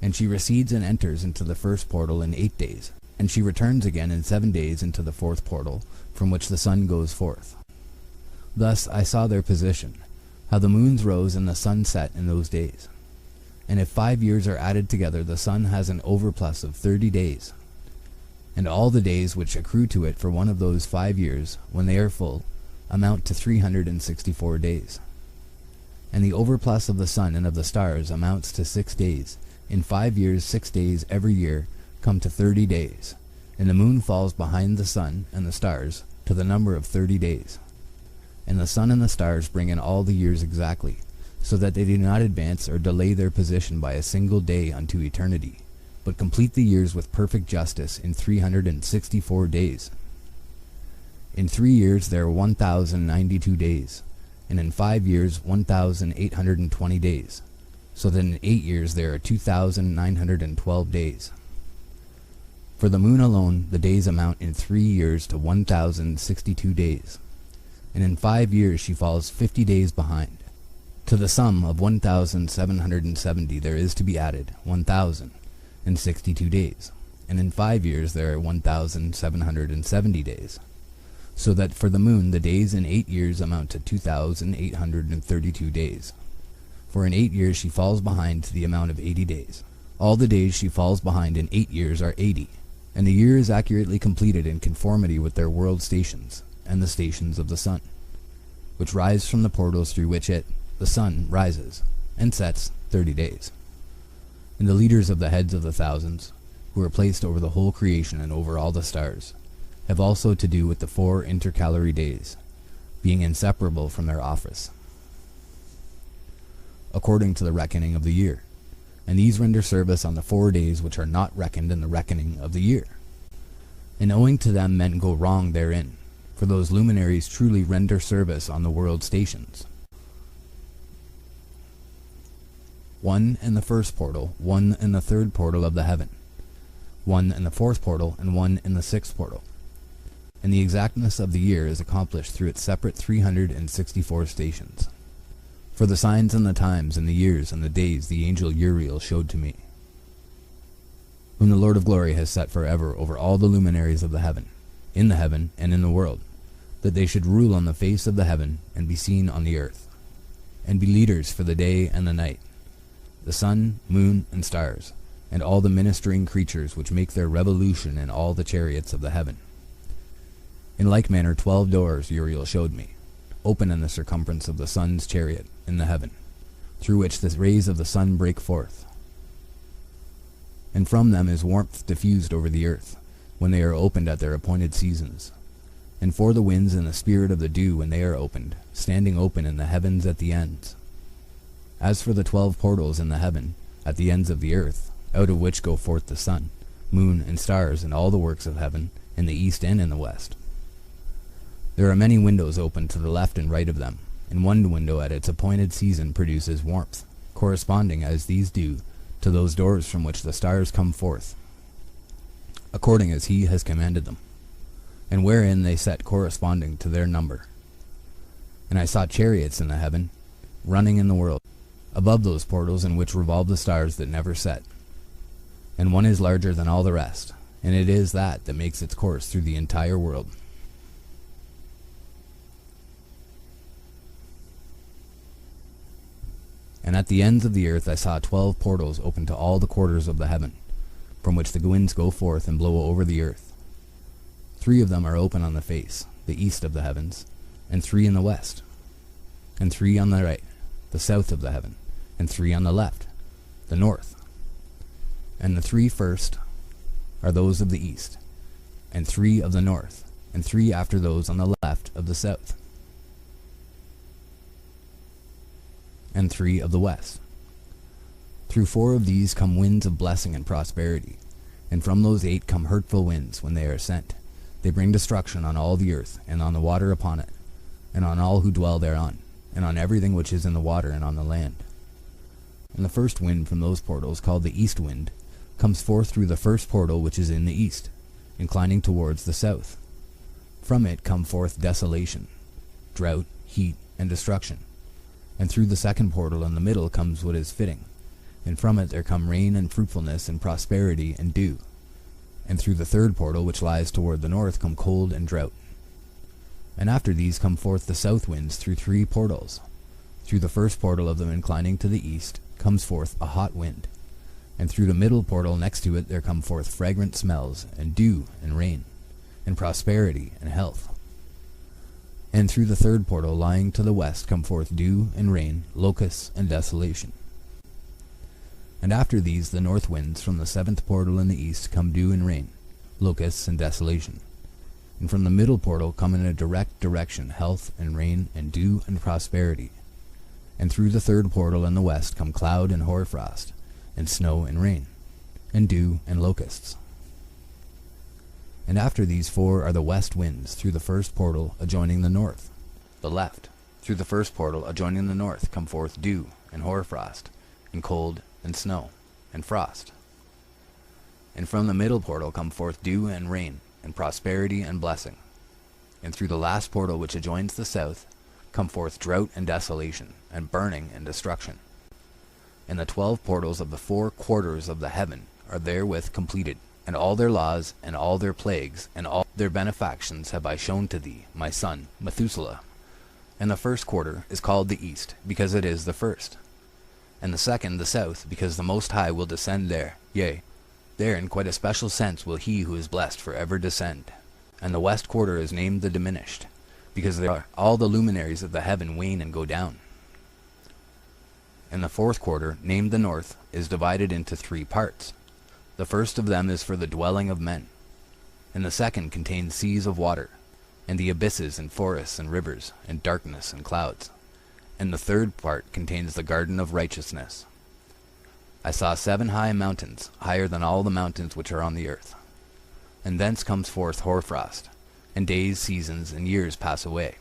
And she recedes and enters into the 1st portal in 8 days, and she returns again in 7 days into the 4th portal from which the sun goes forth. Thus I saw their position, how the moons rose and the sun set in those days. And if 5 years are added together, the sun has an overplus of 30 days. And all the days which accrue to it for one of those 5 years, when they are full, amount to 364 days. And the overplus of the sun and of the stars amounts to 6 days. In 5 years 6 days every year come to 30 days. And the moon falls behind the sun and the stars to the number of 30 days. And the sun and the stars bring in all the years exactly, so that they do not advance or delay their position by a single day unto eternity, but complete the years with perfect justice in 364 days. In 3 years there are 1,092 days, and in 5 years 1,820 days, so that in 8 years there are 2,912 days. For the moon alone the days amount in 3 years to 1,062 days, and in 5 years she falls 50 days behind. To the sum of 1,770 there is to be added 1,062 days, and in 5 years there are 1,770 days, so that for the moon the days in 8 years amount to 2,832 days. For in 8 years she falls behind to the amount of 80 days. All the days she falls behind in 8 years are 80, and the year is accurately completed in conformity with their world stations, and the stations of the sun, which rise from the portals through which it, the sun, rises, and sets 30 days. And the leaders of the heads of the thousands, who are placed over the whole creation and over all the stars, have also to do with the 4 intercalary days, being inseparable from their office, according to the reckoning of the year. And these render service on the 4 days which are not reckoned in the reckoning of the year. And owing to them men go wrong therein, for those luminaries truly render service on the world stations. 1 in the first portal, 1 in the third portal of the heaven, 1 in the fourth portal, and 1 in the sixth portal. And the exactness of the year is accomplished through its separate 364 stations. For the signs and the times and the years and the days the angel Uriel showed to me, whom the Lord of glory has set forever over all the luminaries of the heaven, in the heaven and in the world, that they should rule on the face of the heaven and be seen on the earth, and be leaders for the day and the night, the sun, moon, and stars, and all the ministering creatures which make their revolution in all the chariots of the heaven. In like manner 12 doors Uriel showed me, open in the circumference of the sun's chariot in the heaven, through which the rays of the sun break forth. And from them is warmth diffused over the earth, when they are opened at their appointed seasons, and for the winds and the spirit of the dew when they are opened, standing open in the heavens at the ends. As for the 12 portals in the heaven, at the ends of the earth, out of which go forth the sun, moon, and stars, and all the works of heaven, in the east and in the west. There are many windows open to the left and right of them, and one window at its appointed season produces warmth, corresponding as these do to those doors from which the stars come forth, according as he has commanded them, and wherein they set corresponding to their number. And I saw chariots in the heaven, running in the world, above those portals in which revolve the stars that never set. And one is larger than all the rest, and it is that makes its course through the entire world. And at the ends of the earth I saw 12 portals open to all the quarters of the heaven, from which the winds go forth and blow over the earth. 3 of them are open on the face, the east of the heavens, and 3 in the west, and 3 on the right, the south of the heaven, and 3 on the left, the north. And the 3 first are those of the east, and 3 of the north, and 3 after those on the left of the south, and 3 of the west. Through 4 of these come winds of blessing and prosperity, and from those 8 come hurtful winds when they are sent. They bring destruction on all the earth, and on the water upon it, and on all who dwell thereon, and on everything which is in the water and on the land. And the first wind from those portals, called the east wind, comes forth through the first portal which is in the east, inclining towards the south. From it come forth desolation, drought, heat, and destruction. And through the second portal in the middle comes what is fitting, and from it there come rain and fruitfulness and prosperity and dew. And through the third portal which lies toward the north come cold and drought. And after these come forth the south winds through 3 portals. Through the first portal of them inclining to the east comes forth a hot wind, and through the middle portal next to it there come forth fragrant smells, and dew, and rain, and prosperity, and health. And through the third portal lying to the west come forth dew, and rain, locusts, and desolation. And after these the north winds from the 7th portal in the east come dew and rain, locusts, and desolation. And from the middle portal come in a direct direction health, and rain, and dew, and prosperity. And through the third portal in the west come cloud and hoarfrost, and snow and rain, and dew and locusts. And after these 4 are the west winds through the first portal adjoining the north, the left. Through the first portal adjoining the north come forth dew and hoarfrost, and cold and snow and frost. And from the middle portal come forth dew and rain, and prosperity and blessing. And through the last portal which adjoins the south come forth drought and desolation, and burning and destruction. And the 12 portals of the 4 quarters of the heaven are therewith completed, and all their laws, and all their plagues, and all their benefactions have I shown to thee, my son, Methuselah. And the first quarter is called the east, because it is the first. and the second the south, because the Most High will descend there. Yea, there in quite a special sense will he who is blessed forever descend. And the west quarter is named the diminished, because there are all the luminaries of the heaven wane and go down. And the fourth quarter, named the north, is divided into 3 parts. The first of them is for the dwelling of men, and the second contains seas of water, and the abysses and forests and rivers, and darkness and clouds. And the third part contains the garden of righteousness. I saw 7 high mountains, higher than all the mountains which are on the earth. And thence comes forth hoarfrost, and days, seasons, and years pass away.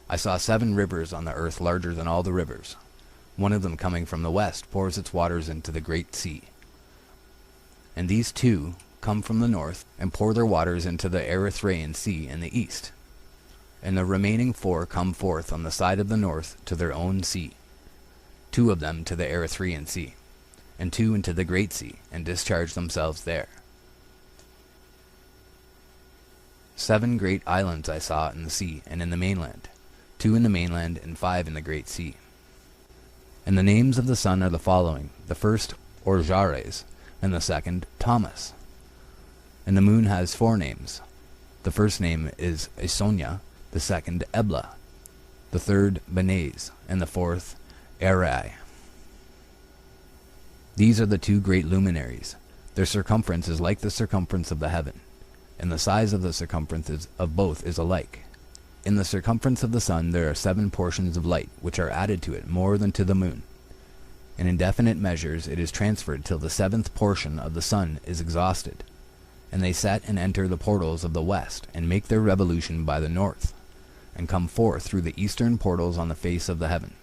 I saw 7 rivers on the earth larger than all the rivers. One of them coming from the west pours its waters into the great sea. And these 2 come from the north, and pour their waters into the Erythraean Sea in the east. And the remaining 4 come forth on the side of the north to their own sea, 2 of them to the Erythraean Sea, and 2 into the great sea, and discharge themselves there. 7 great islands I saw in the sea and in the mainland, 2 in the mainland and 5 in the great sea. And the names of the sun are the following: the first Orjares, and the second Thomas. And the moon has 4 names. The first name is Esonia, the second Ebla, the third Benez, and the fourth Erai. These are the 2 great luminaries. Their circumference is like the circumference of the heaven, and the size of the circumferences of both is alike. In the circumference of the sun there are 7 portions of light, which are added to it more than to the moon. And in definite measures it is transferred till the 7th portion of the sun is exhausted. And they set and enter the portals of the west, and make their revolution by the north, and come forth through the eastern portals on the face of the heaven.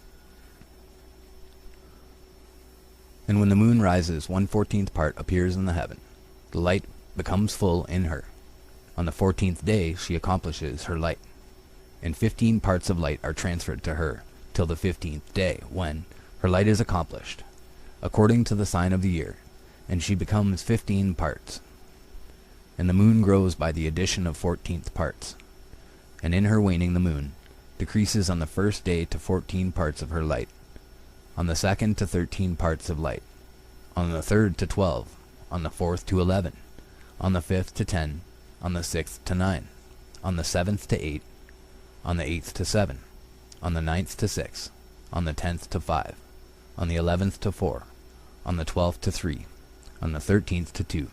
And when the moon rises, 1/14th part appears in the heaven. The light becomes full in her. On the 14th day she accomplishes her light, and 15 parts of light are transferred to her, till the 15th day, when her light is accomplished, according to the sign of the year, and she becomes 15 parts. And the moon grows by the addition of 14th parts. And in her waning the moon decreases on the first day to 14 parts of her light, on the second to 13 parts of light, on the third to 12, on the fourth to 11, on the 5th to 10, on the 6th to 9, on the 7th to 8, on the 8th to 7, on the 9th to 6, on the 10th to 5, on the 11th to 4, on the 12th to 3, on the 13th to 2,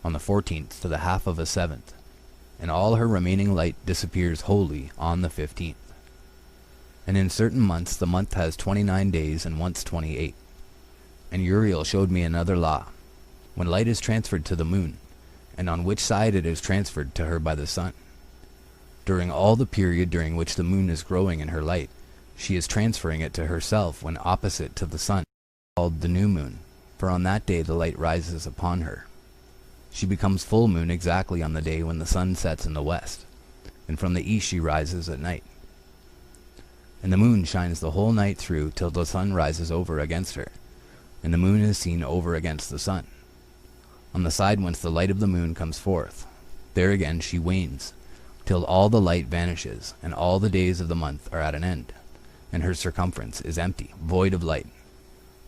on the 14th to the half of a 7th, and all her remaining light disappears wholly on the 15th. And in certain months the month has 29 days, and once 28. And Uriel showed me another law. When light is transferred to the moon, and on which side it is transferred to her by the sun, during all the period during which the moon is growing in her light, she is transferring it to herself when opposite to the sun, called the new moon, for on that day the light rises upon her. She becomes full moon exactly on the day when the sun sets in the west, and from the east she rises at night. And the moon shines the whole night through till the sun rises over against her, and the moon is seen over against the sun. On the side whence the light of the moon comes forth, there again she wanes, till all the light vanishes, and all the days of the month are at an end, and her circumference is empty, void of light.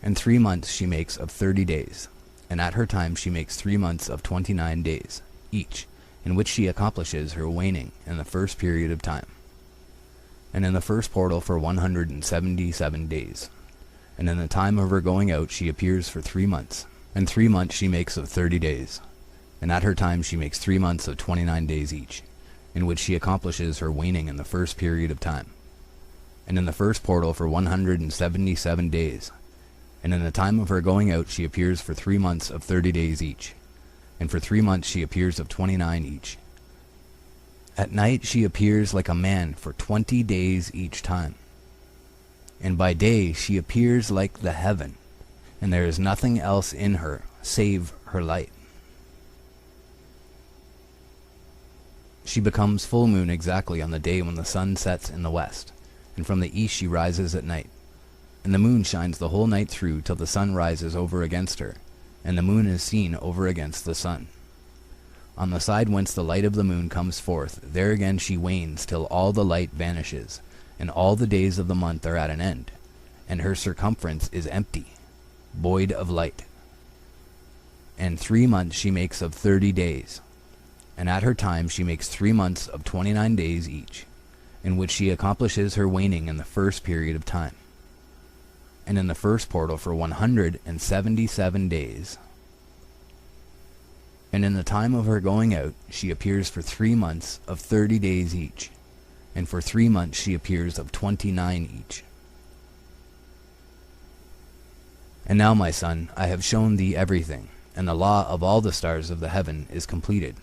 And 3 months she makes of 30 days, and at her time she makes 3 months of 29 days, each, in which she accomplishes her waning in the first period of time. And in the first portal for 177 days. And in the time of her going out she appears for 3 months, and 3 months she makes of 30 days, and at her time she makes 3 months of 29 days each, in which she accomplishes her waning in the first period of time. And in the first portal for 177 days, and in the time of her going out she appears for 3 months of 30 days each, and for 3 months she appears of 29 each. At night she appears like a man for 20 days each time, and by day she appears like the heaven, and there is nothing else in her save her light. She becomes full moon exactly on the day when the sun sets in the west, and from the east she rises at night. And the moon shines the whole night through till the sun rises over against her, and the moon is seen over against the sun. On the side whence the light of the moon comes forth, there again she wanes till all the light vanishes, and all the days of the month are at an end, and her circumference is empty, void of light. And 3 months she makes of 30 days, and at her time she makes 3 months of 29 days each, in which she accomplishes her waning in the first period of time, and in the first portal for 177 days. And in the time of her going out she appears for 3 months of 30 days each, and for 3 months she appears of 29 each. And now, my son, I have shown thee everything, and the law of all the stars of the heaven is completed.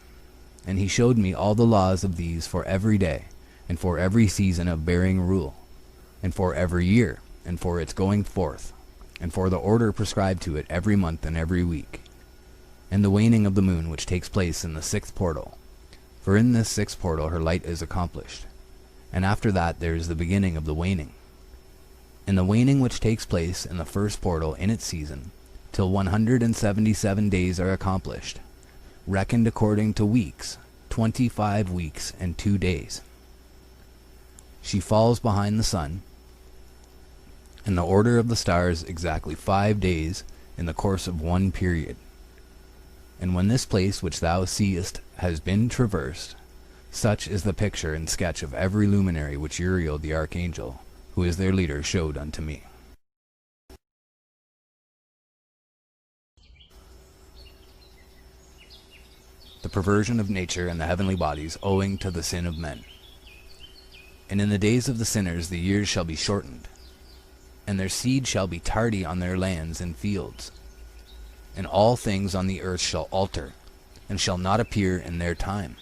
And he showed me all the laws of these for every day, and for every season of bearing rule, and for every year, and for its going forth, and for the order prescribed to it every month and every week, and the waning of the moon which takes place in the 6th portal. For in this 6th portal her light is accomplished, and after that there is the beginning of the waning. And the waning which takes place in the 1st portal in its season, till 177 days are accomplished, reckoned according to weeks, 25 weeks and 2 days. She falls behind the sun, and the order of the stars exactly 5 days in the course of one period. And when this place which thou seest has been traversed, such is the picture and sketch of every luminary which Uriel the archangel, who is their leader, showed unto me. The perversion of nature and the heavenly bodies owing to the sin of men. And in the days of the sinners the years shall be shortened, and their seed shall be tardy on their lands and fields. And all things on the earth shall alter, and shall not appear in their time.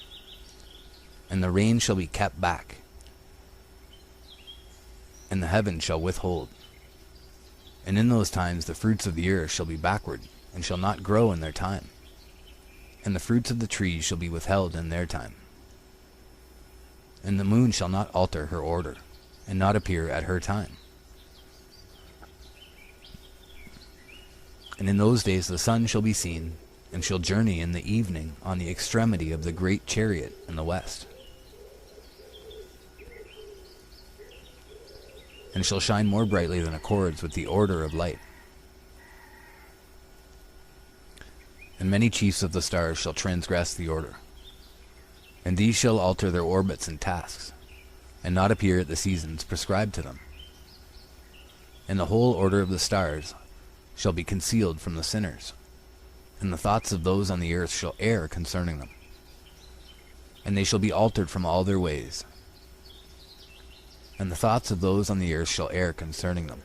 And the rain shall be kept back, and the heaven shall withhold. And in those times the fruits of the earth shall be backward, and shall not grow in their time. And the fruits of the trees shall be withheld in their time. And the moon shall not alter her order, and not appear at her time. And in those days the sun shall be seen, and shall journey in the evening on the extremity of the great chariot in the west. And shall shine more brightly than accords with the order of light. And many chiefs of the stars shall transgress the order, and these shall alter their orbits and tasks, and not appear at the seasons prescribed to them. And the whole order of the stars shall be concealed from the sinners, and the thoughts of those on the earth shall err concerning them, and they shall be altered from all their ways. And the thoughts of those on the earth shall err concerning them,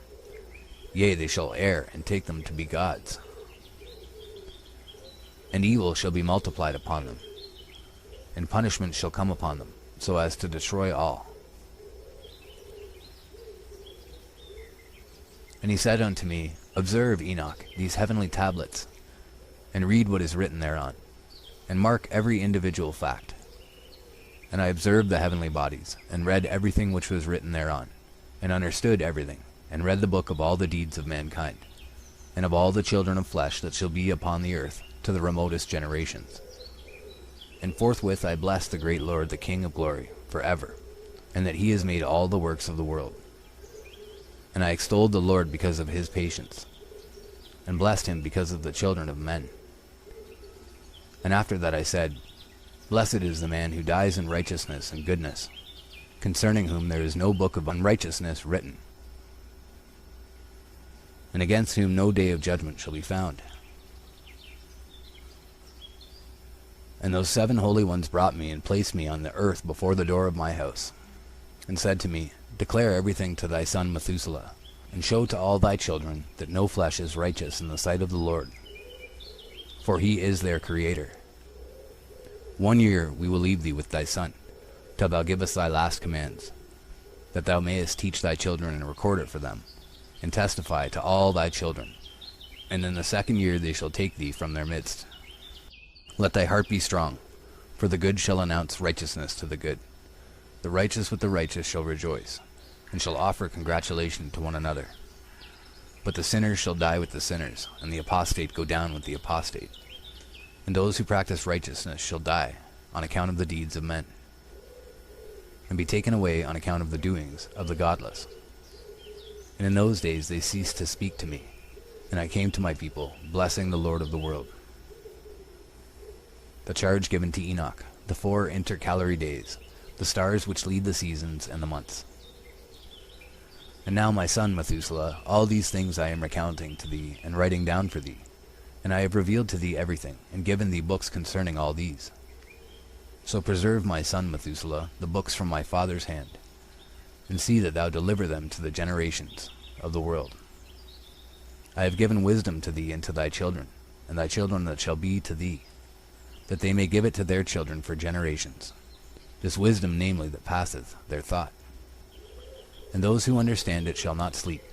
yea, they shall err and take them to be gods. And evil shall be multiplied upon them, and punishment shall come upon them, so as to destroy all. And he said unto me, Observe, Enoch, these heavenly tablets, and read what is written thereon, and mark every individual fact. And I observed the heavenly bodies, and read everything which was written thereon, and understood everything, and read the book of all the deeds of mankind, and of all the children of flesh that shall be upon the earth, to the remotest generations. And forthwith I blessed the great Lord, the King of glory, forever, and that he has made all the works of the world. And I extolled the Lord because of his patience, and blessed him because of the children of men. And after that I said, Blessed is the man who dies in righteousness and goodness, concerning whom there is no book of unrighteousness written, and against whom no day of judgment shall be found. And those 7 holy ones brought me and placed me on the earth before the door of my house, and said to me, Declare everything to thy son Methuselah, and show to all thy children that no flesh is righteous in the sight of the Lord, for he is their creator. 1 year we will leave thee with thy son, till thou give us thy last commands, that thou mayest teach thy children and record it for them, and testify to all thy children. And in the 2nd year they shall take thee from their midst. Let thy heart be strong, for the good shall announce righteousness to the good. The righteous with the righteous shall rejoice, and shall offer congratulation to one another. But the sinners shall die with the sinners, and the apostate go down with the apostate. And those who practice righteousness shall die on account of the deeds of men, and be taken away on account of the doings of the godless. And in those days they ceased to speak to me, and I came to my people, blessing the Lord of the world. The charge given to Enoch, the 4 intercalary days, the stars which lead the seasons and the months. And now, my son Methuselah, all these things I am recounting to thee, and writing down for thee. And I have revealed to thee everything, and given thee books concerning all these. So preserve, my son Methuselah, the books from my father's hand, and see that thou deliver them to the generations of the world. I have given wisdom to thee and to thy children, and thy children that shall be to thee, that they may give it to their children for generations, this wisdom namely that passeth their thought. And those who understand it shall not sleep,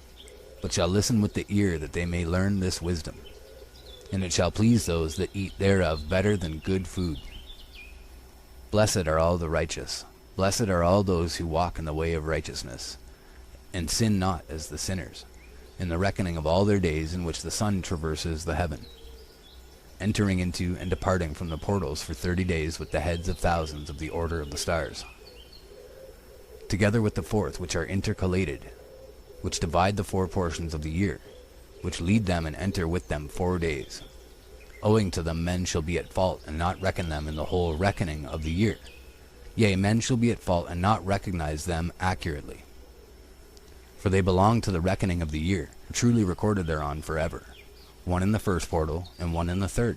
but shall listen with the ear, that they may learn this wisdom. And it shall please those that eat thereof better than good food. Blessed are all the righteous, blessed are all those who walk in the way of righteousness, and sin not as the sinners, in the reckoning of all their days in which the sun traverses the heaven, entering into and departing from the portals for 30 days with the heads of thousands of the order of the stars, together with the 4th, which are intercalated, which divide the 4 portions of the year, which lead them and enter with them 4 days. Owing to them men shall be at fault, and not reckon them in the whole reckoning of the year. Yea, men shall be at fault, and not recognize them accurately. For they belong to the reckoning of the year, truly recorded thereon forever, one in the 1st portal, and one in the 3rd,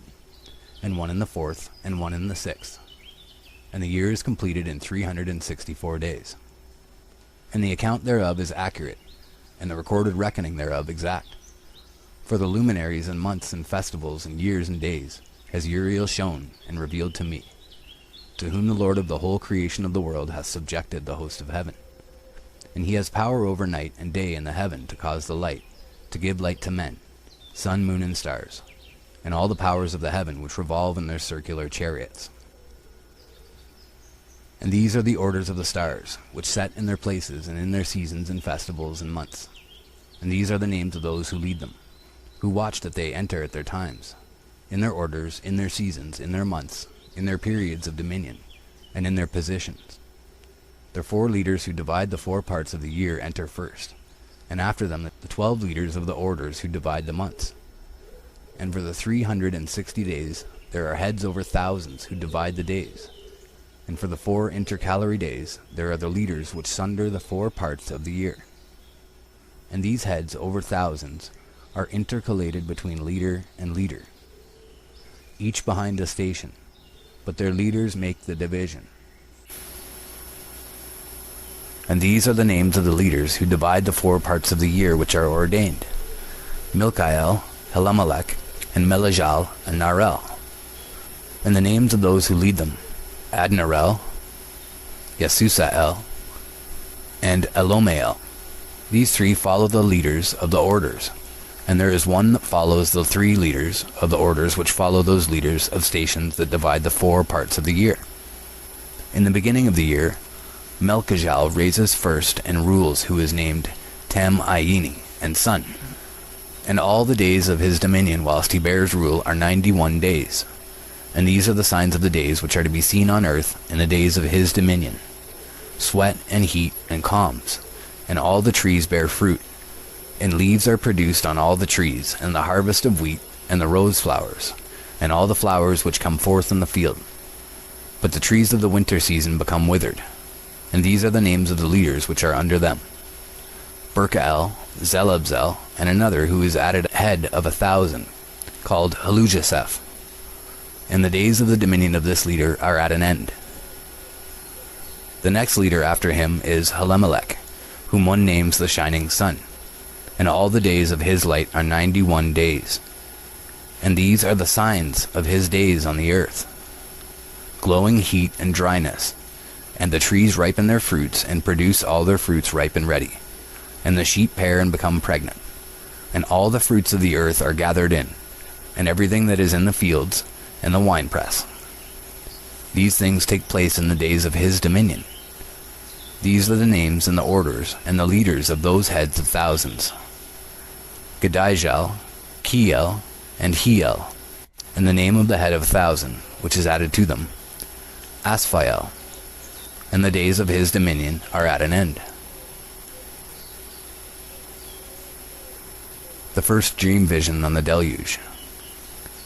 and one in the 4th, and one in the 6th. And the year is completed in 364 days. And the account thereof is accurate, and the recorded reckoning thereof exact. For the luminaries and months and festivals and years and days has Uriel shown and revealed to me, to whom the Lord of the whole creation of the world hath subjected the host of heaven. And he has power over night and day in the heaven to cause the light, to give light to men, sun, moon, and stars, and all the powers of the heaven which revolve in their circular chariots. And these are the orders of the stars, which set in their places and in their seasons and festivals and months. And these are the names of those who lead them, who watch that they enter at their times, in their orders, in their seasons, in their months, in their periods of dominion, and in their positions. Their 4 leaders who divide the 4 parts of the year enter first, and after them the 12 leaders of the orders who divide the months. And for the 360 days there are heads over thousands who divide the days. And for the 4 intercalary days there are the leaders which sunder the 4 parts of the year. And these heads over thousands are intercalated between leader and leader, each behind a station, but their leaders make the division. And these are the names of the leaders who divide the 4 parts of the year which are ordained: Milkael, Helamelech, and Melejal, and Narel. And the names of those who lead them: Adnarel, Yesusael, and Elomael. These 3 follow the leaders of the orders, and there is one that follows the 3 leaders of the orders which follow those leaders of stations that divide the 4 parts of the year. In the beginning of the year, Melchijal raises first and rules, who is named Tam-Ayini, and son. And all the days of his dominion whilst he bears rule are 91 days. And these are the signs of the days which are to be seen on earth in the days of his dominion: sweat and heat and calms, and all the trees bear fruit, and leaves are produced on all the trees, and the harvest of wheat, and the rose flowers, and all the flowers which come forth in the field. But the trees of the winter season become withered. And these are the names of the leaders which are under them: Berkael, Zelabzel, and another who is added head of 1,000, called Halujaseph. And the days of the dominion of this leader are at an end. The next leader after him is Helamelech, whom one names the shining sun, and all the days of his light are 91 days. And these are the signs of his days on the earth: glowing heat and dryness, and the trees ripen their fruits and produce all their fruits ripe and ready, and the sheep pair and become pregnant, and all the fruits of the earth are gathered in, and everything that is in the fields, and the winepress. These things take place in the days of his dominion. These are the names and the orders and the leaders of those heads of thousands: Gedijal, Kiel, and Hiel, and the name of the head of 1,000, which is added to them, Asphael. And the days of his dominion are at an end. the first dream vision on the deluge.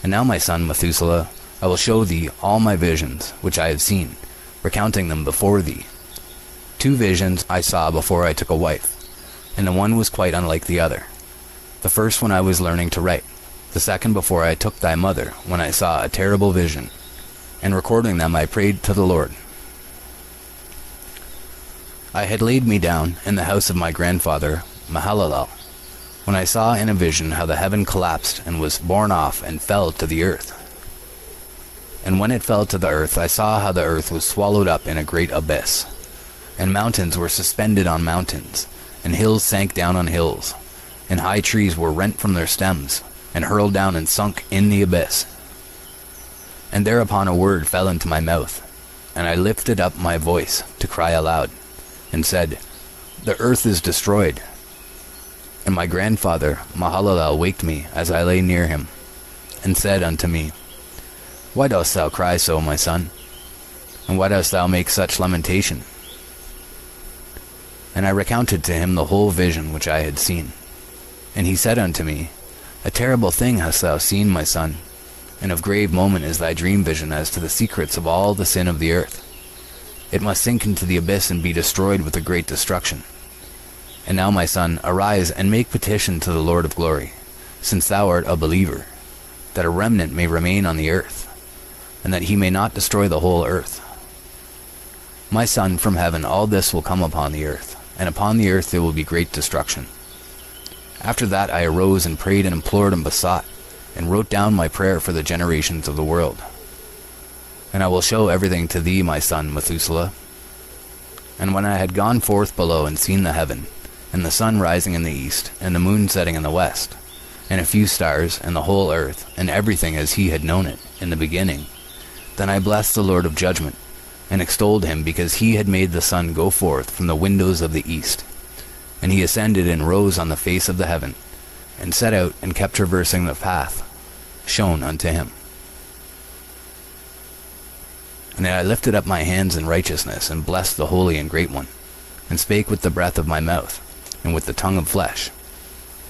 And now, my son Methuselah, I will show thee all my visions which I have seen, recounting them before thee. 2 visions I saw before I took a wife, and the one was quite unlike the other. The first when I was learning to write, the second before I took thy mother, when I saw a terrible vision, and recording them I prayed to the Lord. I had laid me down in the house of my grandfather Mahalalel, when I saw in a vision how the heaven collapsed and was borne off and fell to the earth. And when it fell to the earth, I saw how the earth was swallowed up in a great abyss, and mountains were suspended on mountains, and hills sank down on hills, and high trees were rent from their stems, and hurled down and sunk in the abyss. And thereupon a word fell into my mouth, and I lifted up my voice to cry aloud, and said, The earth is destroyed. And my grandfather Mahalalel waked me as I lay near him, and said unto me, Why dost thou cry so, my son? And why dost thou make such lamentation? And I recounted to him the whole vision which I had seen. And he said unto me, A terrible thing hast thou seen, my son, and of grave moment is thy dream vision as to the secrets of all the sin of the earth. It must sink into the abyss and be destroyed with a great destruction. And now, my son, arise and make petition to the Lord of glory, since thou art a believer, that a remnant may remain on the earth, and that he may not destroy the whole earth. My son, from heaven all this will come upon the earth, and upon the earth there will be great destruction. After that I arose and prayed and implored and besought, and wrote down my prayer for the generations of the world. And I will show everything to thee, my son Methuselah. And when I had gone forth below and seen the heaven, and the sun rising in the east, and the moon setting in the west, and a few stars, and the whole earth, and everything as he had known it in the beginning, then I blessed the Lord of judgment, and extolled him, because he had made the sun go forth from the windows of the east. And he ascended and rose on the face of the heaven, and set out and kept traversing the path shown unto him. And I lifted up my hands in righteousness, and blessed the Holy and Great One, and spake with the breath of my mouth, and with the tongue of flesh,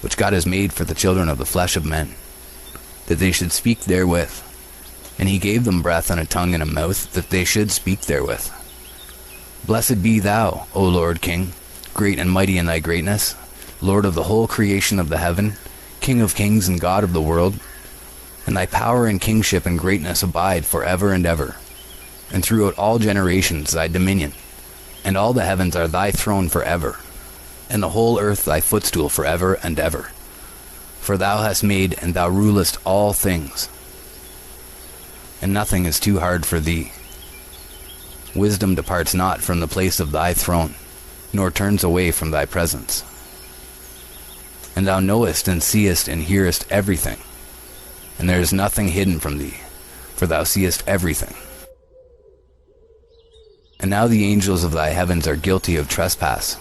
which God has made for the children of the flesh of men, that they should speak therewith. And he gave them breath and a tongue and a mouth, that they should speak therewith. Blessed be thou, O Lord King, great and mighty in thy greatness, Lord of the whole creation of the heaven, King of kings and God of the world. And thy power and kingship and greatness abide for ever and ever. And throughout all generations thy dominion, and all the heavens are thy throne for ever, and the whole earth thy footstool for ever and ever. For thou hast made, and thou rulest all things, and nothing is too hard for thee. Wisdom departs not from the place of thy throne, nor turns away from thy presence. And thou knowest and seest and hearest everything, and there is nothing hidden from thee, for thou seest everything. And now the angels of thy heavens are guilty of trespass,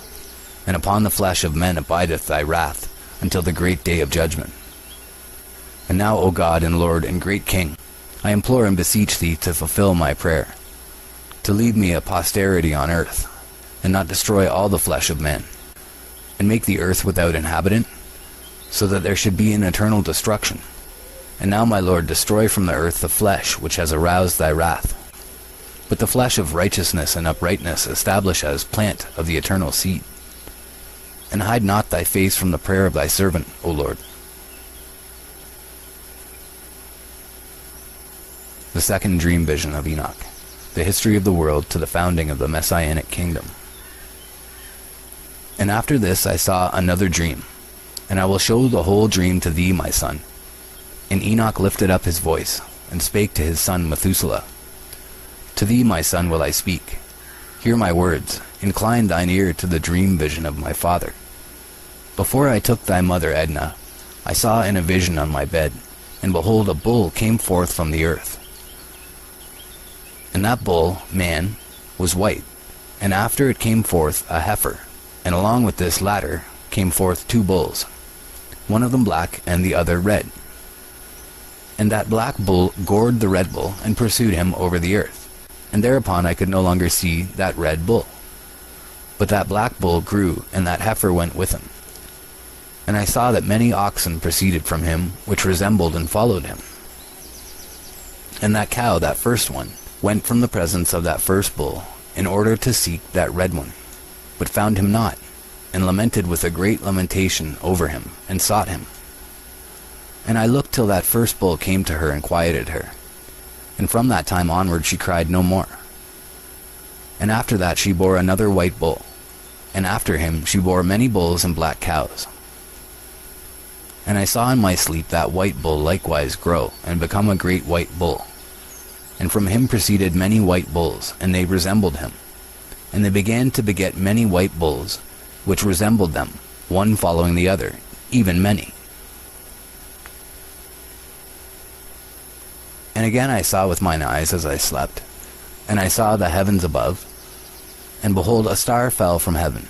and upon the flesh of men abideth thy wrath, until the great day of judgment. And now, O God and Lord and great King, I implore and beseech thee to fulfill my prayer, to leave me a posterity on earth, and not destroy all the flesh of men, and make the earth without inhabitant, so that there should be an eternal destruction. And now, my Lord, destroy from the earth the flesh which has aroused thy wrath, but the flesh of righteousness and uprightness establish as plant of the eternal seed. And hide not thy face from the prayer of thy servant, O Lord. The second dream vision of Enoch, the history of the world to the founding of the Messianic kingdom. And after this I saw another dream, and I will show the whole dream to thee, my son. And Enoch lifted up his voice, and spake to his son Methuselah. To thee, my son, will I speak. Hear my words, incline thine ear to the dream vision of my father. Before I took thy mother Edna, I saw in a vision on my bed, and behold, a bull came forth from the earth. And that bull, man, was white, and after it came forth a heifer, and along with this latter came forth 2 bulls, one of them black and the other red. And that black bull gored the red bull, and pursued him over the earth. And thereupon I could no longer see that red bull. But that black bull grew, and that heifer went with him. And I saw that many oxen proceeded from him, which resembled and followed him. And that cow, that first one, went from the presence of that first bull, in order to seek that red one, but found him not, and lamented with a great lamentation over him, and sought him. And I looked till that first bull came to her and quieted her. And from that time onward she cried no more. And after that she bore another white bull, and after him she bore many bulls and black cows. And I saw in my sleep that white bull likewise grow, and become a great white bull. And from him proceeded many white bulls, and they resembled him. And they began to beget many white bulls, which resembled them, one following the other, even many. And again I saw with mine eyes as I slept, and I saw the heavens above, and behold, a star fell from heaven.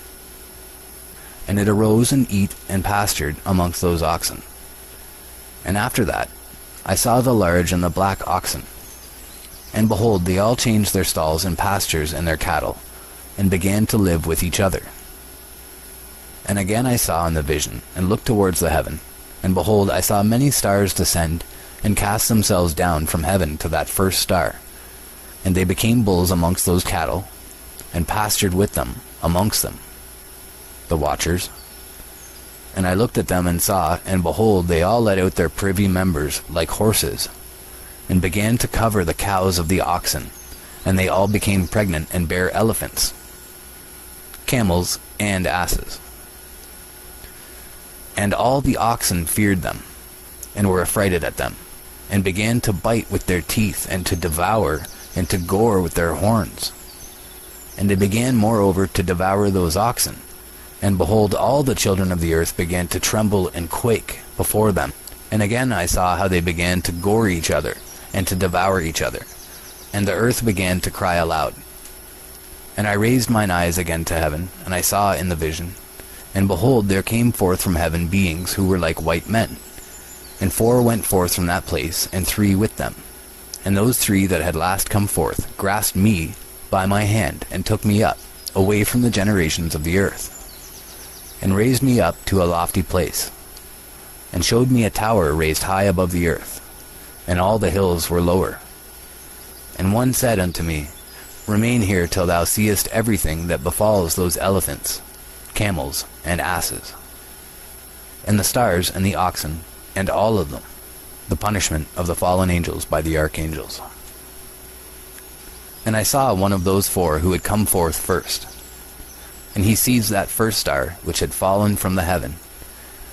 And it arose and eat and pastured amongst those oxen. And after that I saw the large and the black oxen. And behold, they all changed their stalls and pastures and their cattle, and began to live with each other. And again I saw in the vision, and looked towards the heaven, and behold, I saw many stars descend, and cast themselves down from heaven to that first star. And they became bulls amongst those cattle, and pastured with them amongst them, the watchers. And I looked at them and saw, and behold, they all let out their privy members like horses, and began to cover the cows of the oxen, and they all became pregnant and bare elephants, camels, and asses. And all the oxen feared them, and were affrighted at them, and began to bite with their teeth, and to devour, and to gore with their horns. And they began moreover to devour those oxen. And behold, all the children of the earth began to tremble and quake before them. And again I saw how they began to gore each other, and to devour each other. And the earth began to cry aloud. And I raised mine eyes again to heaven, and I saw in the vision, and behold, there came forth from heaven beings who were like white men. And 4 went forth from that place, and 3 with them. And those 3 that had last come forth grasped me by my hand, and took me up, away from the generations of the earth, and raised me up to a lofty place, and showed me a tower raised high above the earth, and all the hills were lower. And one said unto me, Remain here till thou seest everything that befalls those elephants, camels, and asses, and the stars and the oxen, and all of them, the punishment of the fallen angels by the archangels. And I saw one of those 4 who had come forth first, and he seized that first star which had fallen from the heaven,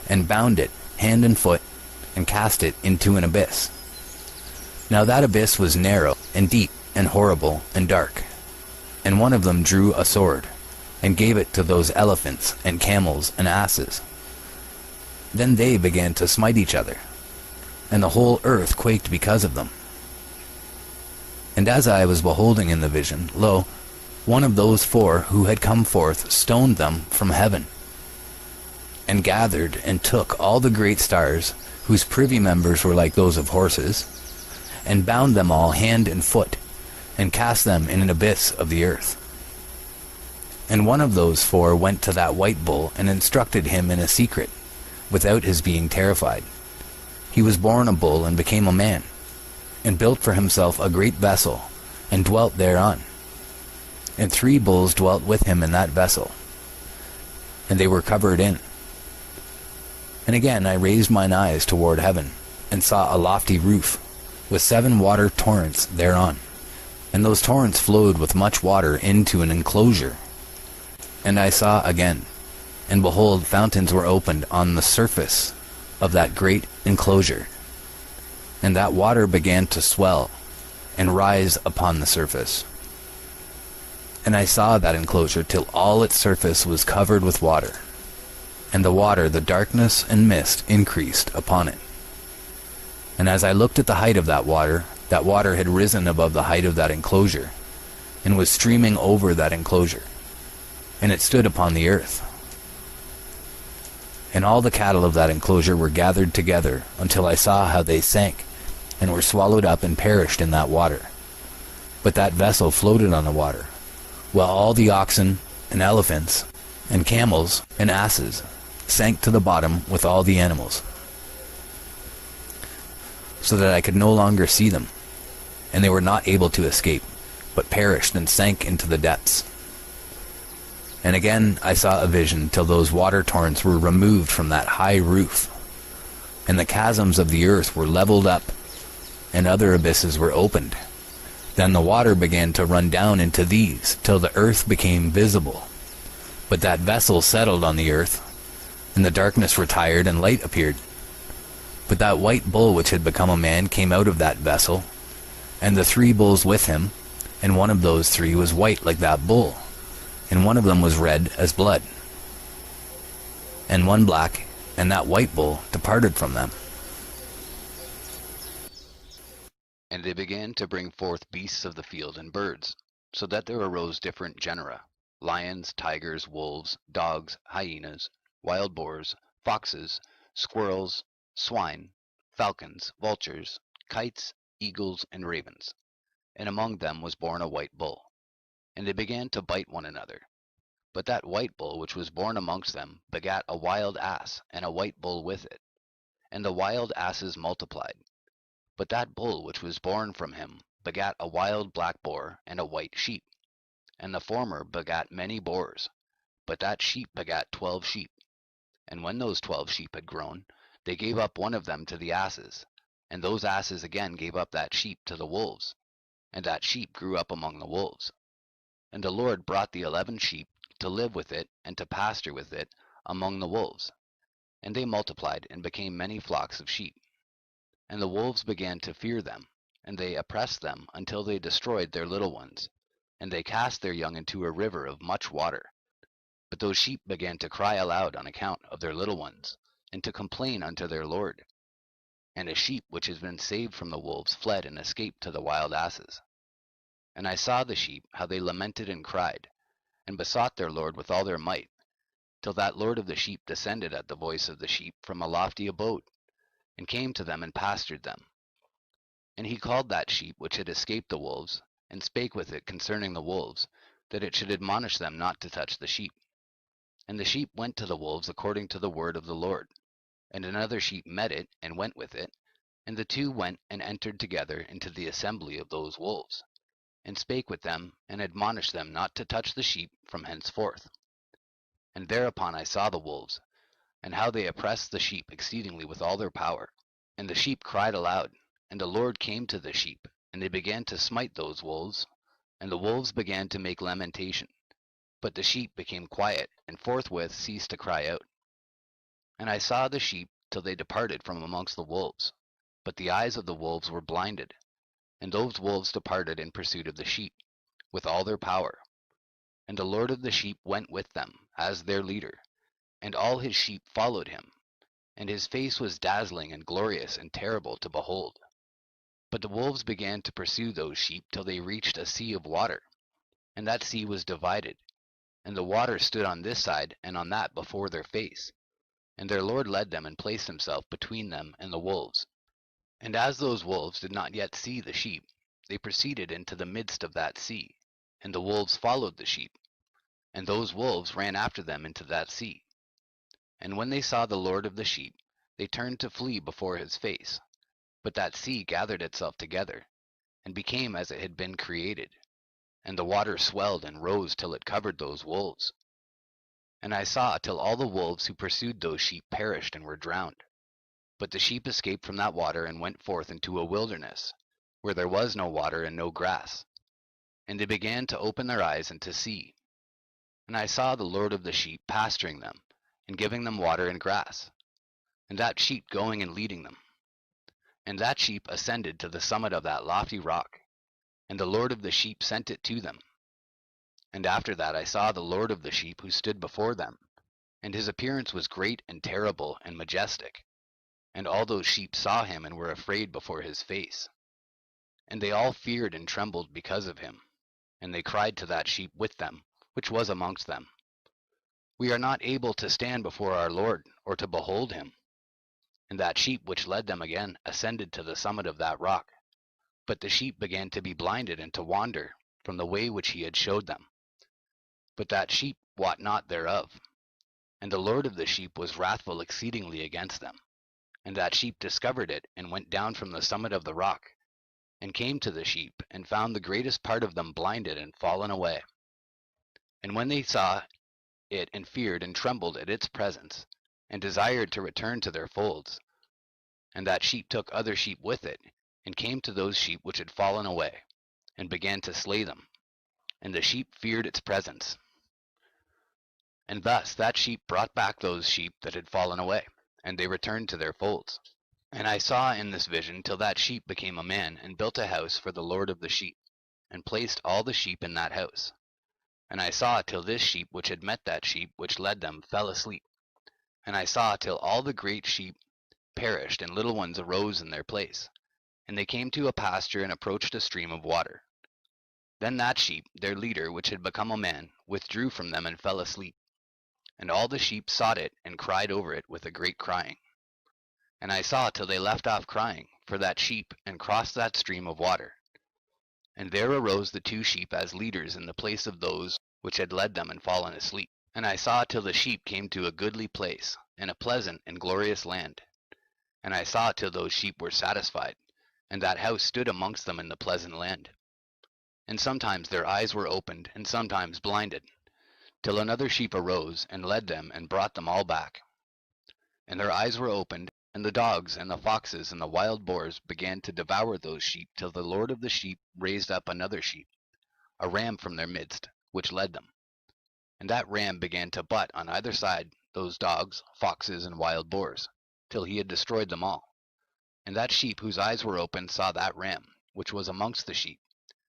and bound it hand and foot, and cast it into an abyss. Now that abyss was narrow, and deep, and horrible, and dark. And one of them drew a sword, and gave it to those elephants, and camels, and asses. Then they began to smite each other, and the whole earth quaked because of them. And as I was beholding in the vision, lo, one of those 4 who had come forth stoned them from heaven, and gathered and took all the great stars, whose privy members were like those of horses, and bound them all hand and foot, and cast them in an abyss of the earth. And one of those 4 went to that white bull, and instructed him in a secret, without his being terrified. He was born a bull, and became a man, and built for himself a great vessel, and dwelt thereon. And 3 bulls dwelt with him in that vessel, and they were covered in. And again I raised mine eyes toward heaven, and saw a lofty roof, with 7 water torrents thereon. And those torrents flowed with much water into an enclosure. And I saw again, and behold, fountains were opened on the surface of that great enclosure. And that water began to swell, and rise upon the surface. And I saw that enclosure till all its surface was covered with water. And the water, the darkness and mist, increased upon it. And as I looked at the height of that water had risen above the height of that enclosure, and was streaming over that enclosure, and it stood upon the earth. And all the cattle of that enclosure were gathered together, until I saw how they sank, and were swallowed up and perished in that water. But that vessel floated on the water, while all the oxen, and elephants, and camels, and asses, sank to the bottom with all the animals, so that I could no longer see them, and they were not able to escape, but perished and sank into the depths. And again I saw a vision till those water torrents were removed from that high roof, and the chasms of the earth were leveled up, and other abysses were opened. Then the water began to run down into these, till the earth became visible. But that vessel settled on the earth, and the darkness retired, and light appeared. But that white bull which had become a man came out of that vessel, and the 3 bulls with him, and one of those 3 was white like that bull, and one of them was red as blood, and one black, and that white bull departed from them. And they began to bring forth beasts of the field and birds, so that there arose different genera: lions, tigers, wolves, dogs, hyenas, wild boars, foxes, squirrels, swine, falcons, vultures, kites, eagles, and ravens. And among them was born a white bull. And they began to bite one another. But that white bull which was born amongst them begat a wild ass, and a white bull with it. And the wild asses multiplied. But that bull which was born from him begat a wild black boar, and a white sheep. And the former begat many boars, but that sheep begat 12 sheep. And when those 12 sheep had grown, they gave up one of them to the asses, and those asses again gave up that sheep to the wolves, and that sheep grew up among the wolves. And the Lord brought the 11 sheep to live with it, and to pasture with it among the wolves. And they multiplied, and became many flocks of sheep. And the wolves began to fear them, and they oppressed them until they destroyed their little ones. And they cast their young into a river of much water. But those sheep began to cry aloud on account of their little ones, and to complain unto their Lord. And a sheep which has been saved from the wolves fled and escaped to the wild asses. And I saw the sheep, how they lamented and cried, and besought their Lord with all their might, till that Lord of the sheep descended at the voice of the sheep from a lofty abode, and came to them and pastured them. And he called that sheep which had escaped the wolves, and spake with it concerning the wolves, that it should admonish them not to touch the sheep. And the sheep went to the wolves according to the word of the Lord. And another sheep met it, and went with it, and the 2 went and entered together into the assembly of those wolves, and spake with them, and admonished them not to touch the sheep from henceforth. And thereupon I saw the wolves, and how they oppressed the sheep exceedingly with all their power. And the sheep cried aloud, and the Lord came to the sheep, and they began to smite those wolves, and the wolves began to make lamentation. But the sheep became quiet, and forthwith ceased to cry out. And I saw the sheep till they departed from amongst the wolves, but the eyes of the wolves were blinded. And those wolves departed in pursuit of the sheep, with all their power. And the Lord of the sheep went with them, as their leader, and all his sheep followed him. And his face was dazzling and glorious and terrible to behold. But the wolves began to pursue those sheep till they reached a sea of water, and that sea was divided, and the water stood on this side and on that before their face. And their Lord led them and placed himself between them and the wolves. And as those wolves did not yet see the sheep, they proceeded into the midst of that sea, and the wolves followed the sheep, and those wolves ran after them into that sea. And when they saw the Lord of the sheep, they turned to flee before his face. But that sea gathered itself together, and became as it had been created, and the water swelled and rose till it covered those wolves. And I saw till all the wolves who pursued those sheep perished and were drowned. But the sheep escaped from that water and went forth into a wilderness, where there was no water and no grass. And they began to open their eyes and to see. And I saw the Lord of the sheep pasturing them, and giving them water and grass, and that sheep going and leading them. And that sheep ascended to the summit of that lofty rock, and the Lord of the sheep sent it to them. And after that I saw the Lord of the sheep who stood before them, and his appearance was great and terrible and majestic. And all those sheep saw him and were afraid before his face. And they all feared and trembled because of him. And they cried to that sheep with them, which was amongst them, We are not able to stand before our Lord, or to behold him. And that sheep which led them again ascended to the summit of that rock. But the sheep began to be blinded and to wander from the way which he had showed them. But that sheep wot not thereof. And the Lord of the sheep was wrathful exceedingly against them. And that sheep discovered it, and went down from the summit of the rock, and came to the sheep, and found the greatest part of them blinded and fallen away. And when they saw it, and feared and trembled at its presence, and desired to return to their folds. And that sheep took other sheep with it, and came to those sheep which had fallen away, and began to slay them. And the sheep feared its presence. And thus that sheep brought back those sheep that had fallen away, and they returned to their folds. And I saw in this vision till that sheep became a man, and built a house for the Lord of the sheep, and placed all the sheep in that house. And I saw till this sheep which had met that sheep which led them fell asleep. And I saw till all the great sheep perished, and little ones arose in their place. And they came to a pasture, and approached a stream of water. Then that sheep, their leader, which had become a man, withdrew from them, and fell asleep. And all the sheep sought it, and cried over it with a great crying. And I saw till they left off crying for that sheep, and crossed that stream of water. And there arose the two sheep as leaders in the place of those which had led them and fallen asleep. And I saw till the sheep came to a goodly place, and a pleasant and glorious land. And I saw till those sheep were satisfied, and that house stood amongst them in the pleasant land. And sometimes their eyes were opened, and sometimes blinded, till another sheep arose, and led them, and brought them all back. And their eyes were opened, and the dogs, and the foxes, and the wild boars began to devour those sheep, till the Lord of the sheep raised up another sheep, a ram from their midst, which led them. And that ram began to butt on either side those dogs, foxes, and wild boars, till he had destroyed them all. And that sheep whose eyes were opened saw that ram, which was amongst the sheep,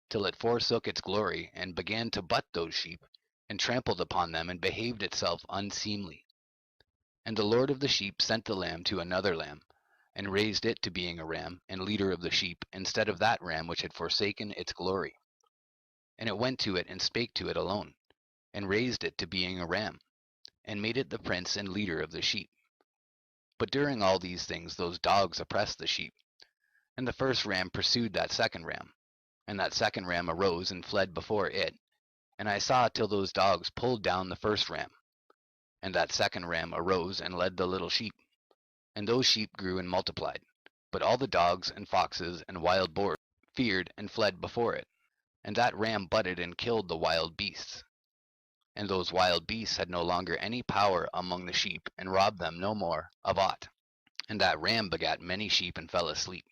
till it forsook its glory, and began to butt those sheep, and trampled upon them, and behaved itself unseemly. And the Lord of the sheep sent the lamb to another lamb, and raised it to being a ram, and leader of the sheep, instead of that ram which had forsaken its glory. And it went to it, and spake to it alone, and raised it to being a ram, and made it the prince and leader of the sheep. But during all these things those dogs oppressed the sheep. And the first ram pursued that second ram, and that second ram arose and fled before it. And I saw till those dogs pulled down the first ram. And that second ram arose and led the little sheep. And those sheep grew and multiplied. But all the dogs and foxes and wild boars feared and fled before it. And that ram butted and killed the wild beasts. And those wild beasts had no longer any power among the sheep, and robbed them no more of aught. And that ram begat many sheep, and fell asleep.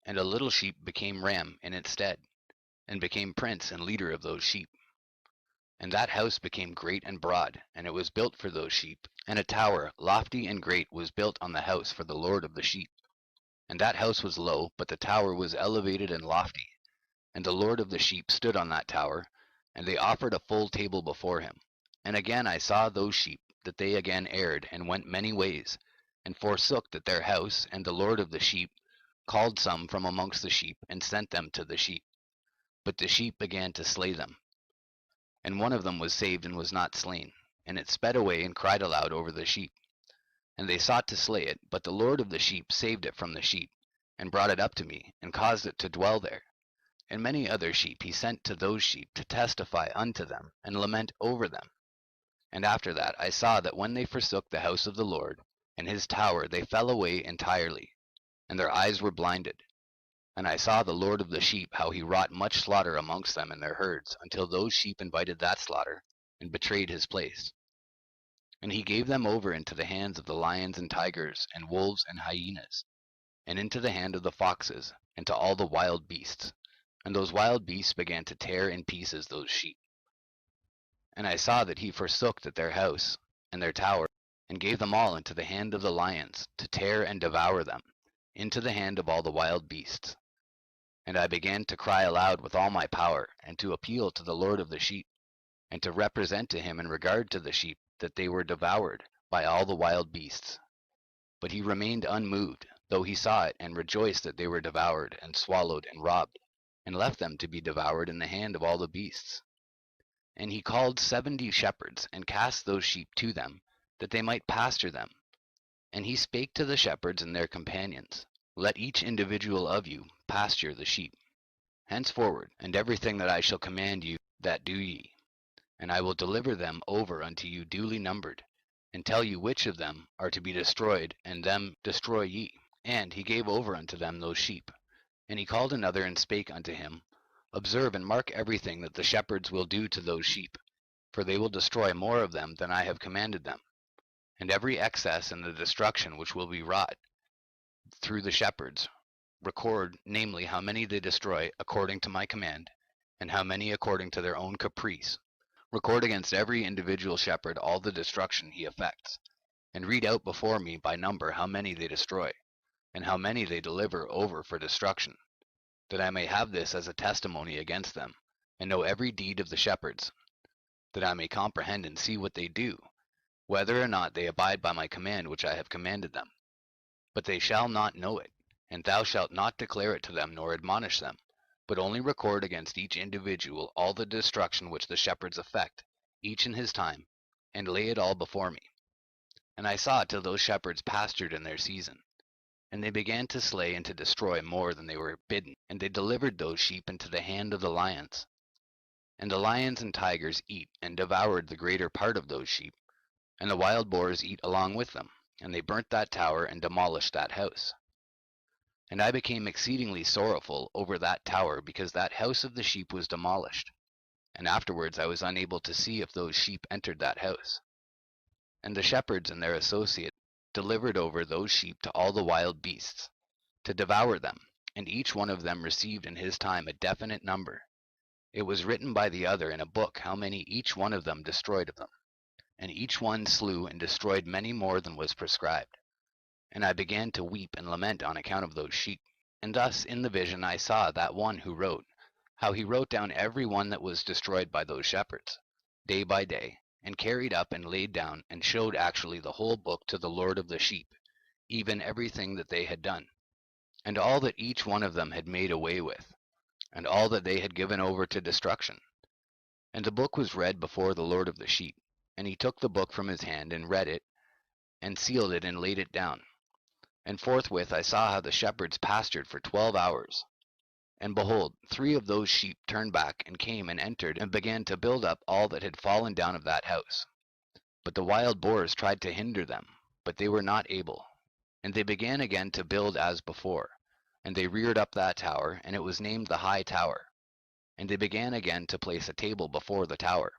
And a little sheep became ram in its stead, and became prince and leader of those sheep. And that house became great and broad, and it was built for those sheep. And a tower, lofty and great, was built on the house for the Lord of the sheep. And that house was low, but the tower was elevated and lofty. And the Lord of the sheep stood on that tower, and they offered a full table before him. And again I saw those sheep, that they again erred, and went many ways, and forsook that their house. And the Lord of the sheep called some from amongst the sheep, and sent them to the sheep. But the sheep began to slay them. And one of them was saved, and was not slain. And it sped away, and cried aloud over the sheep. And they sought to slay it, but the Lord of the sheep saved it from the sheep, and brought it up to me, and caused it to dwell there. And many other sheep he sent to those sheep, to testify unto them, and lament over them. And after that I saw that when they forsook the house of the Lord, and his tower, they fell away entirely, and their eyes were blinded. And I saw the Lord of the sheep, how he wrought much slaughter amongst them in their herds, until those sheep invited that slaughter, and betrayed his place. And he gave them over into the hands of the lions and tigers, and wolves and hyenas, and into the hand of the foxes, and to all the wild beasts. And those wild beasts began to tear in pieces those sheep. And I saw that he forsook that their house, and their tower, and gave them all into the hand of the lions, to tear and devour them, into the hand of all the wild beasts. And I began to cry aloud with all my power, and to appeal to the Lord of the sheep, and to represent to him in regard to the sheep, that they were devoured by all the wild beasts. But he remained unmoved, though he saw it, and rejoiced that they were devoured, and swallowed, and robbed, and left them to be devoured in the hand of all the beasts. And he called 70 shepherds, and cast those sheep to them, that they might pasture them. And he spake to the shepherds and their companions, Let each individual of you pasture the sheep henceforward, and everything that I shall command you, that do ye. And I will deliver them over unto you duly numbered, and tell you which of them are to be destroyed, and them destroy ye. And he gave over unto them those sheep. And he called another and spake unto him, Observe and mark everything that the shepherds will do to those sheep, for they will destroy more of them than I have commanded them. And every excess in the destruction which will be wrought through the shepherds, record, namely, how many they destroy according to my command, and how many according to their own caprice. Record against every individual shepherd all the destruction he effects, and read out before me by number how many they destroy, and how many they deliver over for destruction, that I may have this as a testimony against them, and know every deed of the shepherds, that I may comprehend and see what they do, whether or not they abide by my command which I have commanded them. But they shall not know it, and thou shalt not declare it to them nor admonish them, but only record against each individual all the destruction which the shepherds effect, each in his time, and lay it all before me. And I saw till those shepherds pastured in their season, and they began to slay and to destroy more than they were bidden, and they delivered those sheep into the hand of the lions. And the lions and tigers eat and devoured the greater part of those sheep, and the wild boars eat along with them, and they burnt that tower and demolished that house. And I became exceedingly sorrowful over that tower, because that house of the sheep was demolished. And afterwards I was unable to see if those sheep entered that house. And the shepherds and their associates delivered over those sheep to all the wild beasts, to devour them, and each one of them received in his time a definite number. It was written by the other in a book how many each one of them destroyed of them. And each one slew and destroyed many more than was prescribed. And I began to weep and lament on account of those sheep. And thus in the vision I saw that one who wrote, how he wrote down every one that was destroyed by those shepherds, day by day, and carried up and laid down, and showed actually the whole book to the Lord of the sheep, even everything that they had done, and all that each one of them had made away with, and all that they had given over to destruction. And the book was read before the Lord of the sheep, and he took the book from his hand, and read it, and sealed it, and laid it down. And forthwith I saw how the shepherds pastured for 12 hours. And behold, 3 of those sheep turned back, and came and entered, and began to build up all that had fallen down of that house. But the wild boars tried to hinder them, but they were not able. And they began again to build as before. And they reared up that tower, and it was named the High Tower. And they began again to place a table before the tower.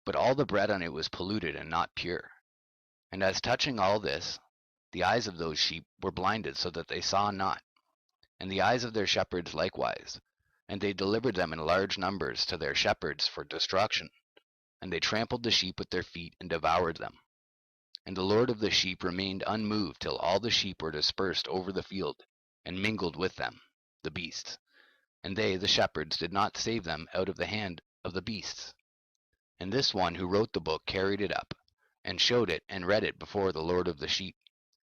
But all the bread on it was polluted and not pure. And as touching all this, the eyes of those sheep were blinded so that they saw not, and the eyes of their shepherds likewise. And they delivered them in large numbers to their shepherds for destruction. And they trampled the sheep with their feet and devoured them. And the Lord of the sheep remained unmoved till all the sheep were dispersed over the field, and mingled with them, the beasts. And they, the shepherds, did not save them out of the hand of the beasts. And this one who wrote the book carried it up, and showed it and read it before the Lord of the sheep,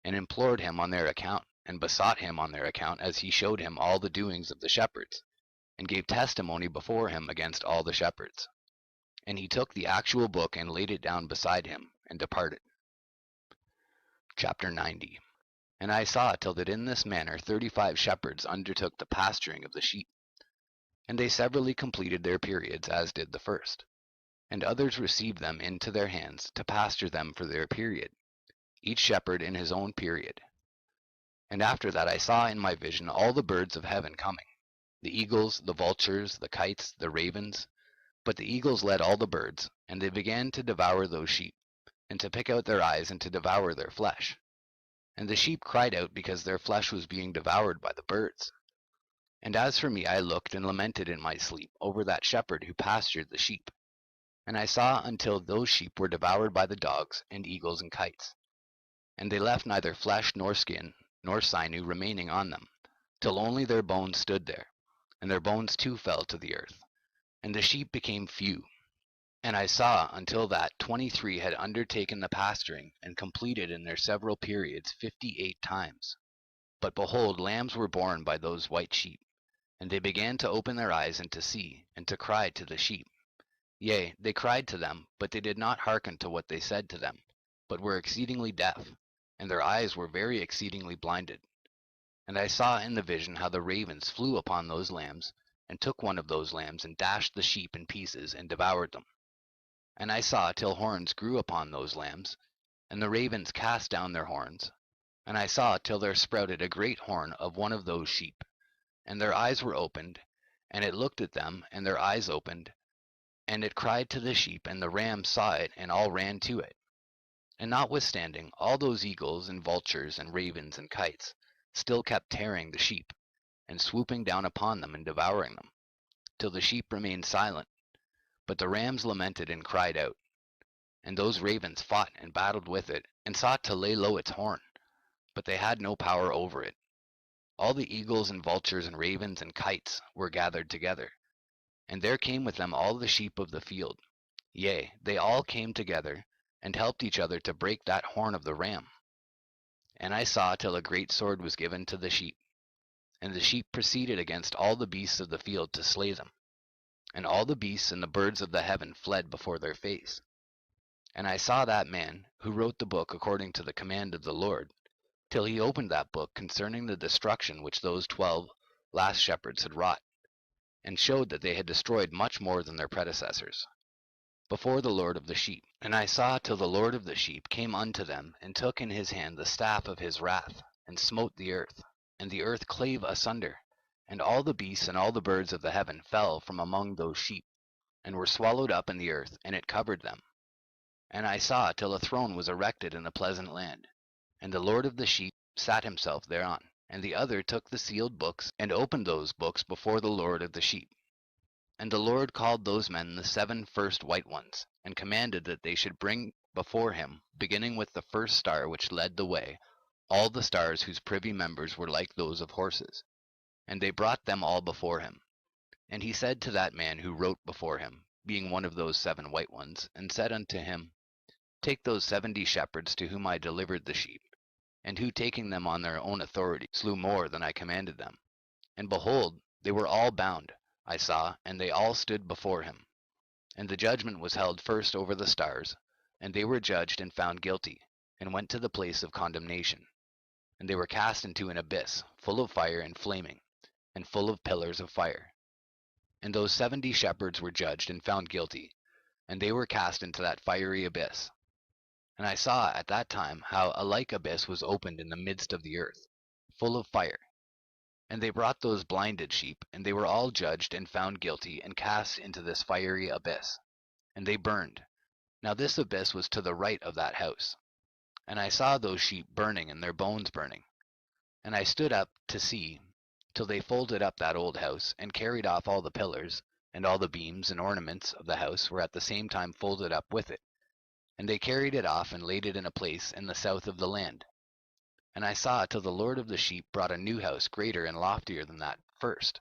and implored him on their account, and besought him on their account, as he showed him all the doings of the shepherds, and gave testimony before him against all the shepherds. And he took the actual book and laid it down beside him, and departed. Chapter 90. And I saw till that in this manner 35 shepherds undertook the pasturing of the sheep. And they severally completed their periods, as did the first. And others received them into their hands to pasture them for their period, each shepherd in his own period. And after that I saw in my vision all the birds of heaven coming, the eagles, the vultures, the kites, the ravens. But the eagles led all the birds, and they began to devour those sheep, and to pick out their eyes, and to devour their flesh. And the sheep cried out because their flesh was being devoured by the birds. And as for me, I looked and lamented in my sleep over that shepherd who pastured the sheep. And I saw until those sheep were devoured by the dogs, and eagles, and kites. And they left neither flesh nor skin, nor sinew remaining on them, till only their bones stood there, and their bones too fell to the earth. And the sheep became few. And I saw until that 23 had undertaken the pasturing, and completed in their several periods 58 times. But behold, lambs were born by those white sheep, and they began to open their eyes and to see, and to cry to the sheep. Yea, they cried to them, but they did not hearken to what they said to them, but were exceedingly deaf, and their eyes were very exceedingly blinded. And I saw in the vision how the ravens flew upon those lambs, and took one of those lambs, and dashed the sheep in pieces, and devoured them. And I saw till horns grew upon those lambs, And the ravens cast down their horns. And I saw till there sprouted a great horn of one of those sheep. And their eyes were opened, and it looked at them, and their eyes opened. And it cried to the sheep, and the rams saw it, and all ran to it. And notwithstanding, all those eagles and vultures and ravens and kites still kept tearing the sheep, and swooping down upon them and devouring them, till the sheep remained silent. But the rams lamented and cried out. And those ravens fought and battled with it, and sought to lay low its horn, but they had no power over it. All the eagles and vultures and ravens and kites were gathered together, and there came with them all the sheep of the field. Yea, they all came together, and helped each other to break that horn of the ram. And I saw till a great sword was given to the sheep, and the sheep proceeded against all the beasts of the field to slay them. And all the beasts and the birds of the heaven fled before their face. And I saw that man who wrote the book according to the command of the Lord, till he opened that book concerning the destruction which those 12 last shepherds had wrought, and showed that they had destroyed much more than their predecessors, before the Lord of the sheep. And I saw till the Lord of the sheep came unto them, and took in his hand the staff of his wrath, and smote the earth, and the earth clave asunder, and all the beasts and all the birds of the heaven fell from among those sheep, and were swallowed up in the earth, and it covered them. And I saw till a throne was erected in a pleasant land, and the Lord of the sheep sat himself thereon. And the other took the sealed books, and opened those books before the Lord of the sheep. And the Lord called those men the 7 first white ones, and commanded that they should bring before him, beginning with the first star which led the way, all the stars whose privy members were like those of horses. And they brought them all before him. And he said to that man who wrote before him, being one of those 7 white ones, and said unto him, Take those 70 shepherds to whom I delivered the sheep, and who taking them on their own authority slew more than I commanded them. And behold, they were all bound, I saw, and they all stood before him. And the judgment was held first over the stars, and they were judged and found guilty, and went to the place of condemnation. And they were cast into an abyss, full of fire and flaming, and full of pillars of fire. And those 70 shepherds were judged and found guilty, and they were cast into that fiery abyss. And I saw at that time how a like abyss was opened in the midst of the earth, full of fire. And they brought those blinded sheep, and they were all judged and found guilty, and cast into this fiery abyss. And they burned. Now this abyss was to the right of that house. And I saw those sheep burning, and their bones burning. And I stood up to see, till they folded up that old house, and carried off all the pillars, and all the beams and ornaments of the house were at the same time folded up with it. And they carried it off, and laid it in a place in the south of the land. And I saw till the Lord of the sheep brought a new house greater and loftier than that first,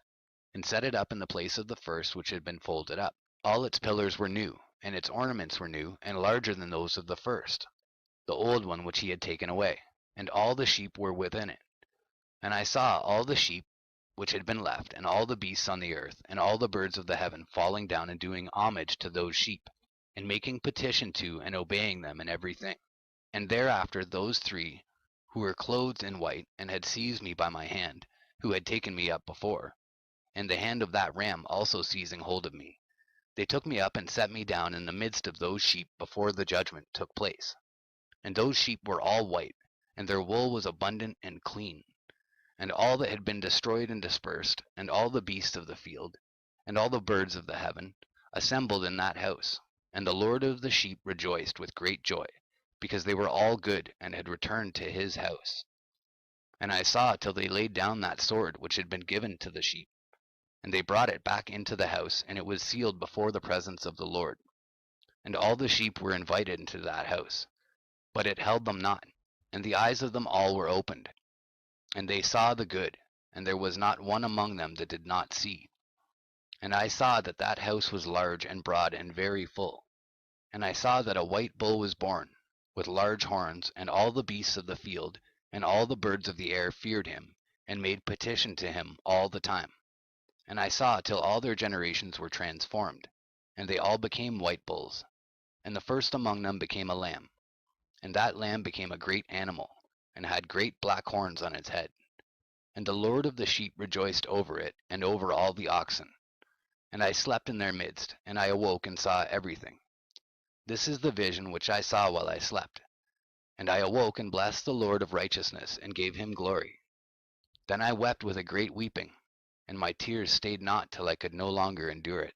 and set it up in the place of the first which had been folded up. All its pillars were new, and its ornaments were new, and larger than those of the first, the old one which he had taken away, and all the sheep were within it. And I saw all the sheep which had been left, and all the beasts on the earth, and all the birds of the heaven falling down and doing homage to those sheep, and making petition to and obeying them in everything. And thereafter those 3 who were clothed in white, and had seized me by my hand, who had taken me up before, and the hand of that ram also seizing hold of me, they took me up and set me down in the midst of those sheep before the judgment took place. And those sheep were all white, and their wool was abundant and clean. And all that had been destroyed and dispersed, and all the beasts of the field, and all the birds of the heaven, assembled in that house. And the Lord of the sheep rejoiced with great joy, because they were all good, and had returned to his house. And I saw till they laid down that sword which had been given to the sheep, and they brought it back into the house, and it was sealed before the presence of the Lord. And all the sheep were invited into that house, but it held them not. And the eyes of them all were opened, and they saw the good, and there was not one among them that did not see. And I saw that that house was large and broad and very full. And I saw that a white bull was born, with large horns, and all the beasts of the field, and all the birds of the air feared him, and made petition to him all the time. And I saw till all their generations were transformed, and they all became white bulls. And the first among them became a lamb. And that lamb became a great animal, and had great black horns on its head. And the Lord of the sheep rejoiced over it, and over all the oxen. And I slept in their midst, and I awoke and saw everything. This is the vision which I saw while I slept. And I awoke and blessed the Lord of righteousness, and gave him glory. Then I wept with a great weeping, and my tears stayed not till I could no longer endure it,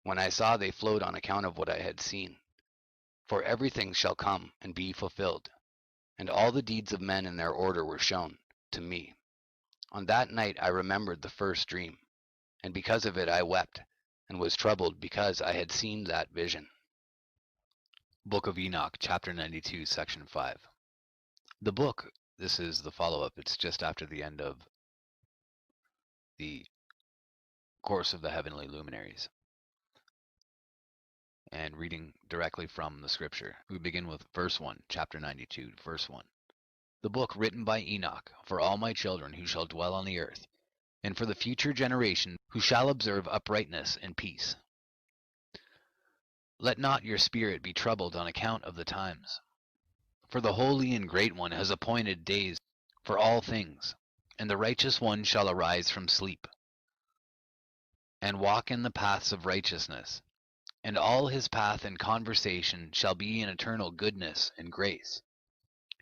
when I saw they flowed on account of what I had seen. For everything shall come and be fulfilled, and all the deeds of men in their order were shown to me. On that night I remembered the first dream, and because of it I wept, and was troubled because I had seen that vision. Book of Enoch, chapter 92, section 5. The book, this is the follow-up. It's just after the end of the course of the heavenly luminaries. And reading directly from the scripture, we begin with verse 1, chapter 92, verse 1. The book written by Enoch for all my children who shall dwell on the earth, and for the future generation who shall observe uprightness and peace. Let not your spirit be troubled on account of the times. For the Holy and Great One has appointed days for all things, and the righteous one shall arise from sleep, and walk in the paths of righteousness, and all his path and conversation shall be in eternal goodness and grace.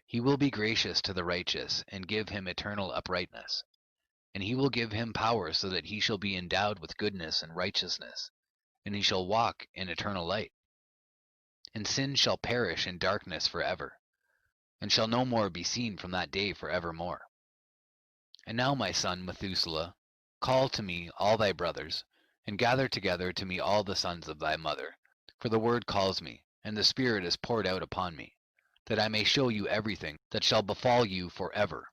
He will be gracious to the righteous, and give him eternal uprightness. And he will give him power so that he shall be endowed with goodness and righteousness, and he shall walk in eternal light. And sin shall perish in darkness forever, and shall no more be seen from that day forevermore. And now, my son Methuselah, call to me all thy brothers, and gather together to me all the sons of thy mother, for the word calls me, and the Spirit is poured out upon me, that I may show you everything that shall befall you forever.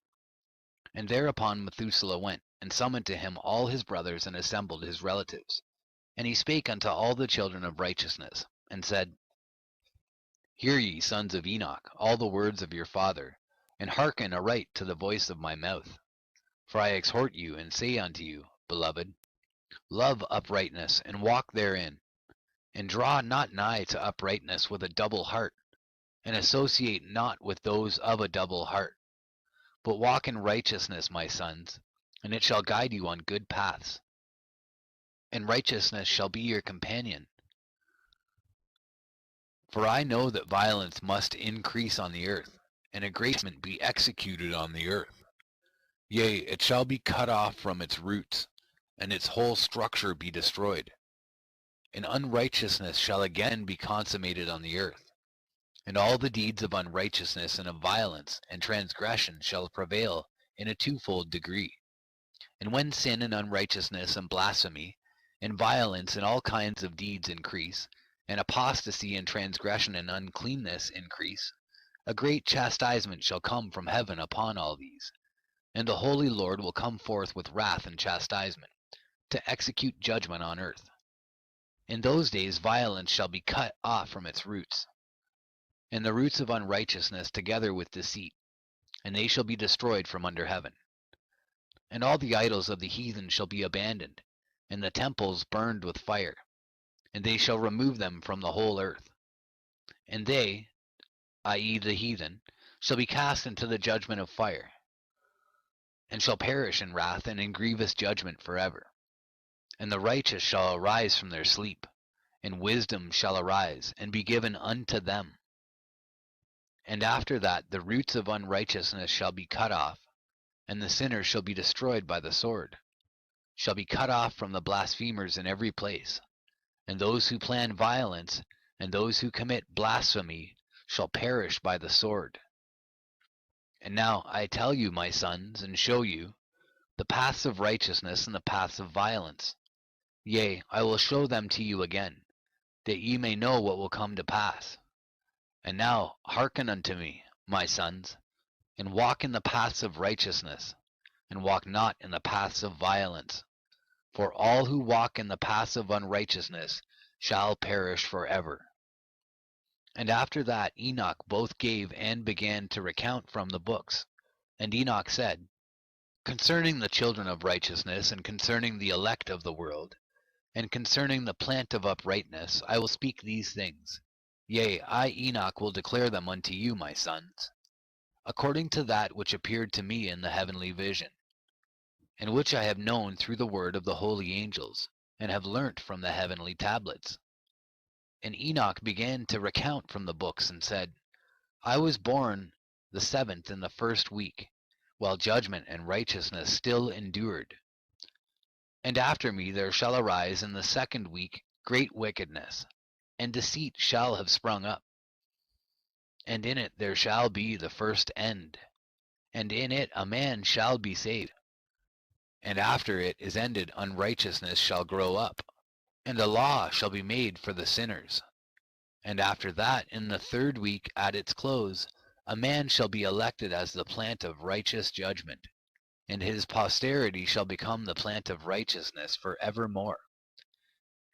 And thereupon Methuselah went, and summoned to him all his brothers, and assembled his relatives. And he spake unto all the children of righteousness, and said, Hear ye, sons of Enoch, all the words of your father, and hearken aright to the voice of my mouth. For I exhort you, and say unto you, beloved, love uprightness, and walk therein, and draw not nigh to uprightness with a double heart, and associate not with those of a double heart. But walk in righteousness, my sons, and it shall guide you on good paths. And righteousness shall be your companion. For I know that violence must increase on the earth, and aggrandizement be executed on the earth. Yea, it shall be cut off from its roots, and its whole structure be destroyed. And unrighteousness shall again be consummated on the earth, and all the deeds of unrighteousness and of violence and transgression shall prevail in a twofold degree. And when sin and unrighteousness and blasphemy and violence and all kinds of deeds increase, and apostasy and transgression and uncleanness increase, a great chastisement shall come from heaven upon all these. And the Holy Lord will come forth with wrath and chastisement, to execute judgment on earth. In those days violence shall be cut off from its roots, and the roots of unrighteousness together with deceit, and they shall be destroyed from under heaven. And all the idols of the heathen shall be abandoned, and the temples burned with fire, and they shall remove them from the whole earth. And they, i.e. the heathen, shall be cast into the judgment of fire, and shall perish in wrath and in grievous judgment forever. And the righteous shall arise from their sleep, and wisdom shall arise, and be given unto them. And after that the roots of unrighteousness shall be cut off, and the sinner shall be destroyed by the sword, shall be cut off from the blasphemers in every place, and those who plan violence, and those who commit blasphemy, shall perish by the sword. And now I tell you, my sons, and show you the paths of righteousness and the paths of violence. Yea, I will show them to you again, that ye may know what will come to pass. And now hearken unto me, my sons, and walk in the paths of righteousness, and walk not in the paths of violence. For all who walk in the paths of unrighteousness shall perish forever. And after that Enoch both gave and began to recount from the books. And Enoch said, Concerning the children of righteousness, and concerning the elect of the world, and concerning the plant of uprightness, I will speak these things. Yea, I Enoch will declare them unto you, my sons, according to that which appeared to me in the heavenly vision, and which I have known through the word of the holy angels, and have learnt from the heavenly tablets. And Enoch began to recount from the books, and said, I was born the 7th in the 1st week, while judgment and righteousness still endured. And after me there shall arise in the 2nd week great wickedness, and deceit shall have sprung up. And in it there shall be the first end, and in it a man shall be saved. And after it is ended unrighteousness shall grow up, and a law shall be made for the sinners. And after that, in the 3rd week at its close, a man shall be elected as the plant of righteous judgment, and his posterity shall become the plant of righteousness for evermore.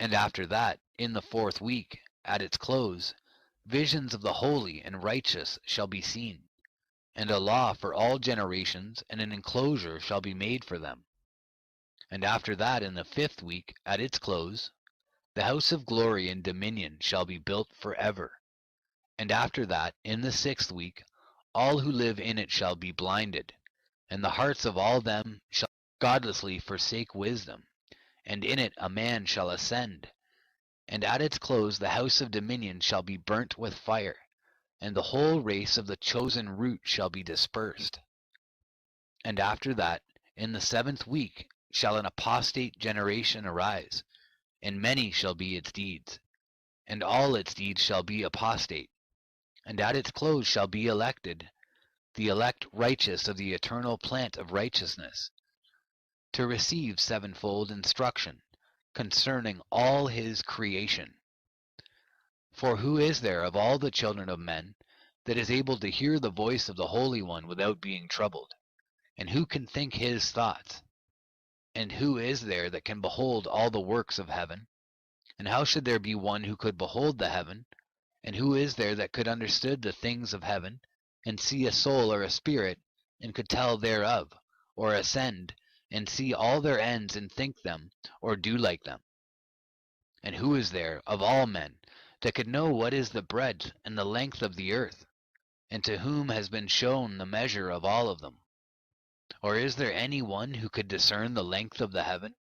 And after that, in the 4th week, at its close, visions of the holy and righteous shall be seen, and a law for all generations, and an enclosure shall be made for them. And after that, in the 5th week, at its close, the house of glory and dominion shall be built forever. And after that, in the 6th week, all who live in it shall be blinded, and the hearts of all them shall godlessly forsake wisdom, and in it a man shall ascend. And at its close the house of dominion shall be burnt with fire, and the whole race of the chosen root shall be dispersed. And after that, in the 7th week, shall an apostate generation arise, and many shall be its deeds, and all its deeds shall be apostate. And at its close shall be elected the elect righteous of the eternal plant of righteousness, to receive sevenfold instruction concerning all his creation. For who is there of all the children of men that is able to hear the voice of the Holy One without being troubled? And who can think his thoughts? And who is there that can behold all the works of heaven? And how should there be one who could behold the heaven? And who is there that could understand the things of heaven, and see a soul or a spirit, and could tell thereof, or ascend, and see all their ends, and think them, or do like them? And who is there, of all men, that could know what is the breadth and the length of the earth, and to whom has been shown the measure of all of them? Or is there any one who could discern the length of the heaven,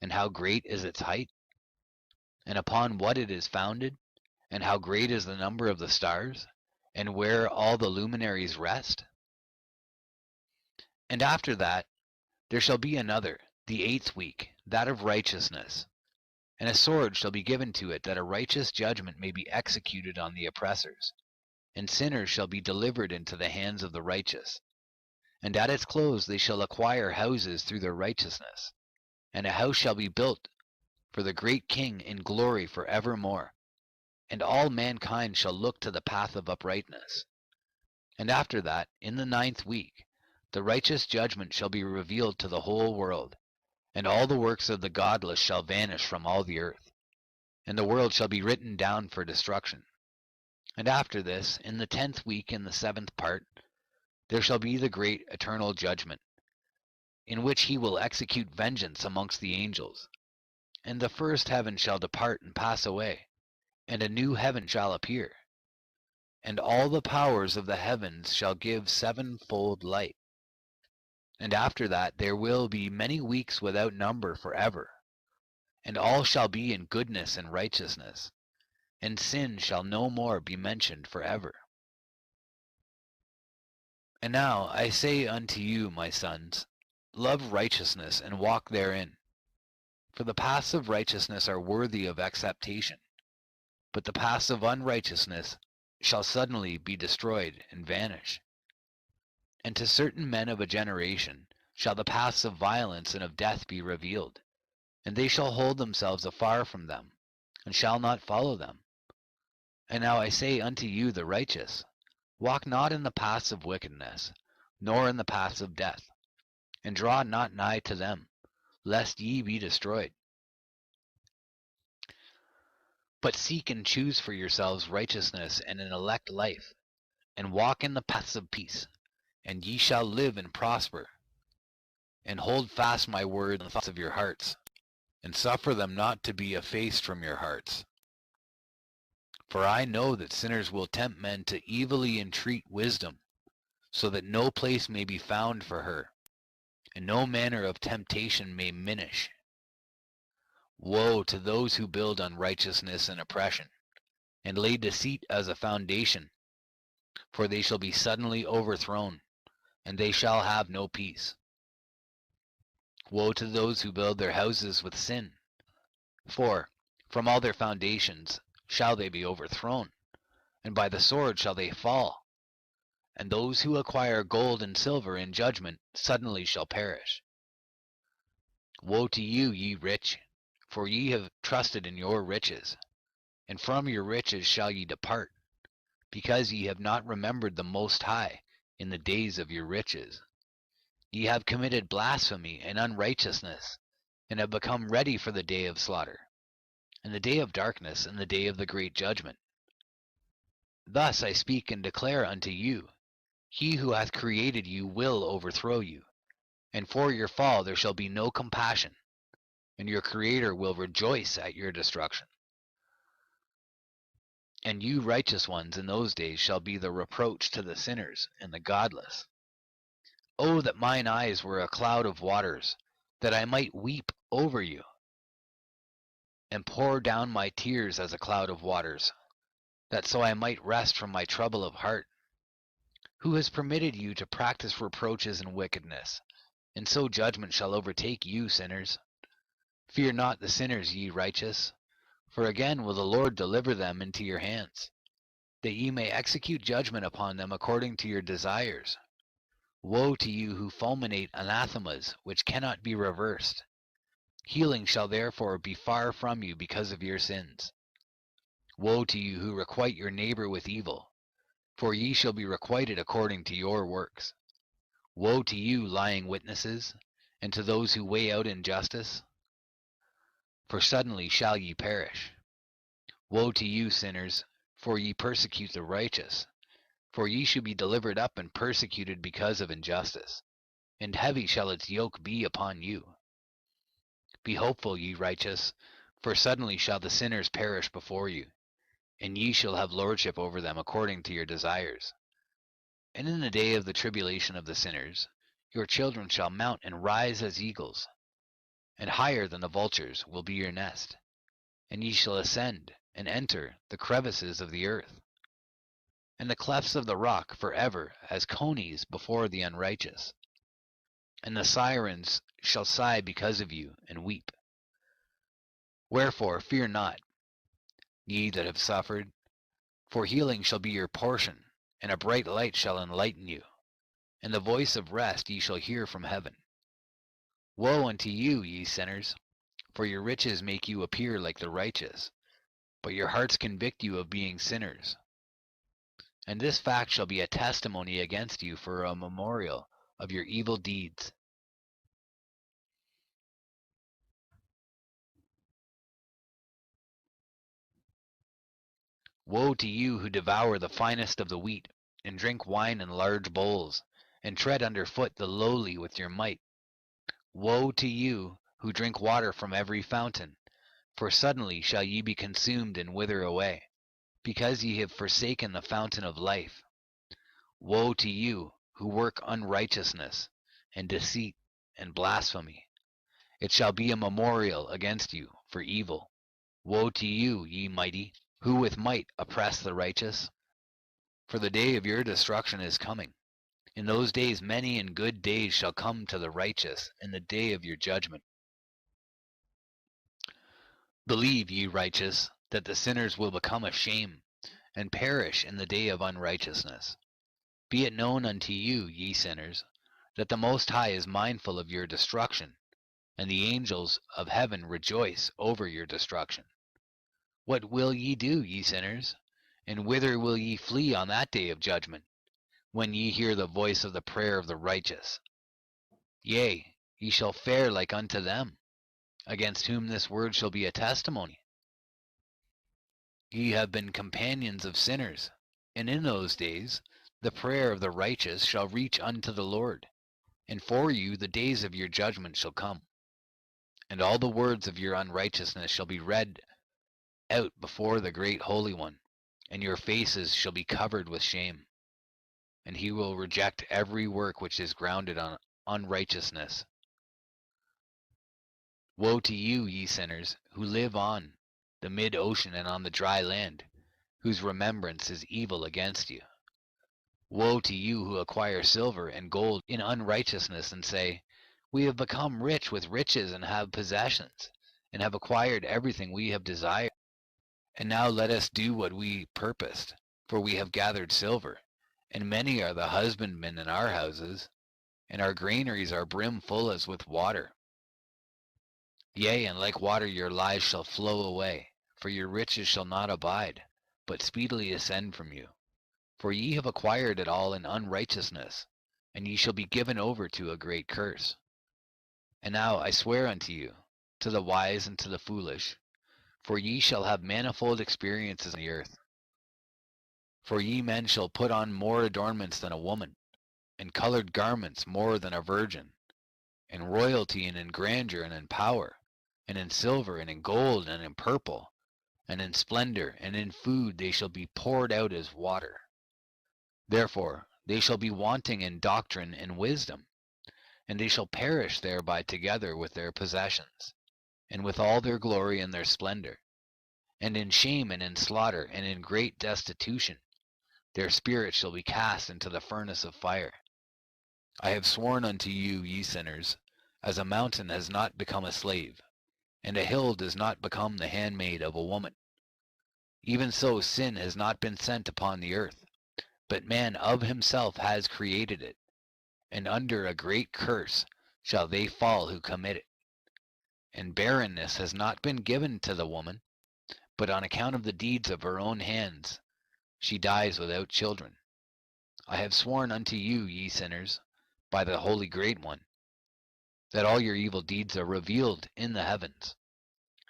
and how great is its height, and upon what it is founded, and how great is the number of the stars, and where all the luminaries rest? And after that there shall be another, the 8th week, that of righteousness. And a sword shall be given to it, that a righteous judgment may be executed on the oppressors, and sinners shall be delivered into the hands of the righteous. And at its close they shall acquire houses through their righteousness, and a house shall be built for the great King in glory for evermore. And all mankind shall look to the path of uprightness. And after that, in the 9th week, the righteous judgment shall be revealed to the whole world, and all the works of the godless shall vanish from all the earth, and the world shall be written down for destruction. And after this, in the 10th week, in the 7th part, there shall be the great eternal judgment, in which he will execute vengeance amongst the angels. And the first heaven shall depart and pass away, and a new heaven shall appear. And all the powers of the heavens shall give sevenfold light. And after that there will be many weeks without number forever. And all shall be in goodness and righteousness, and sin shall no more be mentioned forever. And now I say unto you, my sons, love righteousness and walk therein. For the paths of righteousness are worthy of acceptation, but the paths of unrighteousness shall suddenly be destroyed and vanish. And to certain men of a generation shall the paths of violence and of death be revealed, and they shall hold themselves afar from them, and shall not follow them. And now I say unto you the righteous, walk not in the paths of wickedness, nor in the paths of death, and draw not nigh to them, lest ye be destroyed. But seek and choose for yourselves righteousness and an elect life, and walk in the paths of peace, and ye shall live and prosper. And hold fast my word in the thoughts of your hearts, and suffer them not to be effaced from your hearts. For I know that sinners will tempt men to evilly entreat wisdom, so that no place may be found for her, and no manner of temptation may minish. Woe to those who build unrighteousness and oppression, and lay deceit as a foundation, for they shall be suddenly overthrown, and they shall have no peace. Woe to those who build their houses with sin, for from all their foundations shall they be overthrown, and by the sword shall they fall. And those who acquire gold and silver in judgment suddenly shall perish. Woe to you, ye rich, for ye have trusted in your riches, and from your riches shall ye depart, because ye have not remembered the Most High in the days of your riches. Ye have committed blasphemy and unrighteousness, and have become ready for the day of slaughter, and the day of darkness, and the day of the great judgment. Thus I speak and declare unto you, he who hath created you will overthrow you, and for your fall there shall be no compassion, and your Creator will rejoice at your destruction. And you righteous ones in those days shall be the reproach to the sinners and the godless. Oh, that mine eyes were a cloud of waters, that I might weep over you, and pour down my tears as a cloud of waters, that so I might rest from my trouble of heart. Who has permitted you to practice reproaches and wickedness? And so judgment shall overtake you, sinners. Fear not the sinners, ye righteous, for again will the Lord deliver them into your hands, that ye may execute judgment upon them according to your desires. Woe to you who fulminate anathemas which cannot be reversed. Healing shall therefore be far from you because of your sins. Woe to you who requite your neighbor with evil, for ye shall be requited according to your works. Woe to you, lying witnesses, and to those who weigh out injustice, for suddenly shall ye perish. Woe to you, sinners, for ye persecute the righteous, for ye shall be delivered up and persecuted because of injustice, and heavy shall its yoke be upon you. Be hopeful, ye righteous, for suddenly shall the sinners perish before you, and ye shall have lordship over them according to your desires. And in the day of the tribulation of the sinners, your children shall mount and rise as eagles, and higher than the vultures will be your nest, and ye shall ascend and enter the crevices of the earth, and the clefts of the rock forever as conies before the unrighteous. And the sirens shall sigh because of you, and weep. Wherefore fear not, ye that have suffered, for healing shall be your portion, and a bright light shall enlighten you, and the voice of rest ye shall hear from heaven. Woe unto you, ye sinners, for your riches make you appear like the righteous, but your hearts convict you of being sinners. And this fact shall be a testimony against you for a memorial of your evil deeds. Woe to you who devour the finest of the wheat, and drink wine in large bowls, and tread under foot the lowly with your might. Woe to you who drink water from every fountain, for suddenly shall ye be consumed and wither away, because ye have forsaken the fountain of life. Woe to you who work unrighteousness, and deceit, and blasphemy. It shall be a memorial against you for evil. Woe to you, ye mighty, who with might oppress the righteous. For the day of your destruction is coming. In those days many and good days shall come to the righteous in the day of your judgment. Believe, ye righteous, that the sinners will become a shame, and perish in the day of unrighteousness. Be it known unto you, ye sinners, that the Most High is mindful of your destruction, and the angels of heaven rejoice over your destruction. What will ye do, ye sinners? And whither will ye flee on that day of judgment, when ye hear the voice of the prayer of the righteous? Yea, ye shall fare like unto them, against whom this word shall be a testimony. Ye have been companions of sinners, and in those days the prayer of the righteous shall reach unto the Lord, and for you the days of your judgment shall come, and all the words of your unrighteousness shall be read out before the great Holy One, and your faces shall be covered with shame. And he will reject every work which is grounded on unrighteousness. Woe to you, ye sinners, who live on the mid-ocean and on the dry land, whose remembrance is evil against you. Woe to you who acquire silver and gold in unrighteousness, and say, We have become rich with riches and have possessions, and have acquired everything we have desired. And now let us do what we purposed, for we have gathered silver, and many are the husbandmen in our houses, and our granaries are brimful as with water. Yea, and like water your lives shall flow away, for your riches shall not abide, but speedily ascend from you. For ye have acquired it all in unrighteousness, and ye shall be given over to a great curse. And now I swear unto you, to the wise and to the foolish, for ye shall have manifold experiences on the earth. For ye men shall put on more adornments than a woman, and colored garments more than a virgin, in royalty and in grandeur and in power, and in silver and in gold and in purple, and in splendor and in food they shall be poured out as water. Therefore they shall be wanting in doctrine and wisdom, and they shall perish thereby together with their possessions, and with all their glory and their splendor, and in shame and in slaughter and in great destitution. Their spirits shall be cast into the furnace of fire. I have sworn unto you, ye sinners, as a mountain has not become a slave, and a hill does not become the handmaid of a woman. Even so sin has not been sent upon the earth, but man of himself has created it, and under a great curse shall they fall who commit it. And barrenness has not been given to the woman, but on account of the deeds of her own hands she dies without children. I have sworn unto you, ye sinners, by the Holy Great One, that all your evil deeds are revealed in the heavens,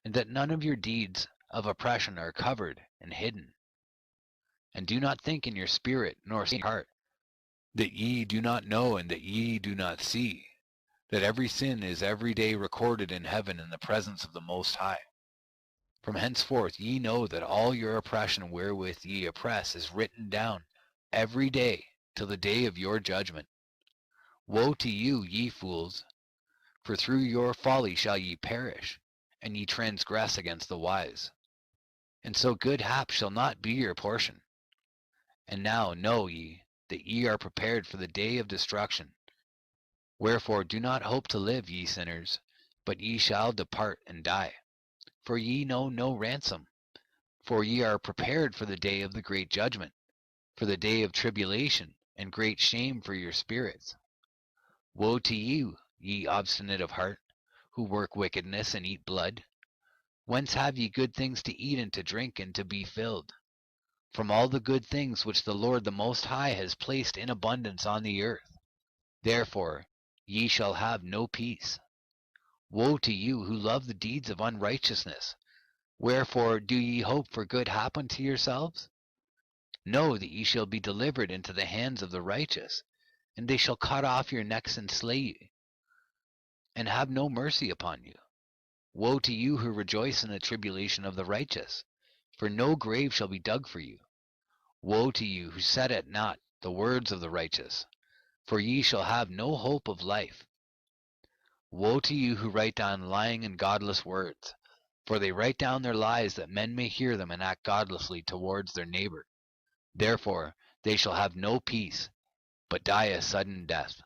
and that none of your deeds of oppression are covered and hidden. And do not think in your spirit, nor say in your heart, that ye do not know and that ye do not see, that every sin is every day recorded in heaven in the presence of the Most High. From henceforth ye know that all your oppression wherewith ye oppress is written down every day till the day of your judgment. Woe to you, ye fools, for through your folly shall ye perish, and ye transgress against the wise. And so good hap shall not be your portion. And now know ye that ye are prepared for the day of destruction. Wherefore do not hope to live, ye sinners, but ye shall depart and die. For ye know no ransom, for ye are prepared for the day of the great judgment, for the day of tribulation and great shame for your spirits. Woe to you, ye obstinate of heart, who work wickedness and eat blood. Whence have ye good things to eat and to drink and to be filled? From all the good things which the Lord the Most High has placed in abundance on the earth. Therefore ye shall have no peace. Woe to you who love the deeds of unrighteousness. Wherefore do ye hope for good hap unto yourselves? Know that ye shall be delivered into the hands of the righteous, and they shall cut off your necks and slay you, and have no mercy upon you. Woe to you who rejoice in the tribulation of the righteous, for no grave shall be dug for you. Woe to you who set at naught the words of the righteous, for ye shall have no hope of life. Woe to you who write down lying and godless words, for they write down their lies that men may hear them and act godlessly towards their neighbor. Therefore they shall have no peace, but die a sudden death.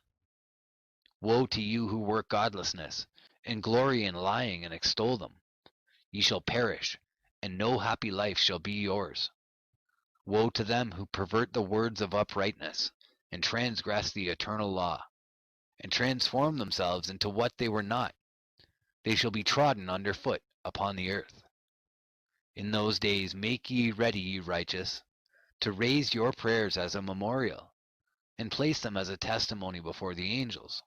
Woe to you who work godlessness, and glory in lying and extol them. Ye shall perish, and no happy life shall be yours. Woe to them who pervert the words of uprightness, and transgress the eternal law, and transform themselves into what they were not. They shall be trodden under foot upon the earth. In those days make ye ready, ye righteous, to raise your prayers as a memorial, and place them as a testimony before the angels,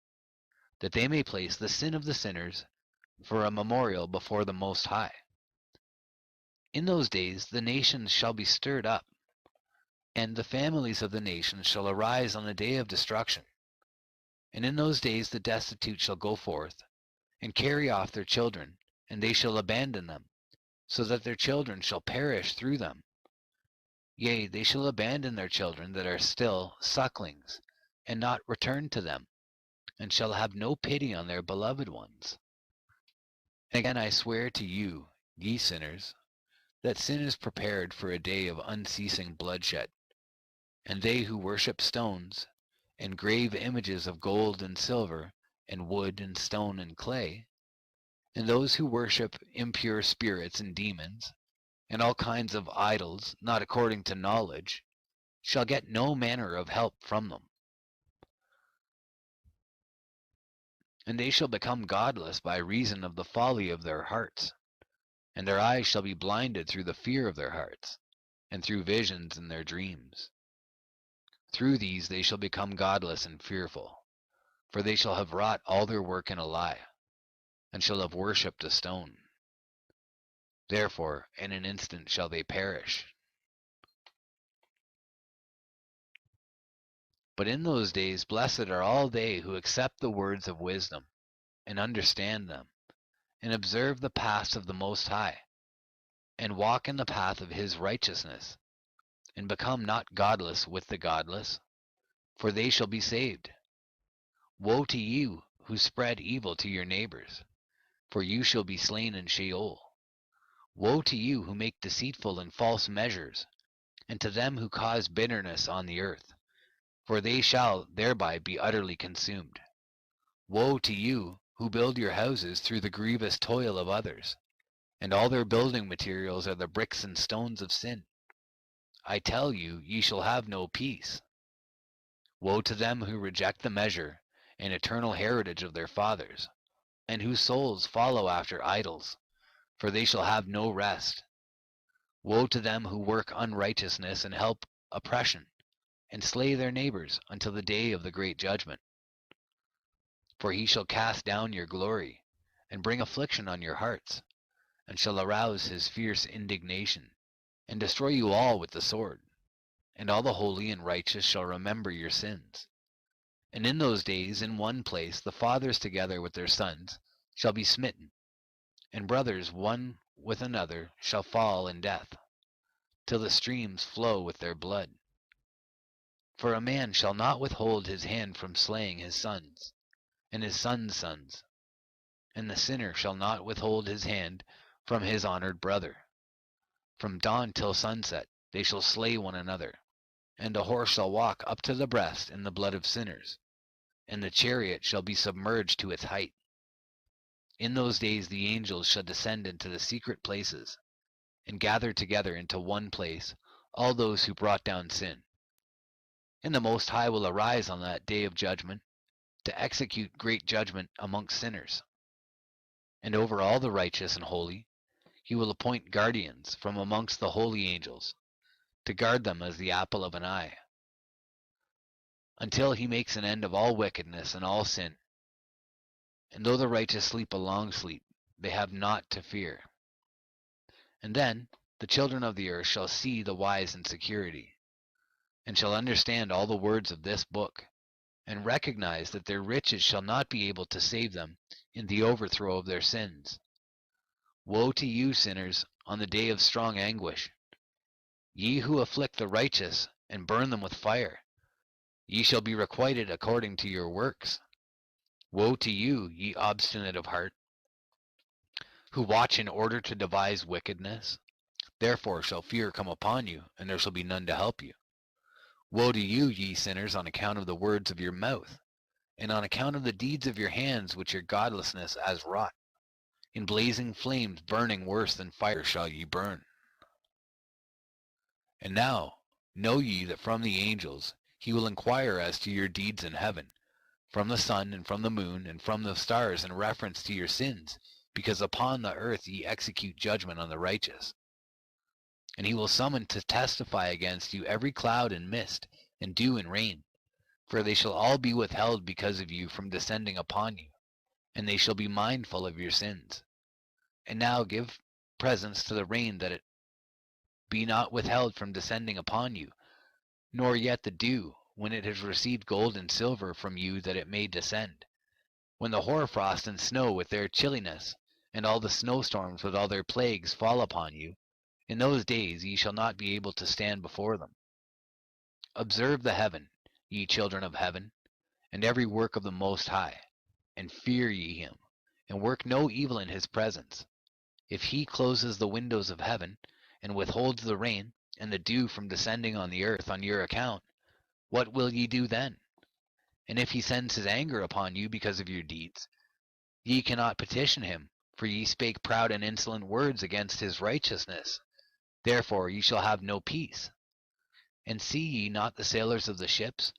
that they may place the sin of the sinners for a memorial before the Most High. In those days the nations shall be stirred up, and the families of the nations shall arise on the day of destruction. And in those days the destitute shall go forth, and carry off their children, and they shall abandon them, so that their children shall perish through them. Yea, they shall abandon their children that are still sucklings, and not return to them, and shall have no pity on their beloved ones. And again I swear to you, ye sinners, that sin is prepared for a day of unceasing bloodshed, And they who worship stones, and grave images of gold and silver, and wood and stone and clay, and those who worship impure spirits and demons, and all kinds of idols not according to knowledge, shall get no manner of help from them. And they shall become godless by reason of the folly of their hearts, and their eyes shall be blinded through the fear of their hearts, and through visions in their dreams. Through these they shall become godless and fearful, for they shall have wrought all their work in a lie, and shall have worshipped a stone. Therefore in an instant shall they perish. But in those days blessed are all they who accept the words of wisdom, and understand them, and observe the paths of the Most High, and walk in the path of his righteousness, and become not godless with the godless, for they shall be saved. Woe to you who spread evil to your neighbors, for you shall be slain in Sheol. Woe to you who make deceitful and false measures, and to them who cause bitterness on the earth, for they shall thereby be utterly consumed. Woe to you who build your houses through the grievous toil of others, and all their building materials are the bricks and stones of sin. I tell you, ye shall have no peace. Woe to them who reject the measure and eternal heritage of their fathers, and whose souls follow after idols, for they shall have no rest. Woe to them who work unrighteousness and help oppression, and slay their neighbors until the day of the great judgment. For he shall cast down your glory, and bring affliction on your hearts, and shall arouse his fierce indignation, and destroy you all with the sword. And all the holy and righteous shall remember your sins. And in those days in one place the fathers together with their sons shall be smitten, and brothers one with another shall fall in death, till the streams flow with their blood. For a man shall not withhold his hand from slaying his sons, and his sons' sons, and the sinner shall not withhold his hand from his honored brother. From dawn till sunset they shall slay one another, and a horse shall walk up to the breast in the blood of sinners, and the chariot shall be submerged to its height. In those days the angels shall descend into the secret places, and gather together into one place all those who brought down sin. And the Most High will arise on that day of judgment, to execute great judgment amongst sinners. And over all the righteous and holy he will appoint guardians from amongst the holy angels, to guard them as the apple of an eye, until he makes an end of all wickedness and all sin. And though the righteous sleep a long sleep, they have naught to fear. And then the children of the earth shall see the wise in security, and shall understand all the words of this book, and recognize that their riches shall not be able to save them in the overthrow of their sins. Woe to you, sinners, on the day of strong anguish! Ye who afflict the righteous and burn them with fire, ye shall be requited according to your works. Woe to you, ye obstinate of heart, who watch in order to devise wickedness! Therefore shall fear come upon you, and there shall be none to help you. Woe to you, ye sinners, on account of the words of your mouth, and on account of the deeds of your hands which your godlessness has wrought. In blazing flames burning worse than fire shall ye burn. And now know ye that from the angels he will inquire as to your deeds in heaven, from the sun and from the moon and from the stars, in reference to your sins, because upon the earth ye execute judgment on the righteous. And he will summon to testify against you every cloud and mist, and dew and rain, for they shall all be withheld because of you from descending upon you, and they shall be mindful of your sins. And now give presents to the rain, that it be not withheld from descending upon you, nor yet the dew, when it has received gold and silver from you, that it may descend. When the hoarfrost and snow with their chilliness, and all the snowstorms with all their plagues fall upon you, in those days ye shall not be able to stand before them. Observe the heaven, ye children of heaven, and every work of the Most High, and fear ye him, and work no evil in his presence. If he closes the windows of heaven, and withholds the rain and the dew from descending on the earth on your account, what will ye do then? And if he sends his anger upon you because of your deeds, ye cannot petition him, for ye spake proud and insolent words against his righteousness. Therefore ye shall have no peace. And see ye not the sailors of the ships,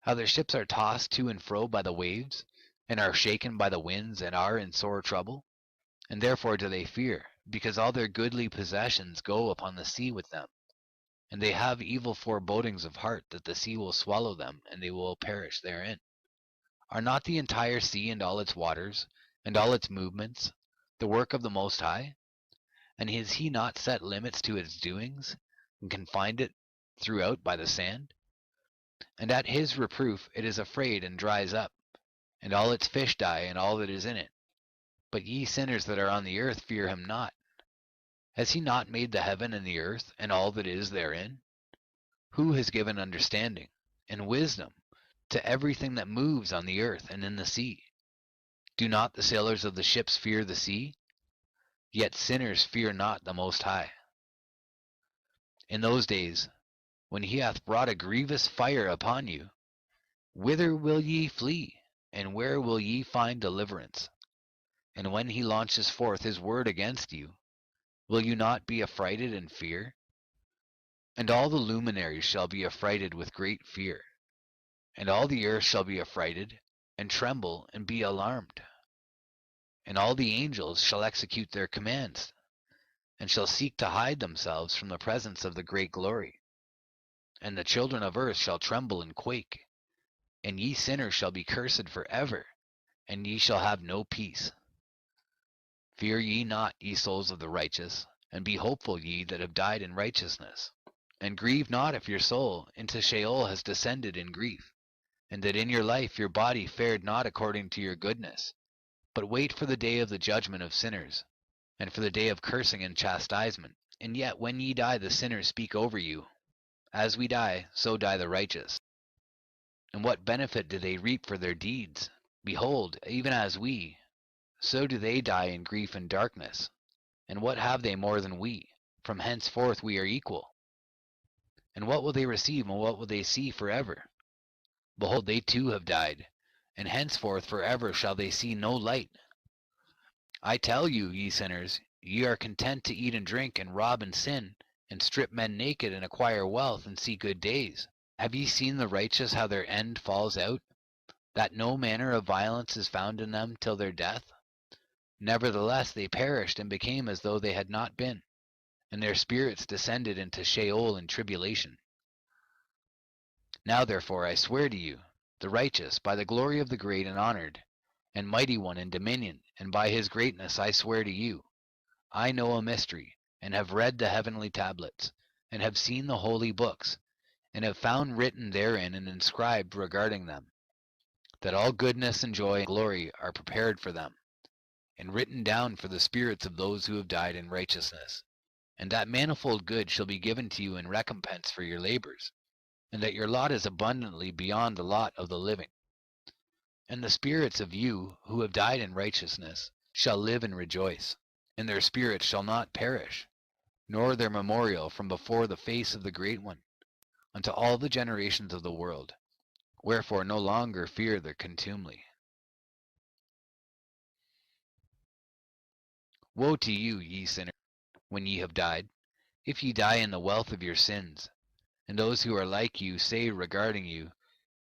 how their ships are tossed to and fro by the waves, and are shaken by the winds, and are in sore trouble? And therefore do they fear, because all their goodly possessions go upon the sea with them. And they have evil forebodings of heart that the sea will swallow them, and they will perish therein. Are not the entire sea and all its waters, and all its movements, the work of the Most High? And has he not set limits to its doings, and confined it throughout by the sand? And at his reproof it is afraid and dries up, and all its fish die, and all that is in it. But ye sinners that are on the earth fear him not. Has he not made the heaven and the earth, and all that is therein? Who has given understanding and wisdom to everything that moves on the earth and in the sea? Do not the sailors of the ships fear the sea? Yet sinners fear not the Most High. In those days, when he hath brought a grievous fire upon you, whither will ye flee, and where will ye find deliverance? And when he launches forth his word against you, will you not be affrighted and fear? And all the luminaries shall be affrighted with great fear, and all the earth shall be affrighted, and tremble, and be alarmed. And all the angels shall execute their commands, and shall seek to hide themselves from the presence of the great glory. And the children of earth shall tremble and quake, and ye sinners shall be cursed for ever, and ye shall have no peace. Fear ye not, ye souls of the righteous, and be hopeful, ye that have died in righteousness. And grieve not if your soul into Sheol has descended in grief, and that in your life your body fared not according to your goodness. But wait for the day of the judgment of sinners, and for the day of cursing and chastisement. And yet when ye die, the sinners speak over you. As we die, so die the righteous. And what benefit do they reap for their deeds? Behold, even as we, so do they die in grief and darkness. And what have they more than we? From henceforth we are equal. And what will they receive, and what will they see forever? Behold, they too have died, and henceforth forever shall they see no light. I tell you, ye sinners, ye are content to eat and drink, and rob and sin, and strip men naked, and acquire wealth, and see good days. Have ye seen the righteous how their end falls out, that no manner of violence is found in them till their death? Nevertheless they perished, and became as though they had not been, and their spirits descended into Sheol in tribulation. Now therefore I swear to you, the righteous, by the glory of the great and honored, and mighty one in dominion, and by his greatness I swear to you, I know a mystery, and have read the heavenly tablets, and have seen the holy books, and have found written therein and inscribed regarding them, that all goodness and joy and glory are prepared for them, and written down for the spirits of those who have died in righteousness, and that manifold good shall be given to you in recompense for your labors, and that your lot is abundantly beyond the lot of the living. And the spirits of you who have died in righteousness shall live and rejoice, and their spirits shall not perish, nor their memorial from before the face of the Great One, unto all the generations of the world. Wherefore no longer fear their contumely. Woe to you, ye sinners, when ye have died, if ye die in the wealth of your sins. And those who are like you say regarding you,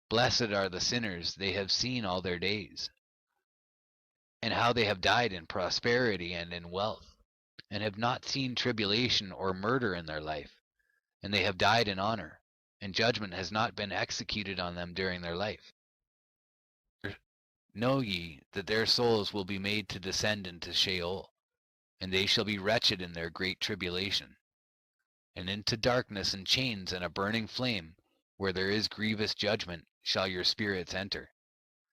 Blessed are the sinners, they have seen all their days. And how they have died in prosperity and in wealth, and have not seen tribulation or murder in their life, and they have died in honor, and judgment has not been executed on them during their life. Know ye that their souls will be made to descend into Sheol, and they shall be wretched in their great tribulation, and into darkness and chains and a burning flame, where there is grievous judgment, shall your spirits enter,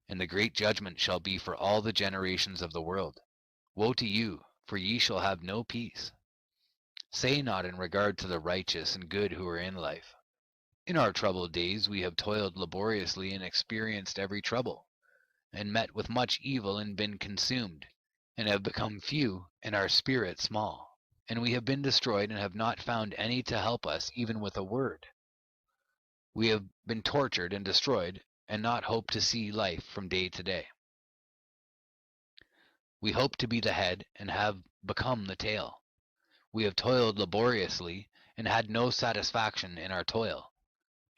and the great judgment shall be for all the generations of the world. Woe to you, for ye shall have no peace. Say not in regard to the righteous and good who are in life, In our troubled days we have toiled laboriously and experienced every trouble, and met with much evil and been consumed, and have become few, and our spirit small. And we have been destroyed and have not found any to help us even with a word. We have been tortured and destroyed, and not hope to see life from day to day. We hope to be the head, and have become the tail. We have toiled laboriously, and had no satisfaction in our toil.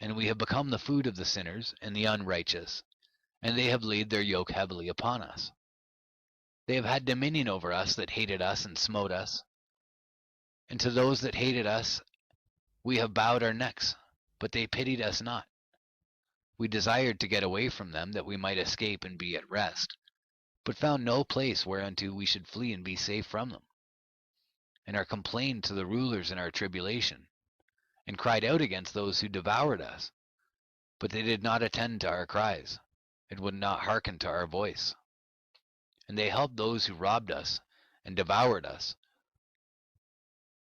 And we have become the food of the sinners and the unrighteous, and they have laid their yoke heavily upon us. They have had dominion over us that hated us and smote us. And to those that hated us we have bowed our necks, but they pitied us not. We desired to get away from them, that we might escape and be at rest, but found no place whereunto we should flee and be safe from them. And are complained to the rulers in our tribulation, and cried out against those who devoured us. But they did not attend to our cries, and would not hearken to our voice. And they helped those who robbed us, and devoured us,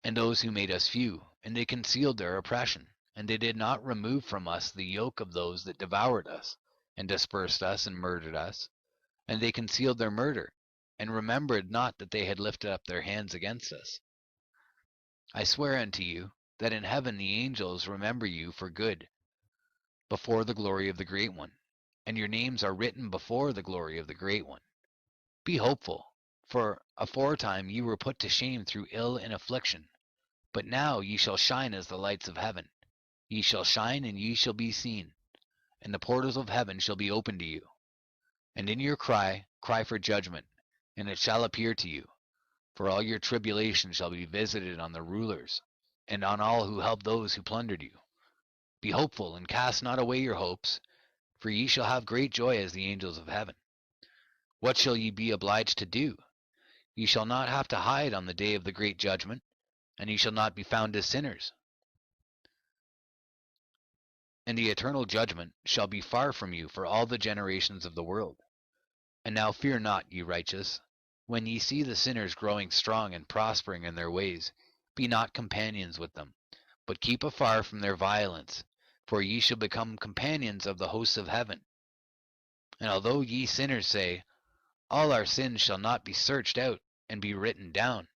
and those who made us few, and they concealed their oppression. And they did not remove from us the yoke of those that devoured us, and dispersed us, and murdered us. And they concealed their murder, and remembered not that they had lifted up their hands against us. I swear unto you, that in heaven the angels remember you for good, before the glory of the Great One, and your names are written before the glory of the Great One. Be hopeful, for aforetime ye were put to shame through ill and affliction, but now ye shall shine as the lights of heaven. Ye shall shine, and ye shall be seen, and the portals of heaven shall be opened to you. And in your cry for judgment, and it shall appear to you. For all your tribulation shall be visited on the rulers, and on all who help those who plundered you. Be hopeful, and cast not away your hopes, for ye shall have great joy as the angels of heaven. What shall ye be obliged to do? Ye shall not have to hide on the day of the great judgment, and ye shall not be found as sinners. And the eternal judgment shall be far from you for all the generations of the world. And now fear not, ye righteous, when ye see the sinners growing strong and prospering in their ways. Be not companions with them, but keep afar from their violence, for ye shall become companions of the hosts of heaven. And although ye sinners say, all our sins shall not be searched out and be written down,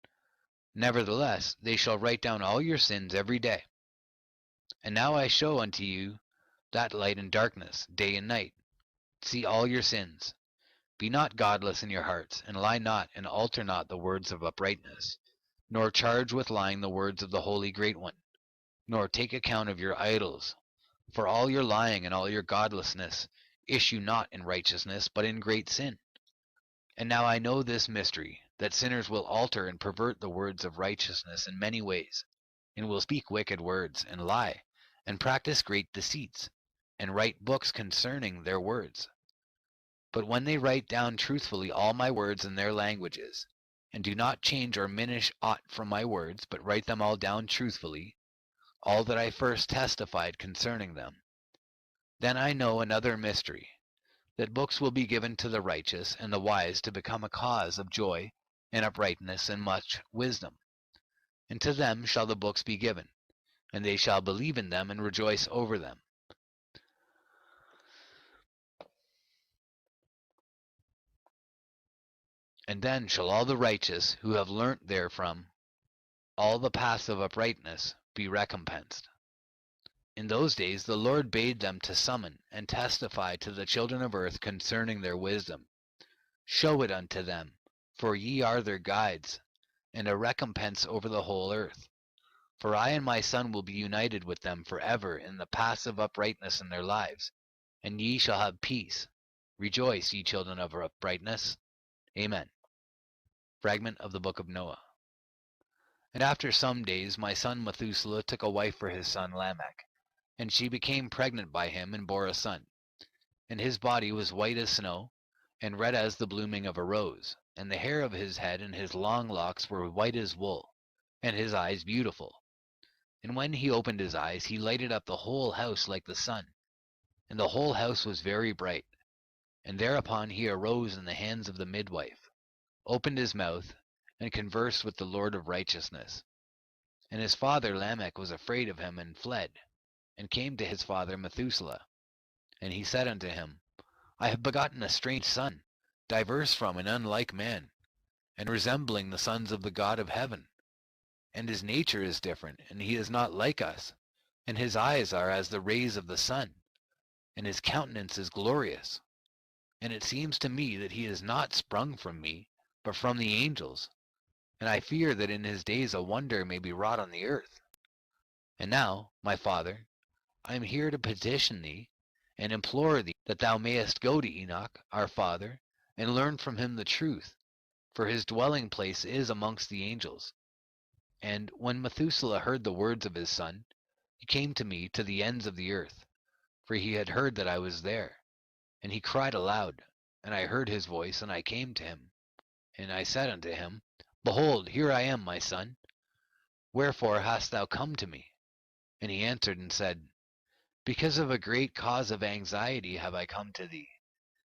nevertheless they shall write down all your sins every day. And now I show unto you that light and darkness, day and night. See all your sins. Be not godless in your hearts, and lie not, and alter not the words of uprightness, nor charge with lying the words of the Holy Great One, nor take account of your idols. For all your lying and all your godlessness issue not in righteousness, but in great sin. And now I know this mystery, that sinners will alter and pervert the words of righteousness in many ways, and will speak wicked words, and lie, and practice great deceits, and write books concerning their words. But when they write down truthfully all my words in their languages, and do not change or diminish aught from my words, but write them all down truthfully, all that I first testified concerning them, then I know another mystery, that books will be given to the righteous and the wise to become a cause of joy and uprightness and much wisdom. And to them shall the books be given, and they shall believe in them and rejoice over them. And then shall all the righteous who have learnt therefrom all the paths of uprightness be recompensed. In those days the Lord bade them to summon and testify to the children of earth concerning their wisdom. Show it unto them, for ye are their guides, and a recompense over the whole earth. For I and my Son will be united with them forever in the paths of uprightness in their lives, and ye shall have peace. Rejoice, ye children of uprightness. Amen. Fragment of the Book of Noah. And after some days my son Methuselah took a wife for his son Lamech, and she became pregnant by him and bore a son. And his body was white as snow, and red as the blooming of a rose, and the hair of his head and his long locks were white as wool, and his eyes beautiful. And when he opened his eyes, he lighted up the whole house like the sun, and the whole house was very bright. And thereupon he arose in the hands of the midwife, opened his mouth, and conversed with the Lord of righteousness. And his father Lamech was afraid of him, and fled, and came to his father Methuselah. And he said unto him, I have begotten a strange son, diverse from and unlike man, and resembling the sons of the God of heaven. And his nature is different, and he is not like us, and his eyes are as the rays of the sun, and his countenance is glorious. And it seems to me that he is not sprung from me, but from the angels, and I fear that in his days a wonder may be wrought on the earth. And now, my father, I am here to petition thee, and implore thee that thou mayest go to Enoch, our father, and learn from him the truth, for his dwelling place is amongst the angels. And when Methuselah heard the words of his son, he came to me to the ends of the earth, for he had heard that I was there. And he cried aloud, and I heard his voice, and I came to him. And I said unto him, Behold, here I am, my son. Wherefore hast thou come to me? And he answered and said, Because of a great cause of anxiety have I come to thee,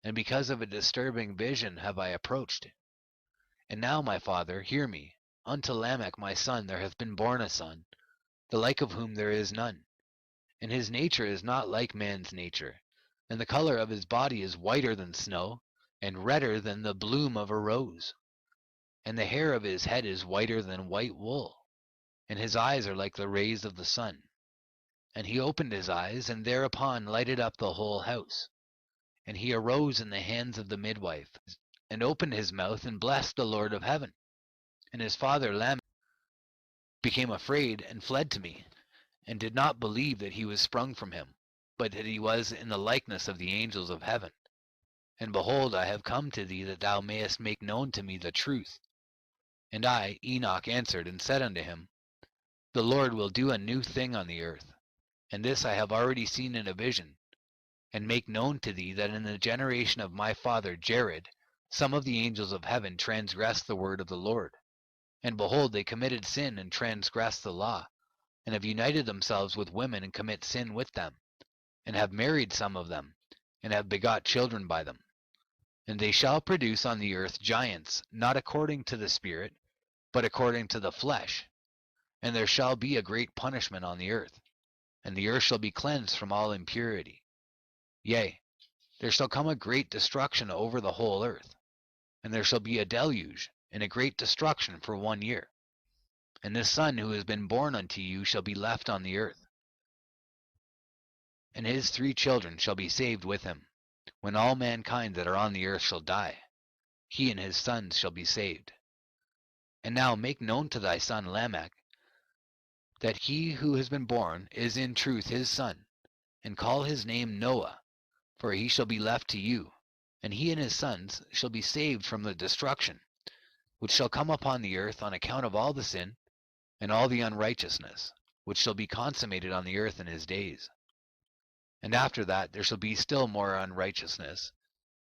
and because of a disturbing vision have I approached. And now, my father, hear me. Unto Lamech my son there hath been born a son, the like of whom there is none. And his nature is not like man's nature, and the color of his body is whiter than snow, and redder than the bloom of a rose. And the hair of his head is whiter than white wool, and his eyes are like the rays of the sun. And he opened his eyes, and thereupon lighted up the whole house. And he arose in the hands of the midwife, and opened his mouth, and blessed the Lord of heaven. And his father Lamech became afraid, and fled to me, and did not believe that he was sprung from him, but that he was in the likeness of the angels of heaven. And behold, I have come to thee that thou mayest make known to me the truth. And I, Enoch, answered and said unto him, The Lord will do a new thing on the earth, and this I have already seen in a vision, and make known to thee that in the generation of my father Jared some of the angels of heaven transgressed the word of the Lord. And behold, they committed sin and transgressed the law, and have united themselves with women and commit sin with them, and have married some of them, and have begot children by them. And they shall produce on the earth giants, not according to the Spirit, but according to the flesh. And there shall be a great punishment on the earth, and the earth shall be cleansed from all impurity. Yea, there shall come a great destruction over the whole earth, and there shall be a deluge, and a great destruction for 1 year. And this son who has been born unto you shall be left on the earth, and his 3 children shall be saved with him. When all mankind that are on the earth shall die, he and his sons shall be saved. And now make known to thy son Lamech that he who has been born is in truth his son, and call his name Noah, for he shall be left to you, and he and his sons shall be saved from the destruction, which shall come upon the earth on account of all the sin and all the unrighteousness, which shall be consummated on the earth in his days. And after that there shall be still more unrighteousness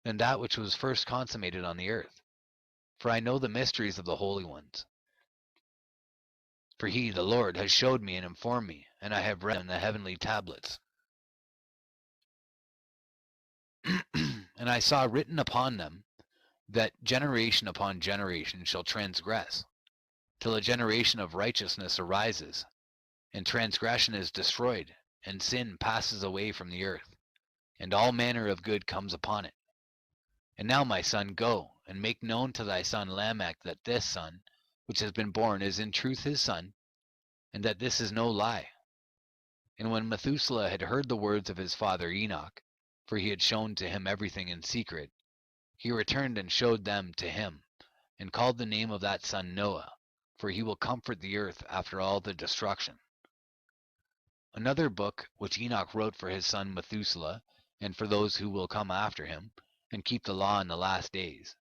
than that which was first consummated on the earth. For I know the mysteries of the holy ones. For he, the Lord, has showed me and informed me, and I have read in the heavenly tablets. And I saw written upon them that generation upon generation shall transgress, till a generation of righteousness arises, and transgression is destroyed, and sin passes away from the earth, and all manner of good comes upon it. And now, my son, go, and make known to thy son Lamech that this son, which has been born, is in truth his son, and that this is no lie. And when Methuselah had heard the words of his father Enoch, for he had shown to him everything in secret, he returned and showed them to him, and called the name of that son Noah, for he will comfort the earth after all the destruction. Another book which Enoch wrote for his son Methuselah, and for those who will come after him, and keep the law in the last days.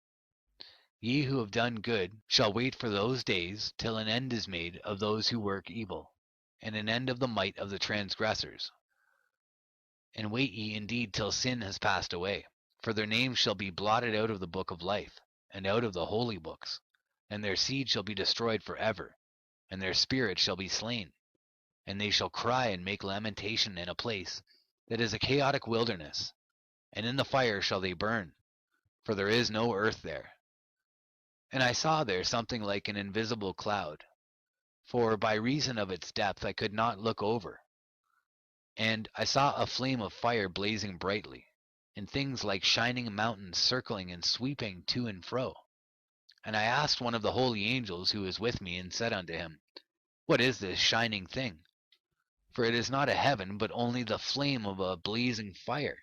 Ye who have done good shall wait for those days till an end is made of those who work evil, and an end of the might of the transgressors. And wait ye indeed till sin has passed away, for their names shall be blotted out of the book of life, and out of the holy books, and their seed shall be destroyed forever, and their spirit shall be slain. And they shall cry and make lamentation in a place that is a chaotic wilderness, and in the fire shall they burn, for there is no earth there. And I saw there something like an invisible cloud, for by reason of its depth I could not look over. And I saw a flame of fire blazing brightly, and things like shining mountains circling and sweeping to and fro. And I asked one of the holy angels who was with me, and said unto him, What is this shining thing? For it is not a heaven, but only the flame of a blazing fire,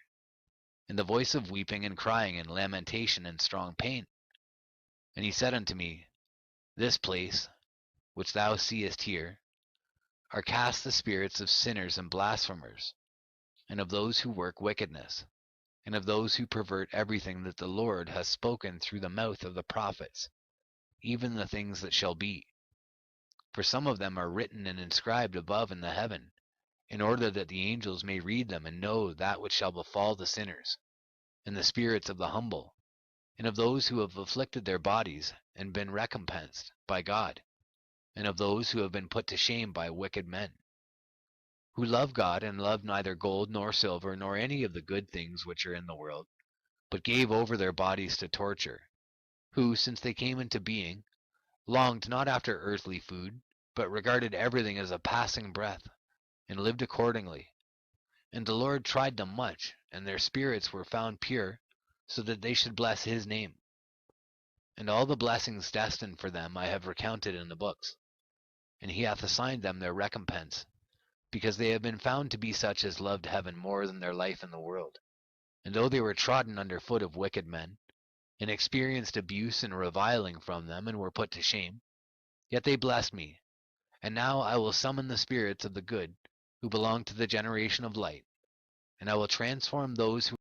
and the voice of weeping and crying and lamentation and strong pain. And he said unto me, This place, which thou seest here, are cast the spirits of sinners and blasphemers, and of those who work wickedness, and of those who pervert everything that the Lord has spoken through the mouth of the prophets, even the things that shall be. For some of them are written and inscribed above in the heaven, in order that the angels may read them and know that which shall befall the sinners, and the spirits of the humble, and of those who have afflicted their bodies and been recompensed by God, and of those who have been put to shame by wicked men, who love God and love neither gold nor silver nor any of the good things which are in the world, but gave over their bodies to torture, who, since they came into being, longed not after earthly food, but regarded everything as a passing breath, and lived accordingly. And the Lord tried them much, and their spirits were found pure, so that they should bless his name. And all the blessings destined for them I have recounted in the books, and he hath assigned them their recompense, because they have been found to be such as loved heaven more than their life in the world. And though they were trodden under foot of wicked men, and experienced abuse and reviling from them, and were put to shame, yet they blessed me. And now I will summon the spirits of the good, who belong to the generation of light, and I will transform those who